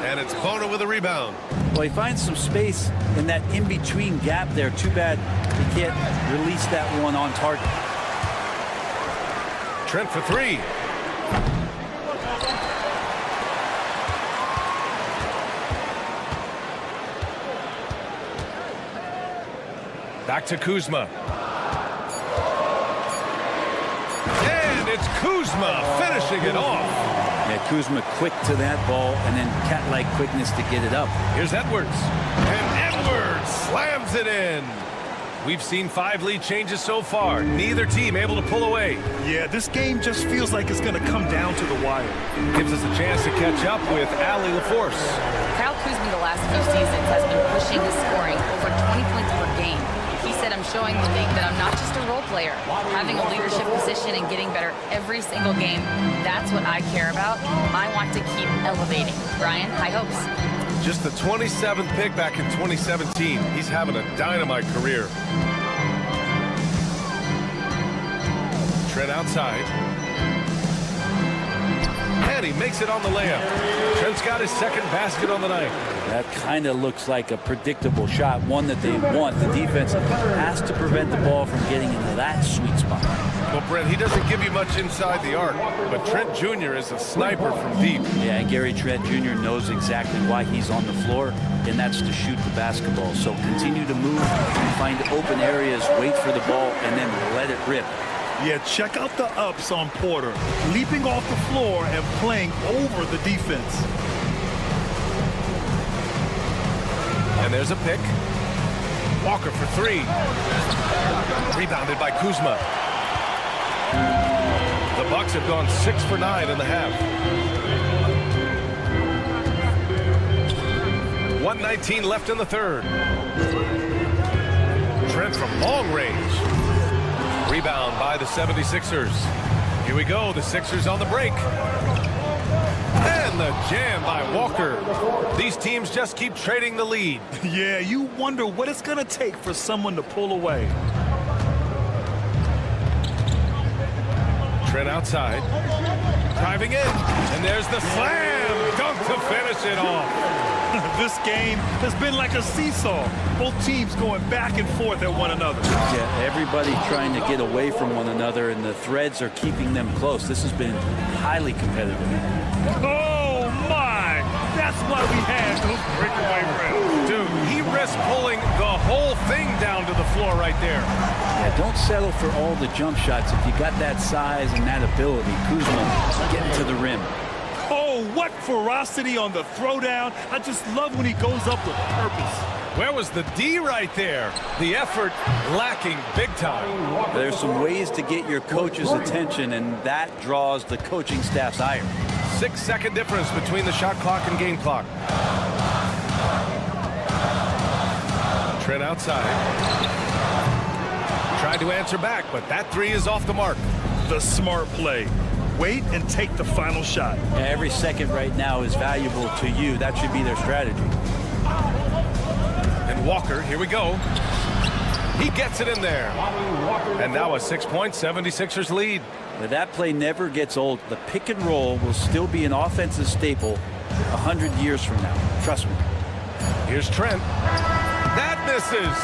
And it's Bono with a rebound. Well, he finds some space in that in-between gap there. Too bad he can't release that one on target. Trent for three. Back to Kuzma. And it's Kuzma finishing it off. Yeah, Kuzma quick to that ball and then cat-like quickness to get it up. Here's Edwards. And Edwards slams it in. We've seen 5 lead changes so far. Neither team able to pull away. Yeah, this game just feels like it's going to come down to the wire. Gives us a chance to catch up with Allie LaForce. Kyle Kuzma the last few seasons has been pushing his scoring over 20 points per game. He said, I'm showing the league that I'm not just a role player. Having a leadership position and getting better every single game, that's what I care about. I want to keep elevating. Brian, high hopes. Just the 27th pick back in 2017. He's having a dynamite career. Trent outside. And he makes it on the layup. Trent's got his second basket on the night. That kind of looks like a predictable shot, one that they want. The defense has to prevent the ball from getting into that sweet spot. Well, Brent, he doesn't give you much inside the arc, but Trent Jr. is a sniper from deep. Yeah, and Gary Trent Jr. knows exactly why he's on the floor, and that's to shoot the basketball. So continue to move and find open areas, wait for the ball, and then let it rip. Yeah, check out the ups on Porter. Leaping off the floor and playing over the defense. And there's a pick. Walker for three. Rebounded by Kuzma. The Bucks have gone 6 for 9 in the half. 1:19 left in the third. Trent from long range. Rebound by the 76ers. Here we go. The Sixers on the break. And the jam by Walker. These teams just keep trading the lead. Yeah, you wonder what it's going to take for someone to pull away. Trent outside. Driving in. And there's the slam dunk to finish it off. This game has been like a seesaw. Both teams going back and forth at one another. Yeah, everybody trying to get away from one another, and the threads are keeping them close. This has been highly competitive. Oh, my! That's why we had those breakaway rims. Dude, he risked pulling the whole thing down to the floor right there. Yeah, don't settle for all the jump shots. If you got that size and that ability, Kuzma getting to the rim. Oh, what ferocity on the throwdown. I just love when he goes up with purpose. Where was the D right there? The effort lacking big time. There's some ways to get your coach's attention, and that draws the coaching staff's ire. 6-second difference between the shot clock and game clock. Trent outside. Tried to answer back, but that three is off the mark. The smart play. Wait and take the final shot. Yeah, every second right now is valuable to you. That should be their strategy. And Walker, here we go. He gets it in there. And now a 6-point 76ers lead. But that play never gets old. The pick and roll will still be an offensive staple 100 years from now. Trust me. Here's Trent. That misses.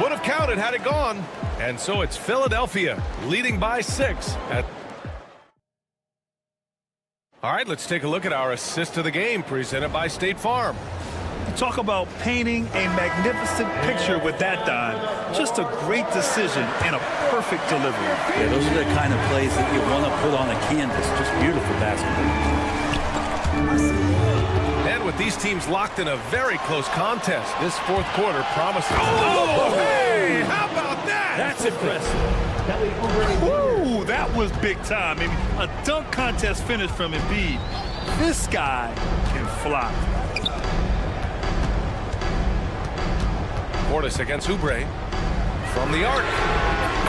Would have counted had it gone. And so it's Philadelphia leading by 6 at. All right, let's take a look at our assist of the game presented by State Farm. Talk about painting a magnificent picture with that dime. Just a great decision and a perfect delivery. Yeah, those are the kind of plays that you want to put on a canvas. Just beautiful basketball. And with these teams locked in a very close contest, this fourth quarter promises. Oh, hey, how about that? That's impressive. Woo, that was big time. I mean, a dunk contest finish from Embiid. This guy can fly. Portis against Oubre from the arc.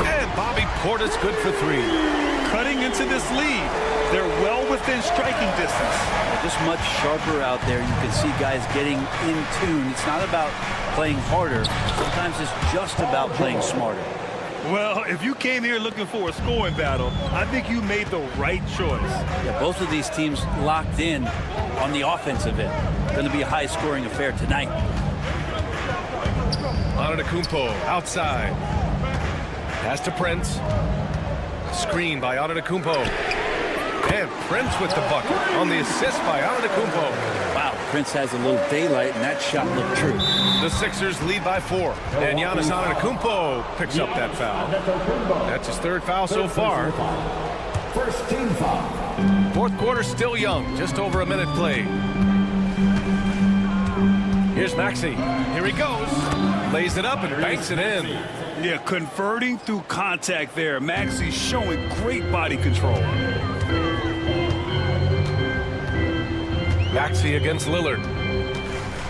And Bobby Portis good for three. Cutting into this lead. They're well within striking distance. They're just much sharper out there. You can see guys getting in tune. It's not about playing harder. Sometimes it's just about playing smarter. Well, if you came here looking for a scoring battle, I think you made the right choice. Yeah, both of these teams locked in on the offensive end. going to be a high-scoring affair tonight. Antetokounmpo outside. Pass to Prince. Screen by Antetokounmpo. And Prince with the bucket on the assist by Antetokounmpo. Wow, Prince has a little daylight, and that shot looked true. The Sixers lead by 4. And Giannis Antetokounmpo picks up that foul. That's his 3rd foul so far. First team foul. 4th quarter still young. Just over a minute played. Here's Maxey. Here he goes. Lays it up and banks it in. Yeah, converting through contact there. Maxey's showing great body control. Maxey against Lillard.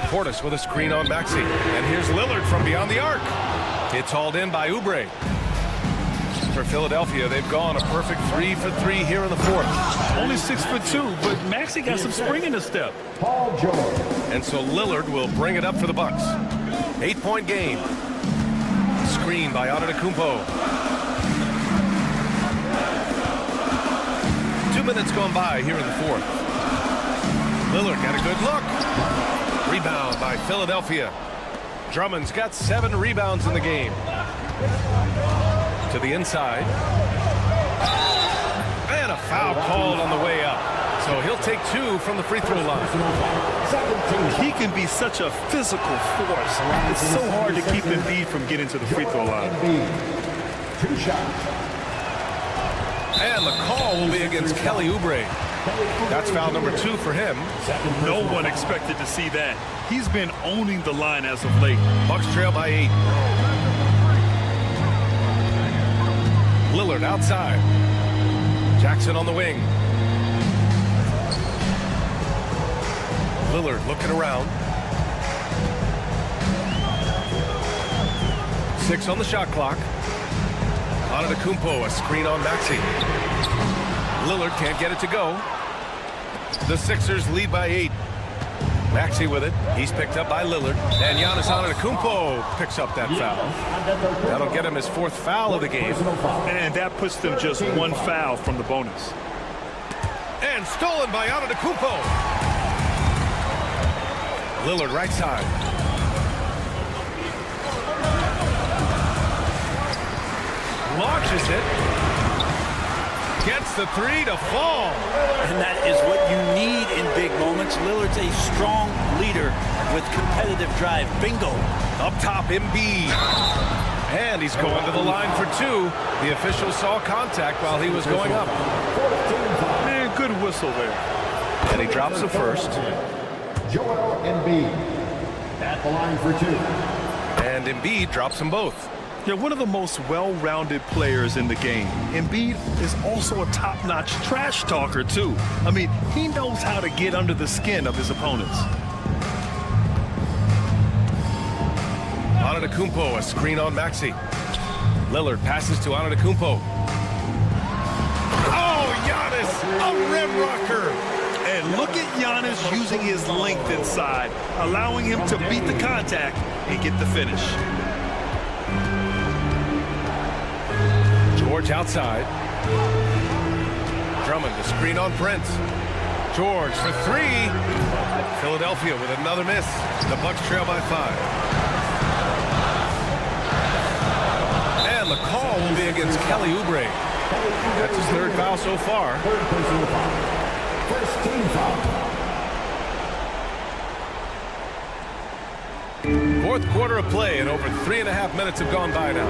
Portis with a screen on Maxey. And here's Lillard from beyond the arc. It's hauled in by Oubre. For Philadelphia, they've gone a perfect 3 for 3 here in the 4th. Only 6 for 2, but Maxey got some spring in his step. Paul George. And so Lillard will bring it up for the Bucks. 8-point game. Screen by Antetokounmpo. 2 minutes gone by here in the 4th. Lillard got a good look. Rebound by Philadelphia. Drummond's got 7 rebounds in the game. To the inside. And a foul called on the way up. So he'll take 2 from the free throw line. He can be such a physical force. It's so hard to keep Embiid from getting to the free throw line. 2 shots. And the call will be against Kelly Oubre. That's foul number 2 for him. No one expected to see that. He's been owning the line as of late. Bucks trail by 8. Lillard outside. Jackson on the wing. Lillard looking around. 6 on the shot clock. Antetokounmpo, a screen on Maxey. Lillard can't get it to go. The Sixers lead by 8. Maxey with it. He's picked up by Lillard. And Giannis Antetokounmpo picks up that foul. That'll get him his 4th foul of the game. And that puts them just 1 foul from the bonus. And stolen by Antetokounmpo. Lillard right side. Launches it. Gets the 3 to fall. And that is what you need in big moments. Lillard's a strong leader with competitive drive. Bingo. Up top, Embiid. And he's going to the line for 2. The official saw contact while he was going up. Man, good whistle there. And he drops the first. Joel Embiid at the line for 2. And Embiid drops them both. Yeah, one of the most well-rounded players in the game. Embiid is also a top-notch trash talker, too. I mean, he knows how to get under the skin of his opponents. Antetokounmpo, a screen on Maxey. Lillard passes to Antetokounmpo. Oh, Giannis, a rim rocker. And look at Giannis using his length inside, allowing him to beat the contact and get the finish. George outside. Drummond, the screen on Prince. George for 3. Philadelphia with another miss. The Bucks trail by 5. And the call will be against Kelly Oubre. That's his 3rd foul so far. First team foul. 4th quarter of play, and over 3.5 minutes have gone by now.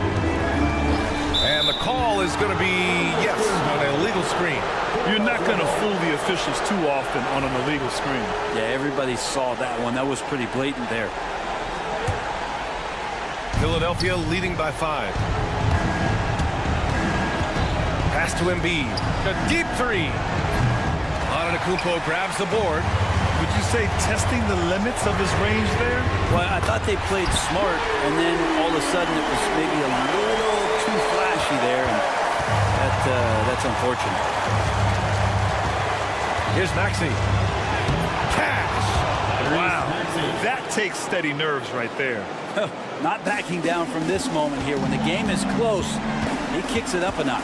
And the call is going to be, yes, on an illegal screen. You're not going to fool the officials too often on an illegal screen. Yeah, everybody saw that one. That was pretty blatant there. Philadelphia leading by 5. Pass to Embiid. A deep 3. Antetokounmpo grabs the board. Would you say testing the limits of his range there? Well, I thought they played smart, and then all of a sudden it was maybe a little too flashy there, and that's unfortunate. Here's Maxey. Cash! Wow, that takes steady nerves right there. Not backing down from this moment here. When the game is close, he kicks it up a notch.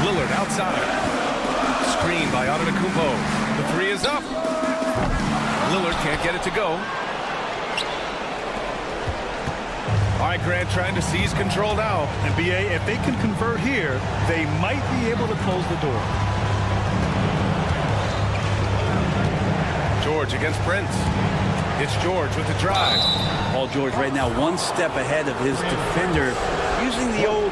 Lillard outside. screen by Antetokounmpo. The three is up. Lillard can't get it to go. All right, Grant trying to seize control now. And BA, if they can convert here, they might be able to close the door. George against Prince. It's George with the drive. Paul George right now one step ahead of his defender, using the old.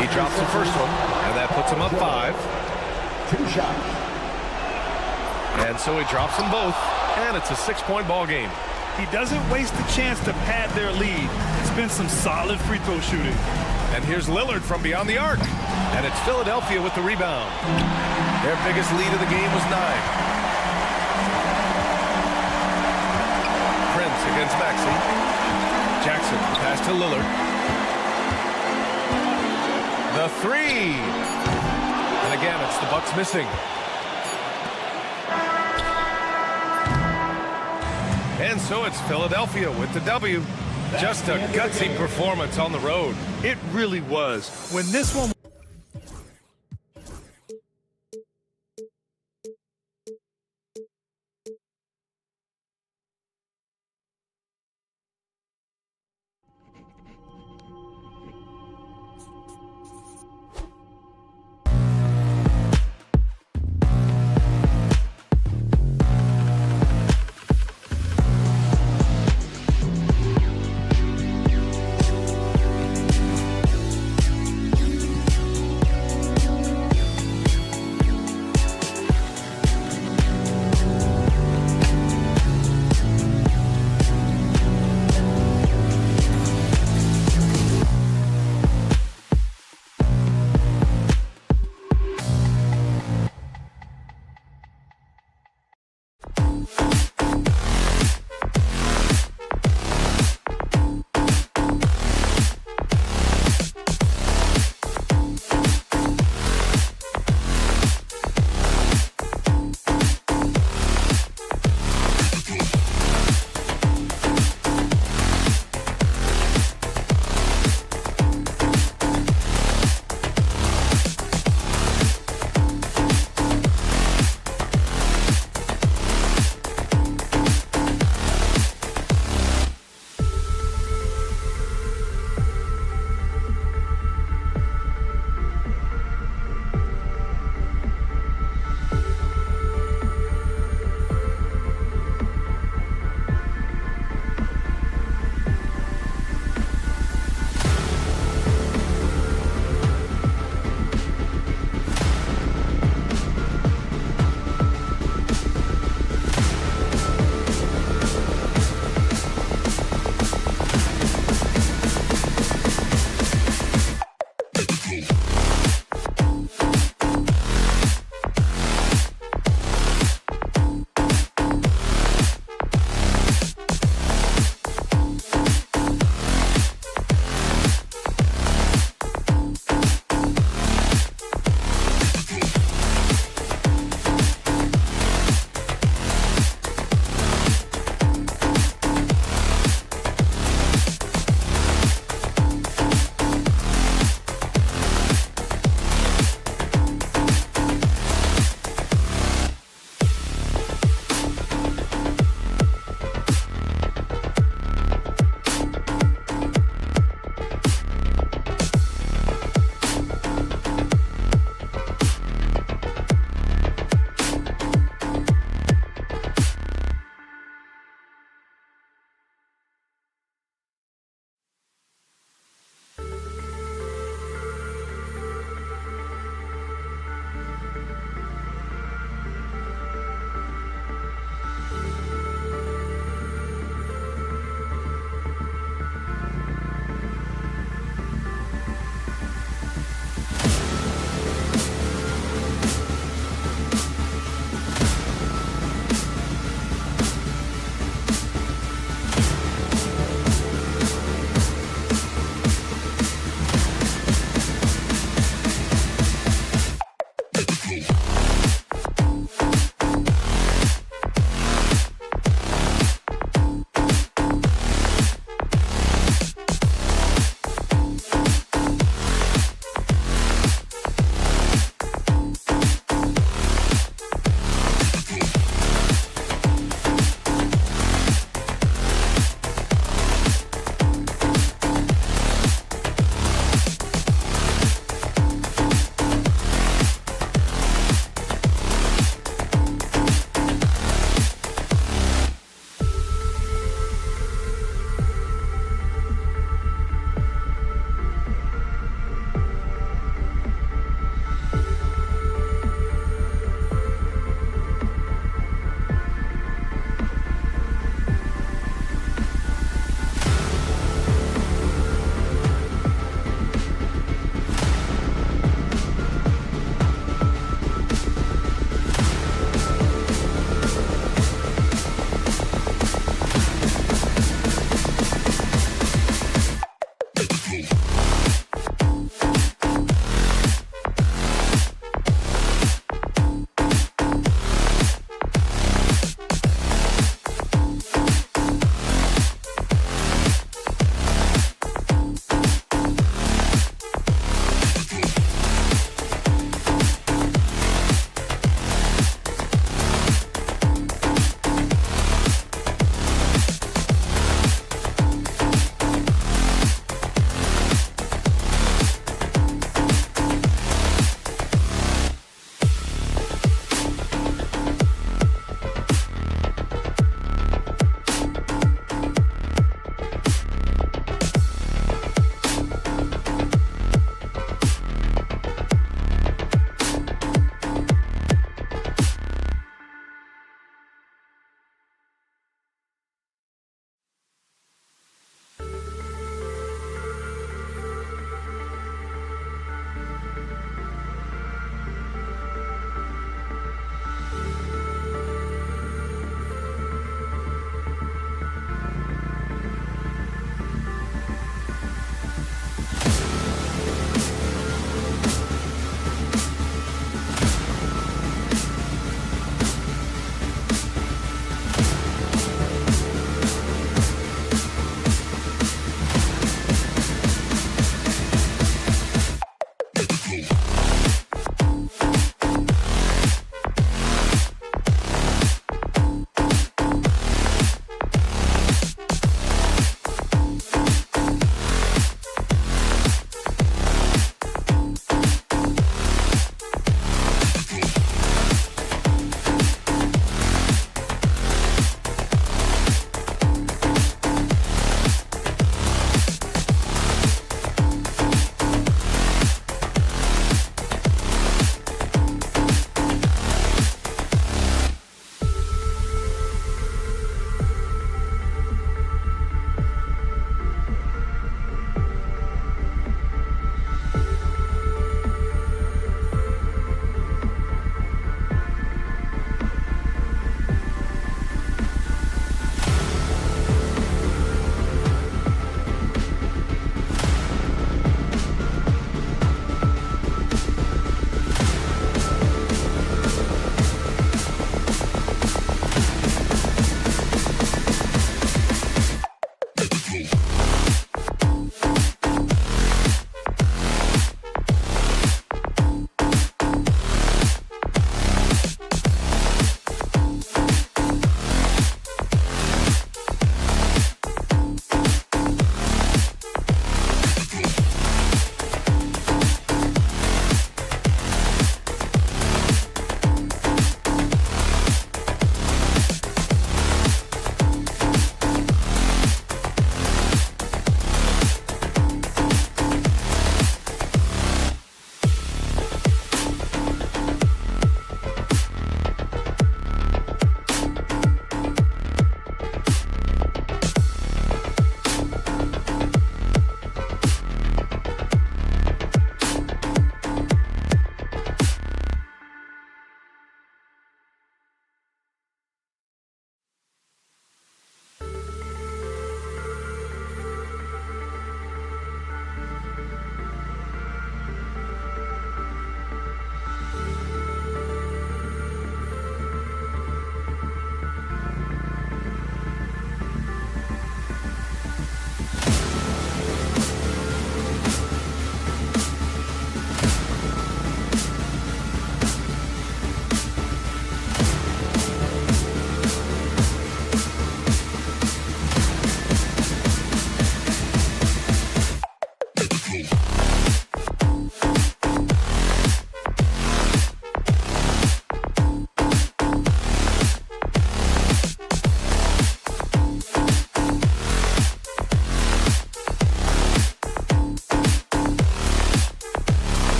He drops the first one, and that puts him up 5. 2 shots. And so he drops them both, and it's a 6-point ball game. He doesn't waste the chance to pad their lead. It's been some solid free throw shooting. And here's Lillard from beyond the arc. And it's Philadelphia with the rebound. Their biggest lead of the game was 9. Prince against Maxey. Jackson, pass to Lillard. The 3. And again, it's the Bucks missing. And so it's Philadelphia with the W. Just a gutsy performance on the road. It really was. When this one...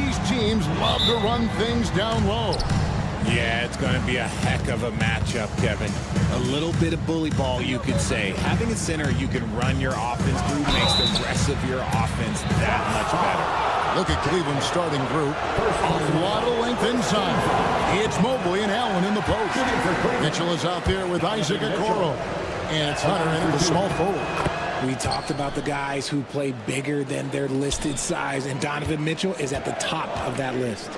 These teams love to run things down low. Yeah, it's going to be a heck of a matchup, Kevin. A little bit of bully ball, you could say. Having a center you can run your offense through makes the rest of your offense that much better. Look at Cleveland's starting group. A lot of length inside. It's Mobley and Allen in the post. Mitchell is out there with Isaac Okoro. And it's Hunter in the small forward. We talked about the guys who play bigger than their listed size, and Donovan Mitchell is at the top of that list.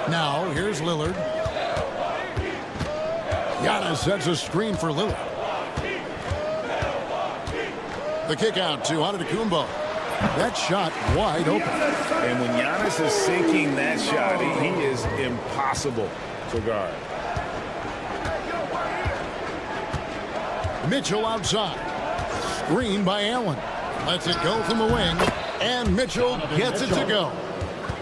Now, here's Lillard. Giannis sets a screen for Lillard. The kick out to Antetokounmpo. That shot wide open. And when Giannis is sinking that shot, he is impossible to guard. Mitchell outside. Screen by Allen. Lets it go from the wing. And Mitchell gets it to go.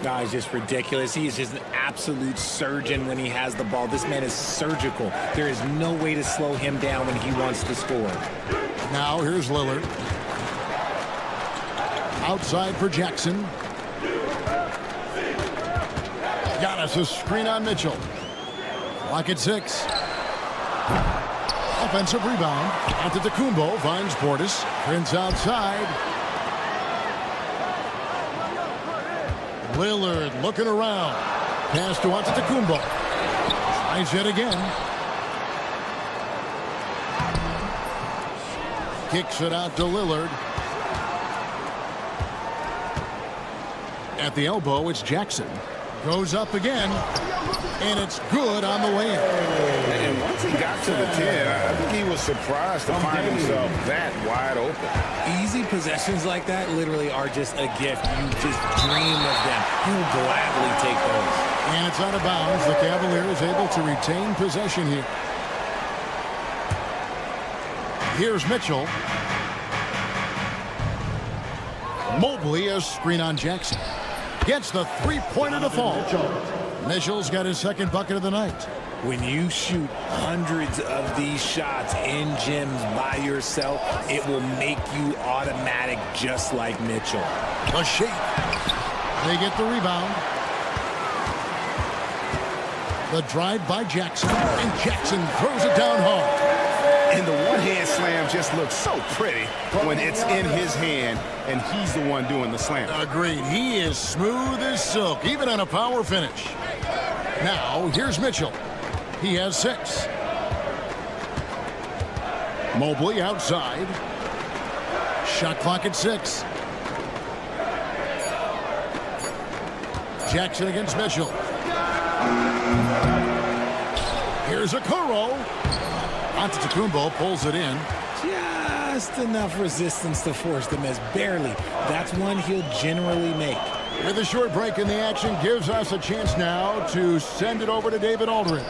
No, he's just ridiculous. He is just an absolute surgeon when he has the ball. This man is surgical. There is no way to slow him down when he wants to score. Now here's Lillard. Outside for Jackson. Giannis a screen on Mitchell. Lock at 6. Offensive rebound. Antetokounmpo finds Portis. Prince outside. Lillard looking around. Pass to Antetokounmpo. Tries it again. Kicks it out to Lillard. At the elbow, it's Jackson. Goes up again. And it's good on the way in. And once he got to the 10, I think he was surprised to find himself that wide open. Easy possessions like that literally are just a gift. You just dream of them. You'll gladly take those. And it's out of bounds. The Cavaliers able to retain possession here. Here's Mitchell. Mobley a screen on Jackson. Gets the three-pointer to fall. Mitchell's got his second bucket of the night. When you shoot hundreds of these shots in gyms by yourself, it will make you automatic just like Mitchell. A shake. They get the rebound. The drive by Jackson. And Jackson throws it down hard. And the one-hand slam just looks so pretty when it's in his hand and he's the one doing the slam. Agreed. He is smooth as silk, even on a power finish. Now, here's Mitchell. He has 6. Mobley outside. Shot clock at 6. Jackson against Mitchell. Here's Okoro. Antetokounmpo pulls it in. Just enough resistance to force the miss. Barely. That's one he'll generally make. With a short break in the action gives us a chance now to send it over to David Aldridge.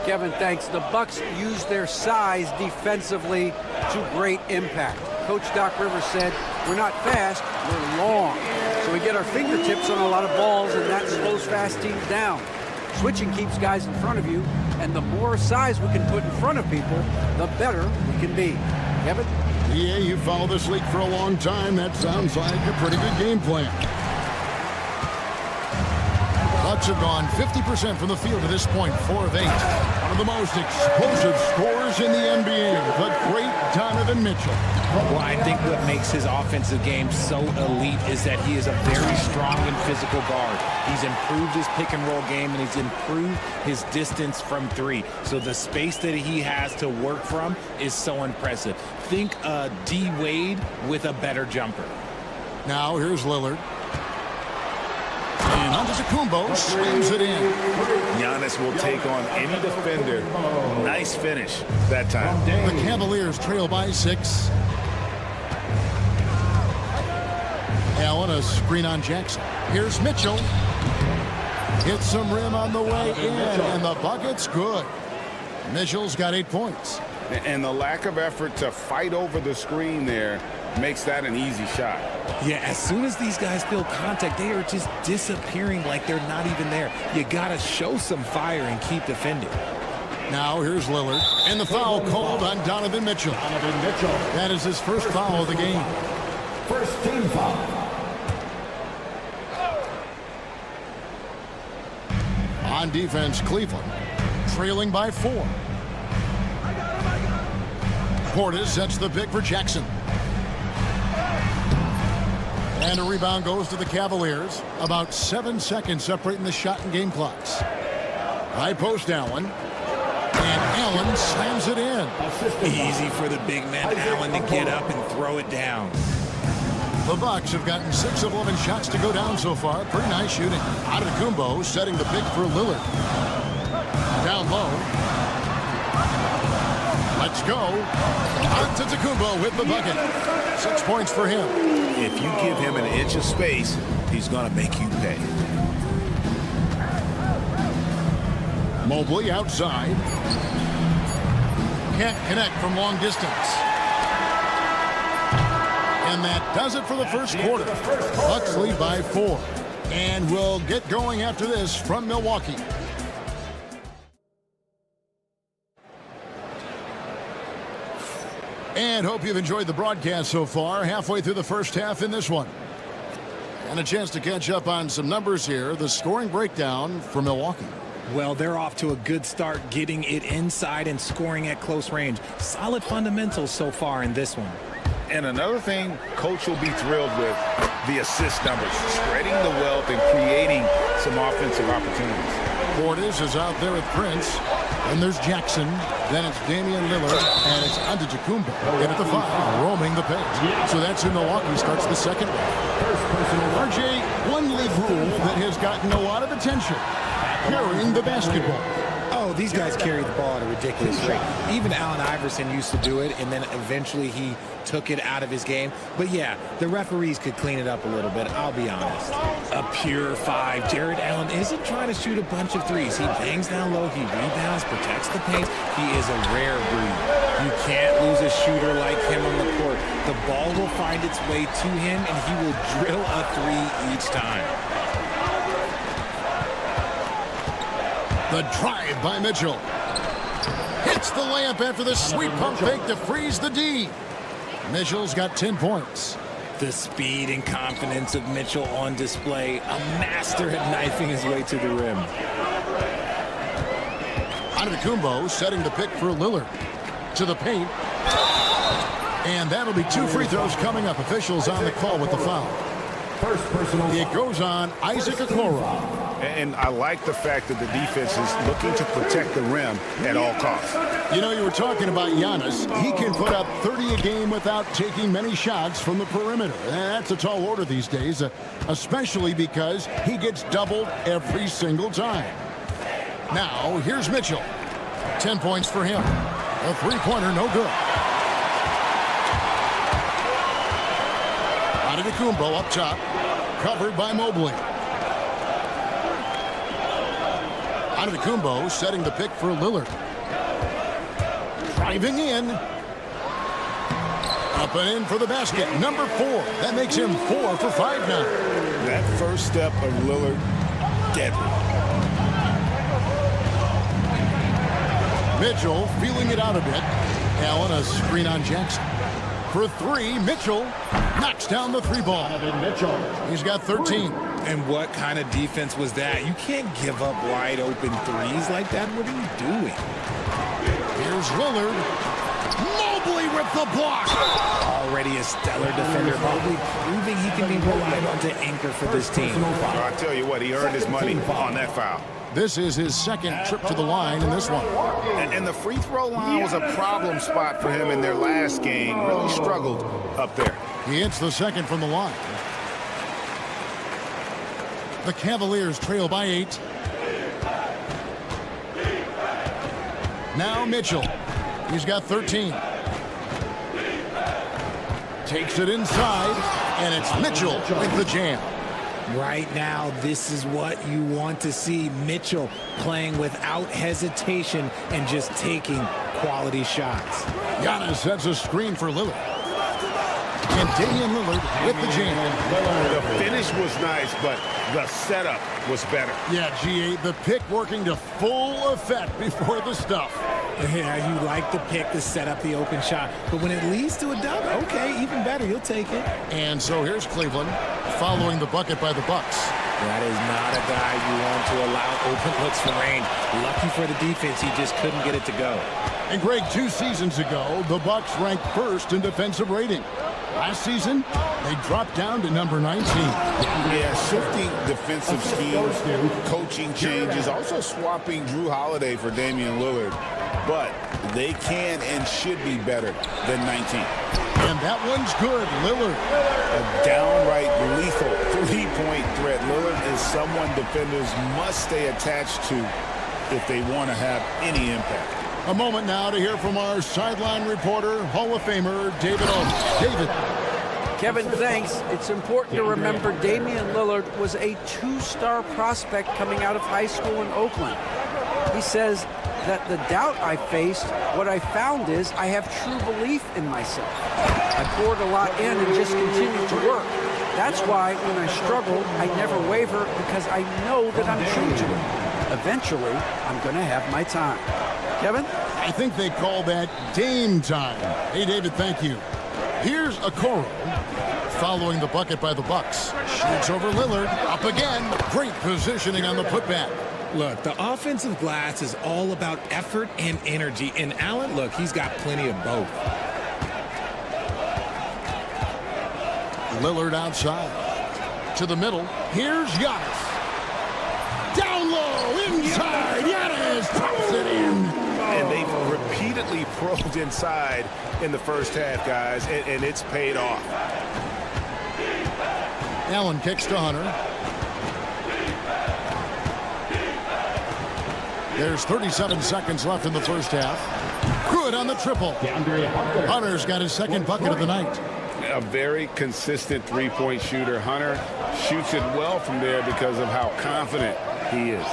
Kevin, thanks. The Bucks use their size defensively to great impact. Coach Doc Rivers said, we're not fast, we're long. So we get our fingertips on a lot of balls, and that slows fast teams down. Switching keeps guys in front of you, and the more size we can put in front of people, the better we can be. Kevin? Yeah, you followed this league for a long time. That sounds like a pretty good game plan. Bucks have gone 50% from the field to this point, 4 of 8. One of the most explosive scorers in the NBA, the great Donovan Mitchell. Well, I think what makes his offensive game so elite is that he is a very strong and physical guard. He's improved his pick and roll game, and he's improved his distance from 3. So the space that he has to work from is so impressive. Think D. Wade with a better jumper. Now here's Lillard. And Antetokounmpo slams it in. Giannis will take on any defender. Nice finish that time. The Cavaliers trail by 6. Allen a screen on Jackson. Here's Mitchell. Hits some rim on the way in, and the bucket's good. Mitchell's got 8 points. And the lack of effort to fight over the screen there makes that an easy shot. Yeah, as soon as these guys feel contact, they are just disappearing like they're not even there. You got to show some fire and keep defending. Now here's Lillard. And the foul called on Donovan Mitchell. That is his first foul of the game. First team foul. On defense, Cleveland trailing by 4. Portis sets the pick for Jackson. And a rebound goes to the Cavaliers. About 7 seconds separating the shot and game clocks. High post Allen. And Allen slams it in. Easy for the big man Allen to get up and throw it down. The Bucks have gotten 6 of 11 shots to go down so far. Pretty nice shooting. Antetokounmpo setting the pick for Lillard. Down low. Let's go. Antetokounmpo with the bucket. 6 points for him. If you give him an inch of space, he's going to make you pay. Mobley outside. Can't connect from long distance. And that does it for the first quarter. Bucks lead by 4. And we'll get going after this from Milwaukee. And hope you've enjoyed the broadcast so far. Halfway through the first half in this one. And a chance to catch up on some numbers here. The scoring breakdown for Milwaukee. Well, they're off to a good start getting it inside and scoring at close range. Solid fundamentals so far in this one. And another thing Coach will be thrilled with, the assist numbers, spreading the wealth and creating some offensive opportunities. Portis is out there with Prince. And there's Jackson. Then it's Damian Lillard. And it's Antetokounmpo in at the 5, roaming the paint. So that's who Milwaukee starts the second half. RJ, one league rule that has gotten a lot of attention. Carrying the basketball. Oh, these guys carry the ball at a ridiculous rate. Even Allen Iverson used to do it, and then eventually he took it out of his game. But yeah, the referees could clean it up a little bit, I'll be honest. A pure 5. Jared Allen isn't trying to shoot a bunch of threes. He bangs down low, he rebounds, protects the paint. He is a rare breed. You can't lose a shooter like him on the court. The ball will find its way to him, and he will drill a 3 each time. The drive by Mitchell. Hits the layup after the sweet pump fake to freeze the D. Mitchell's got 10 points. The speed and confidence of Mitchell on display. A master at knifing his way to the rim. Antetokounmpo setting the pick for Lillard. To the paint. And that'll be 2 free throws coming up. Officials on the call with the foul. First personal. It goes on Isaac Okoro. And I like the fact that the defense is looking to protect the rim at all costs. You know, you were talking about Giannis. He can put up 30 a game without taking many shots from the perimeter. That's a tall order these days, especially because he gets doubled every single time. Now, here's Mitchell. 10 points for him. A three-pointer, no good. Antetokounmpo up top, covered by Mobley. Antetokounmpo setting the pick for Lillard. Driving in. Up and in for the basket. Number 4. That makes him 4 for 5 now. That first step of Lillard, deadly. Mitchell feeling it out a bit. Allen a screen on Jackson. For 3, Mitchell knocks down the 3 ball. He's got 13. And what kind of defense was that? You can't give up wide open threes like that. What are you doing? Here's Lillard. Mobley with the block. Already a stellar defender. Mobley proving he can be relied on to anchor for this team. I tell you what, he earned his money on that foul. This is his second trip to the line in this one. And the free throw line was a problem spot for him in their last game. Really struggled up there. He hits the second from the line. The Cavaliers trail by 8. Now Mitchell. He's got 13. Takes it inside, and it's Mitchell with the jam. Right now, this is what you want to see. Mitchell playing without hesitation and just taking quality shots. Giannis sets a screen for Lillard. And Damian Lillard with the jam. The finish was nice, but the setup was better. Yeah, G8, the pick working to full effect before the stuff. Yeah, you like the pick to set up the open shot. But when it leads to a dunk, okay, even better, you'll take it. And so here's Cleveland following the bucket by the Bucks. That is not a guy you want to allow open looks for range. Lucky for the defense, he just couldn't get it to go. And Greg, 2 seasons ago, the Bucks ranked first in defensive rating. Last season, they dropped down to number 19. Yeah, shifting defensive schemes, coaching changes, also swapping Drew Holiday for Damian Lillard. But they can and should be better than 19. And that one's good. Lillard. A downright lethal three-point threat. Lillard is someone defenders must stay attached to if they want to have any impact. A moment now to hear from our sideline reporter, Hall of Famer David Olney. David. Kevin, thanks. It's important to remember Damian Lillard was a 2-star prospect coming out of high school in Oakland. He says that the doubt I faced, what I found is I have true belief in myself. I poured a lot in and just continued to work. That's why when I struggle, I never waver because I know that I'm true to it. Eventually, I'm going to have my time. Kevin? I think they call that Dame time. Hey, David, thank you. Here's Okoro following the bucket by the Bucks. Shoots over Lillard. Up again. Great positioning on the putback. Look, the offensive glass is all about effort and energy. And Allen, look, he's got plenty of both. Lillard outside. To the middle. Here's Giannis. Down low. Inside. Giannis drops it in. And they've repeatedly probed inside in the first half, guys, and it's paid off. Allen kicks to Hunter. There's 37 seconds left in the first half. Good on the triple. Hunter's got his second bucket of the night. A very consistent three-point shooter. Hunter shoots it well from there because of how confident he is.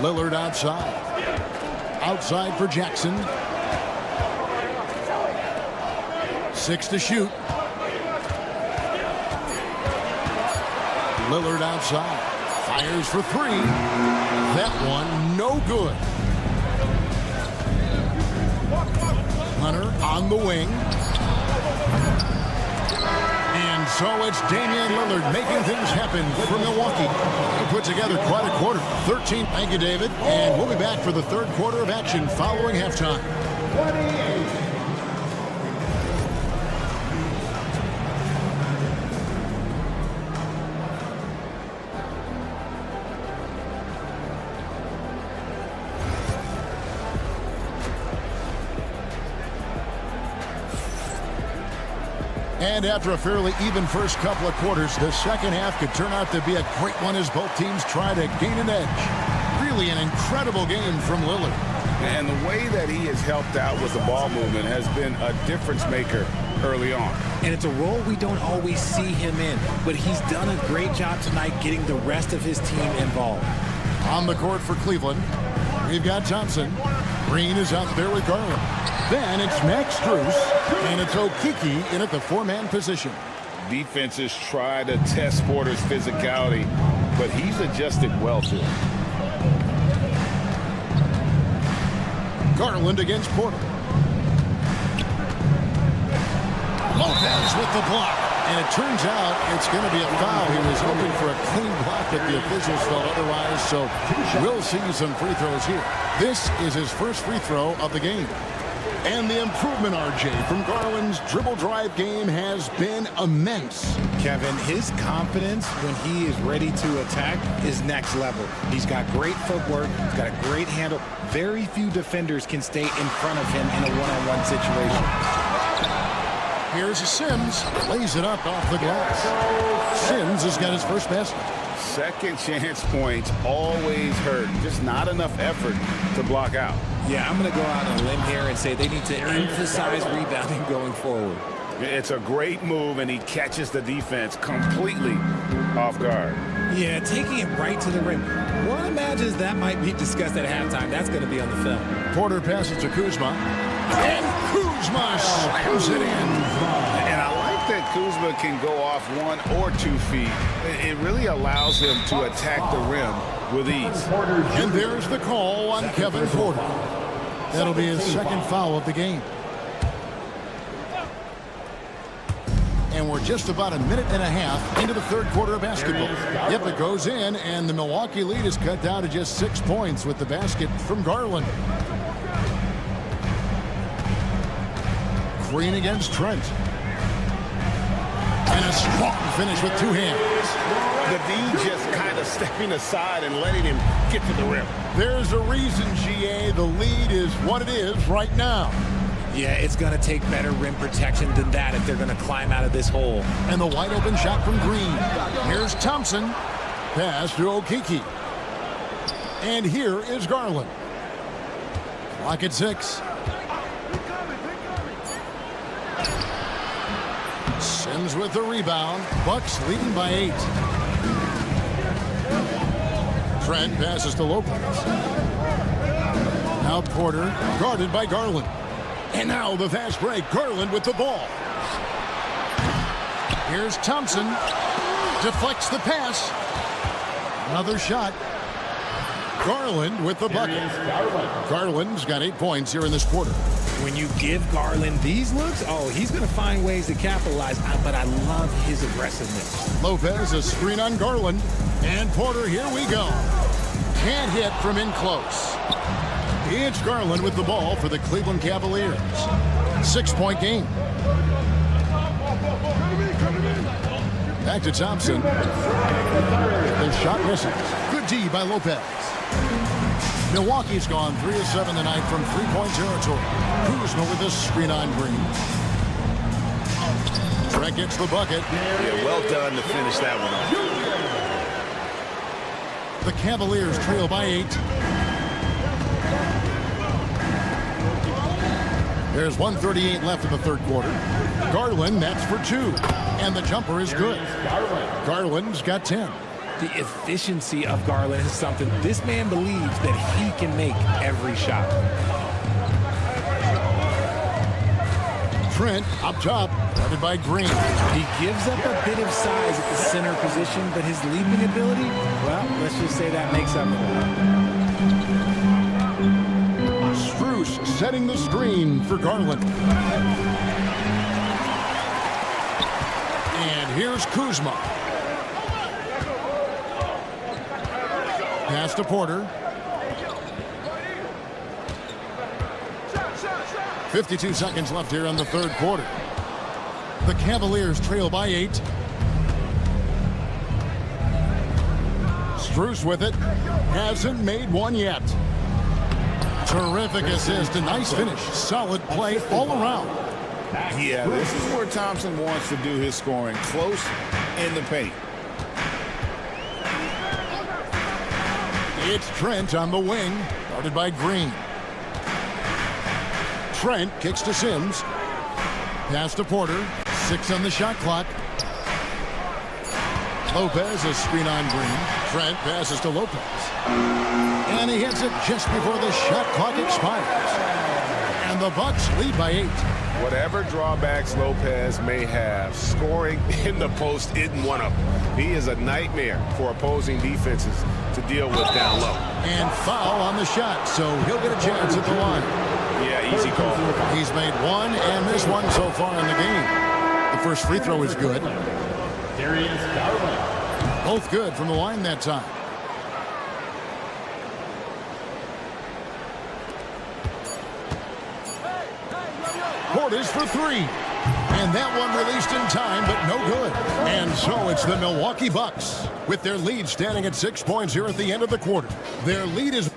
Lillard outside. Outside for Jackson. 6 to shoot. Lillard outside. Fires for 3. That one no good. Hunter on the wing. And so it's Damian Lillard making things happen for Milwaukee. He put together quite a quarter. 13. Thank you, David. And we'll be back for the third quarter of action following halftime. 28. And after a fairly even first couple of quarters, the second half could turn out to be a great one as both teams try to gain an edge. Really an incredible game from Lillard. And the way that he has helped out with the ball movement has been a difference maker early on. And it's a role we don't always see him in, but he's done a great job tonight getting the rest of his team involved. On the court for Cleveland, we've got Thompson. Green is out there with Garland. Then it's Max Strus, and it's Okiki in at the 4-man position. Defenses try to test Porter's physicality, but he's adjusted well to it. Garland against Porter. Lopez with the block. And it turns out it's going to be a foul. He was hoping for a clean block, but the officials felt otherwise, so we'll see some free throws here. This is his first free throw of the game. And the improvement, RJ, from Garland's dribble drive game has been immense. Kevin, his confidence when he is ready to attack is next level. He's got great footwork. He's got a great handle. Very few defenders can stay in front of him in a one-on-one situation. Here's Sims. Lays it up off the glass. Sims has got his first basket. Second chance points always hurt. Just not enough effort to block out. Yeah, I'm going to go out on a limb here and say they need to emphasize rebounding going forward. It's a great move, and he catches the defense completely off guard. Yeah, taking it right to the rim. One imagines that might be discussed at halftime. That's going to be on the film. Porter passes to Kuzma. And Kuzma slams it in. And I like that Kuzma can go off 1 or 2 feet. It really allows him to attack the rim with ease. And there's the call on Kevin Porter. That'll be his second foul of the game. And we're just about a minute and a half into the third quarter of basketball. Yep, it goes in, and the Milwaukee lead is cut down to just 6 points with the basket from Garland. Green against Trent. And a strong finish with 2 hands. The D just kind of stepping aside and letting him get to the rim. There's a reason, GA, the lead is what it is right now. Yeah, it's going to take better rim protection than that if they're going to climb out of this hole. And the wide open shot from Green. Here's Thompson. Pass to Okeke. And here is Garland. Clock at 6. Sims with the rebound. Bucks leading by 8. Trent passes to Lopez. Now Porter, guarded by Garland. And now the fast break. Garland with the ball. Here's Thompson. Deflects the pass. Another shot. Garland with the bucket. Garland's got 8 points here in this quarter. When you give Garland these looks, oh, he's going to find ways to capitalize, but I love his aggressiveness. Lopez, a screen on Garland. And Porter, here we go. Can't hit from in close. It's Garland with the ball for the Cleveland Cavaliers. 6-point game. Back to Thompson. The shot misses. Good D by Lopez. Milwaukee's gone 3 of 7 tonight from 3-point territory. Kuzma with the screen on Green. Trent gets the bucket. Yeah, well done to finish that one off. The Cavaliers trail by 8. There's 1:38 left in the third quarter. Garland, that's for 2. And the jumper is good. Garland's got 10. The efficiency of Garland is something this man believes that he can make every shot. Trent up top, guarded by Green. He gives up a bit of size at the center position, but his leaping ability, well, let's just say that makes up for it. Strus setting the screen for Garland. And here's Kuzma. Pass to Porter. 52 seconds left here in the third quarter. The Cavaliers trail by 8. Strus with it. Hasn't made one yet. Terrific assist. A nice finish. Solid play all around. Yeah, this is where Thompson wants to do his scoring. Close in the paint. It's Trent on the wing, guarded by Green. Trent kicks to Sims. Pass to Porter. 6 on the shot clock. Lopez, a screen on Green. Trent passes to Lopez. And he hits it just before the shot clock expires. And the Bucks lead by 8. Whatever drawbacks Lopez may have, scoring in the post isn't one of them. He is a nightmare for opposing defenses to deal with down low. And foul on the shot, so he'll get a chance at the line. Yeah, easy call. He's made 1 and missed 1 so far in the game. The first free throw is good. Both good from the line that time. Porter's for 3. And that one released in time, but no good. And so it's the Milwaukee Bucks with their lead standing at 6 points here at the end of the quarter. Their lead is...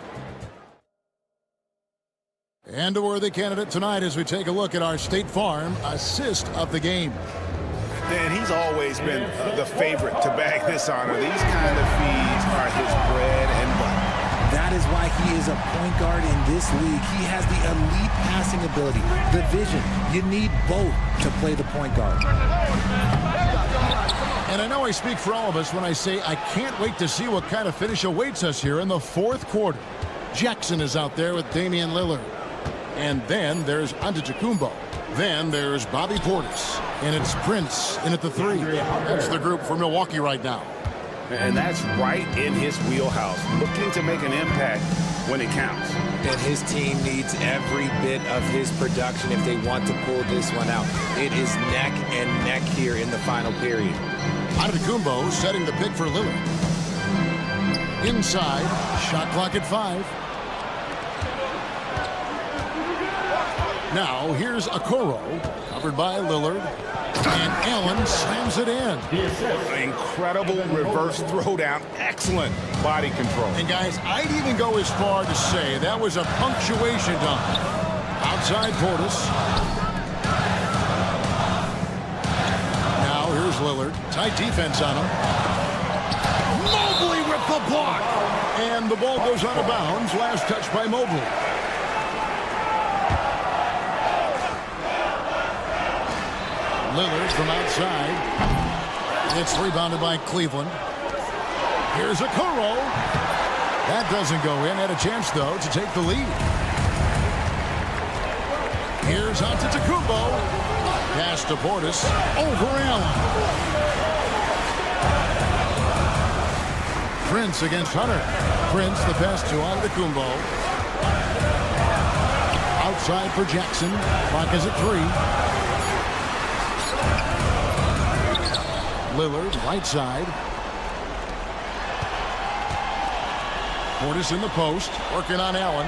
And a worthy candidate tonight as we take a look at our State Farm assist of the game. And he's always been the favorite to bag this honor. These kind of feeds are his bread and butter. That is why he is a point guard in this league. He has the elite passing ability, the vision. You need both to play the point guard. And I know I speak for all of us when I say I can't wait to see what kind of finish awaits us here in the fourth quarter. Jackson is out there with Damian Lillard. And then there's Antetokounmpo. Then there's Bobby Portis. And it's Prince in at the 3. That's the group for Milwaukee right now. And that's right in his wheelhouse. Looking to make an impact when it counts. And his team needs every bit of his production if they want to pull this one out. It is neck and neck here in the final period. Antetokounmpo setting the pick for Lillard. Inside, shot clock at 5. Now here's Okoro, covered by Lillard, and Allen slams it in. Incredible reverse throwdown, excellent body control. And guys, I'd even go as far to say that was a punctuation dunk. Outside Portis. Now here's Lillard, tight defense on him. Mobley with the block, and the ball goes out of bounds. Last touch by Mobley. Lillard from outside. It's rebounded by Cleveland. Here's Okoro. That doesn't go in. Had a chance, though, to take the lead. Here's Antetokounmpo. Pass to Portis. Over Allen. Prince against Hunter. Prince the pass to Antetokounmpo. Outside for Jackson. Clock is at 3. Lillard, right side. Portis in the post, working on Allen.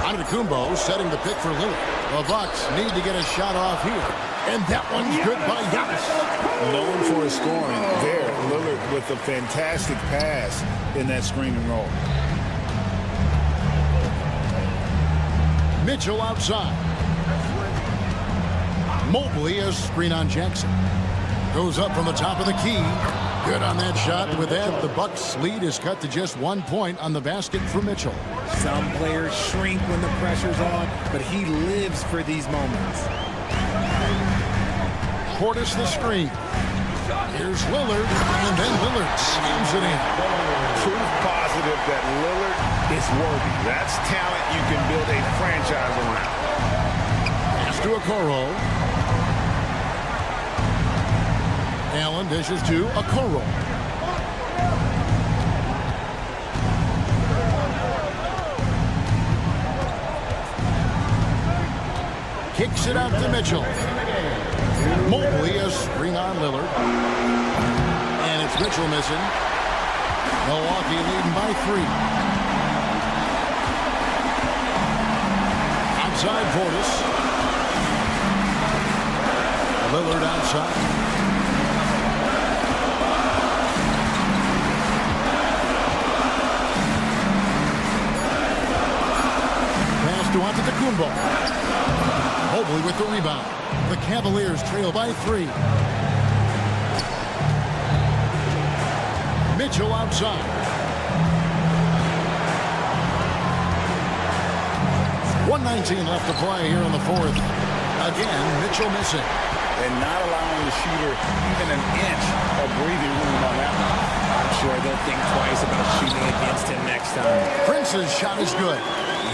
Antetokounmpo setting the pick for Lillard. The Bucks need to get a shot off here. And that one's good by Giannis. Known for his scoring there. Lillard with a fantastic pass in that screen and roll. Mitchell outside. Mobley a screen on Jackson. Goes up from the top of the key. Good on that shot. With that, the Bucks' lead is cut to just 1 point on the basket for Mitchell. Some players shrink when the pressure's on, but he lives for these moments. Portis the screen. Here's Lillard, and then Lillard slams it in. Proof positive that Lillard is worthy. That's talent you can build a franchise around. Pass to Okoro. Allen dishes to Okoro. Kicks it out to Mitchell. Mobley a screen on Lillard. And it's Mitchell missing. Milwaukee leading by 3. Outside Portis. Lillard outside. To Antetokounmpo. Mobley with the rebound. The Cavaliers trail by 3. Mitchell outside. 1:19 left to play here in the 4th. Again, Mitchell missing. And not allowing the shooter even an inch of breathing room on that one. I'm sure they'll think twice about shooting against him next time. Prince's shot is good.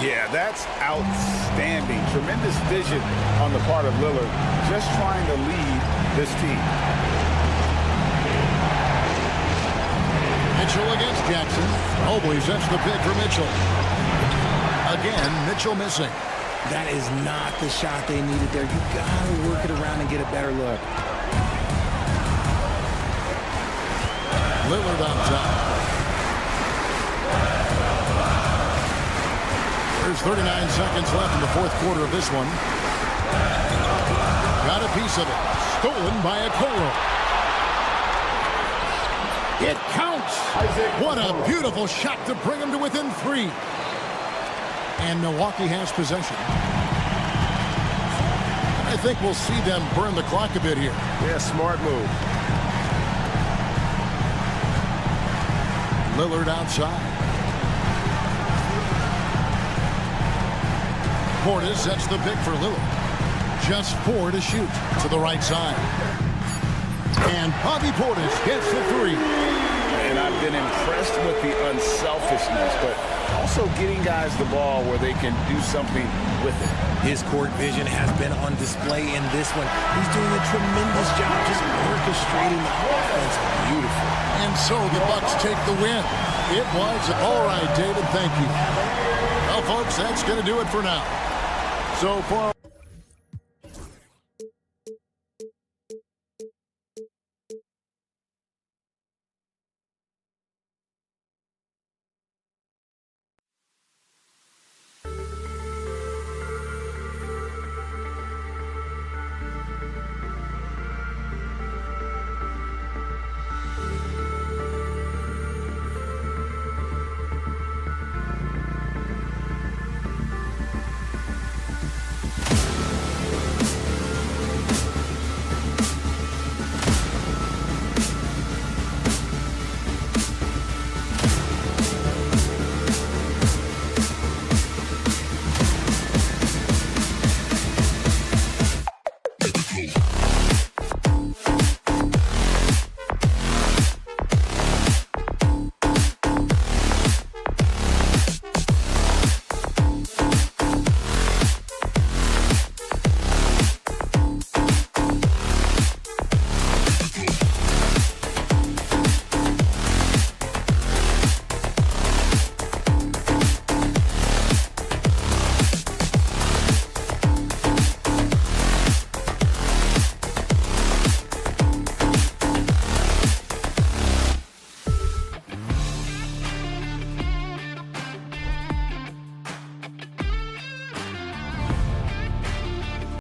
Yeah, that's outstanding. Tremendous vision on the part of Lillard, just trying to lead this team. Mitchell against Jackson. Mobley sets the pick for Mitchell. Again, Mitchell missing. That is not the shot they needed there. You gotta work it around and get a better look. Lillard on top. There's 39 seconds left in the 4th quarter of this one. Got a piece of it. Stolen by Okoro. It counts. What a beautiful shot to bring him to within 3. And Milwaukee has possession. I think we'll see them burn the clock a bit here. Yeah, smart move. Lillard outside. Portis sets the pick for Lillard. Just 4 to shoot to the right side. And Bobby Portis gets the 3. And I've been impressed with the unselfishness, but also getting guys the ball where they can do something with it. His court vision has been on display in this one. He's doing a tremendous job just orchestrating the offense. Beautiful. And so the Bucks take the win. It was. All right, David, thank you. Well, folks, that's going to do it for now. So for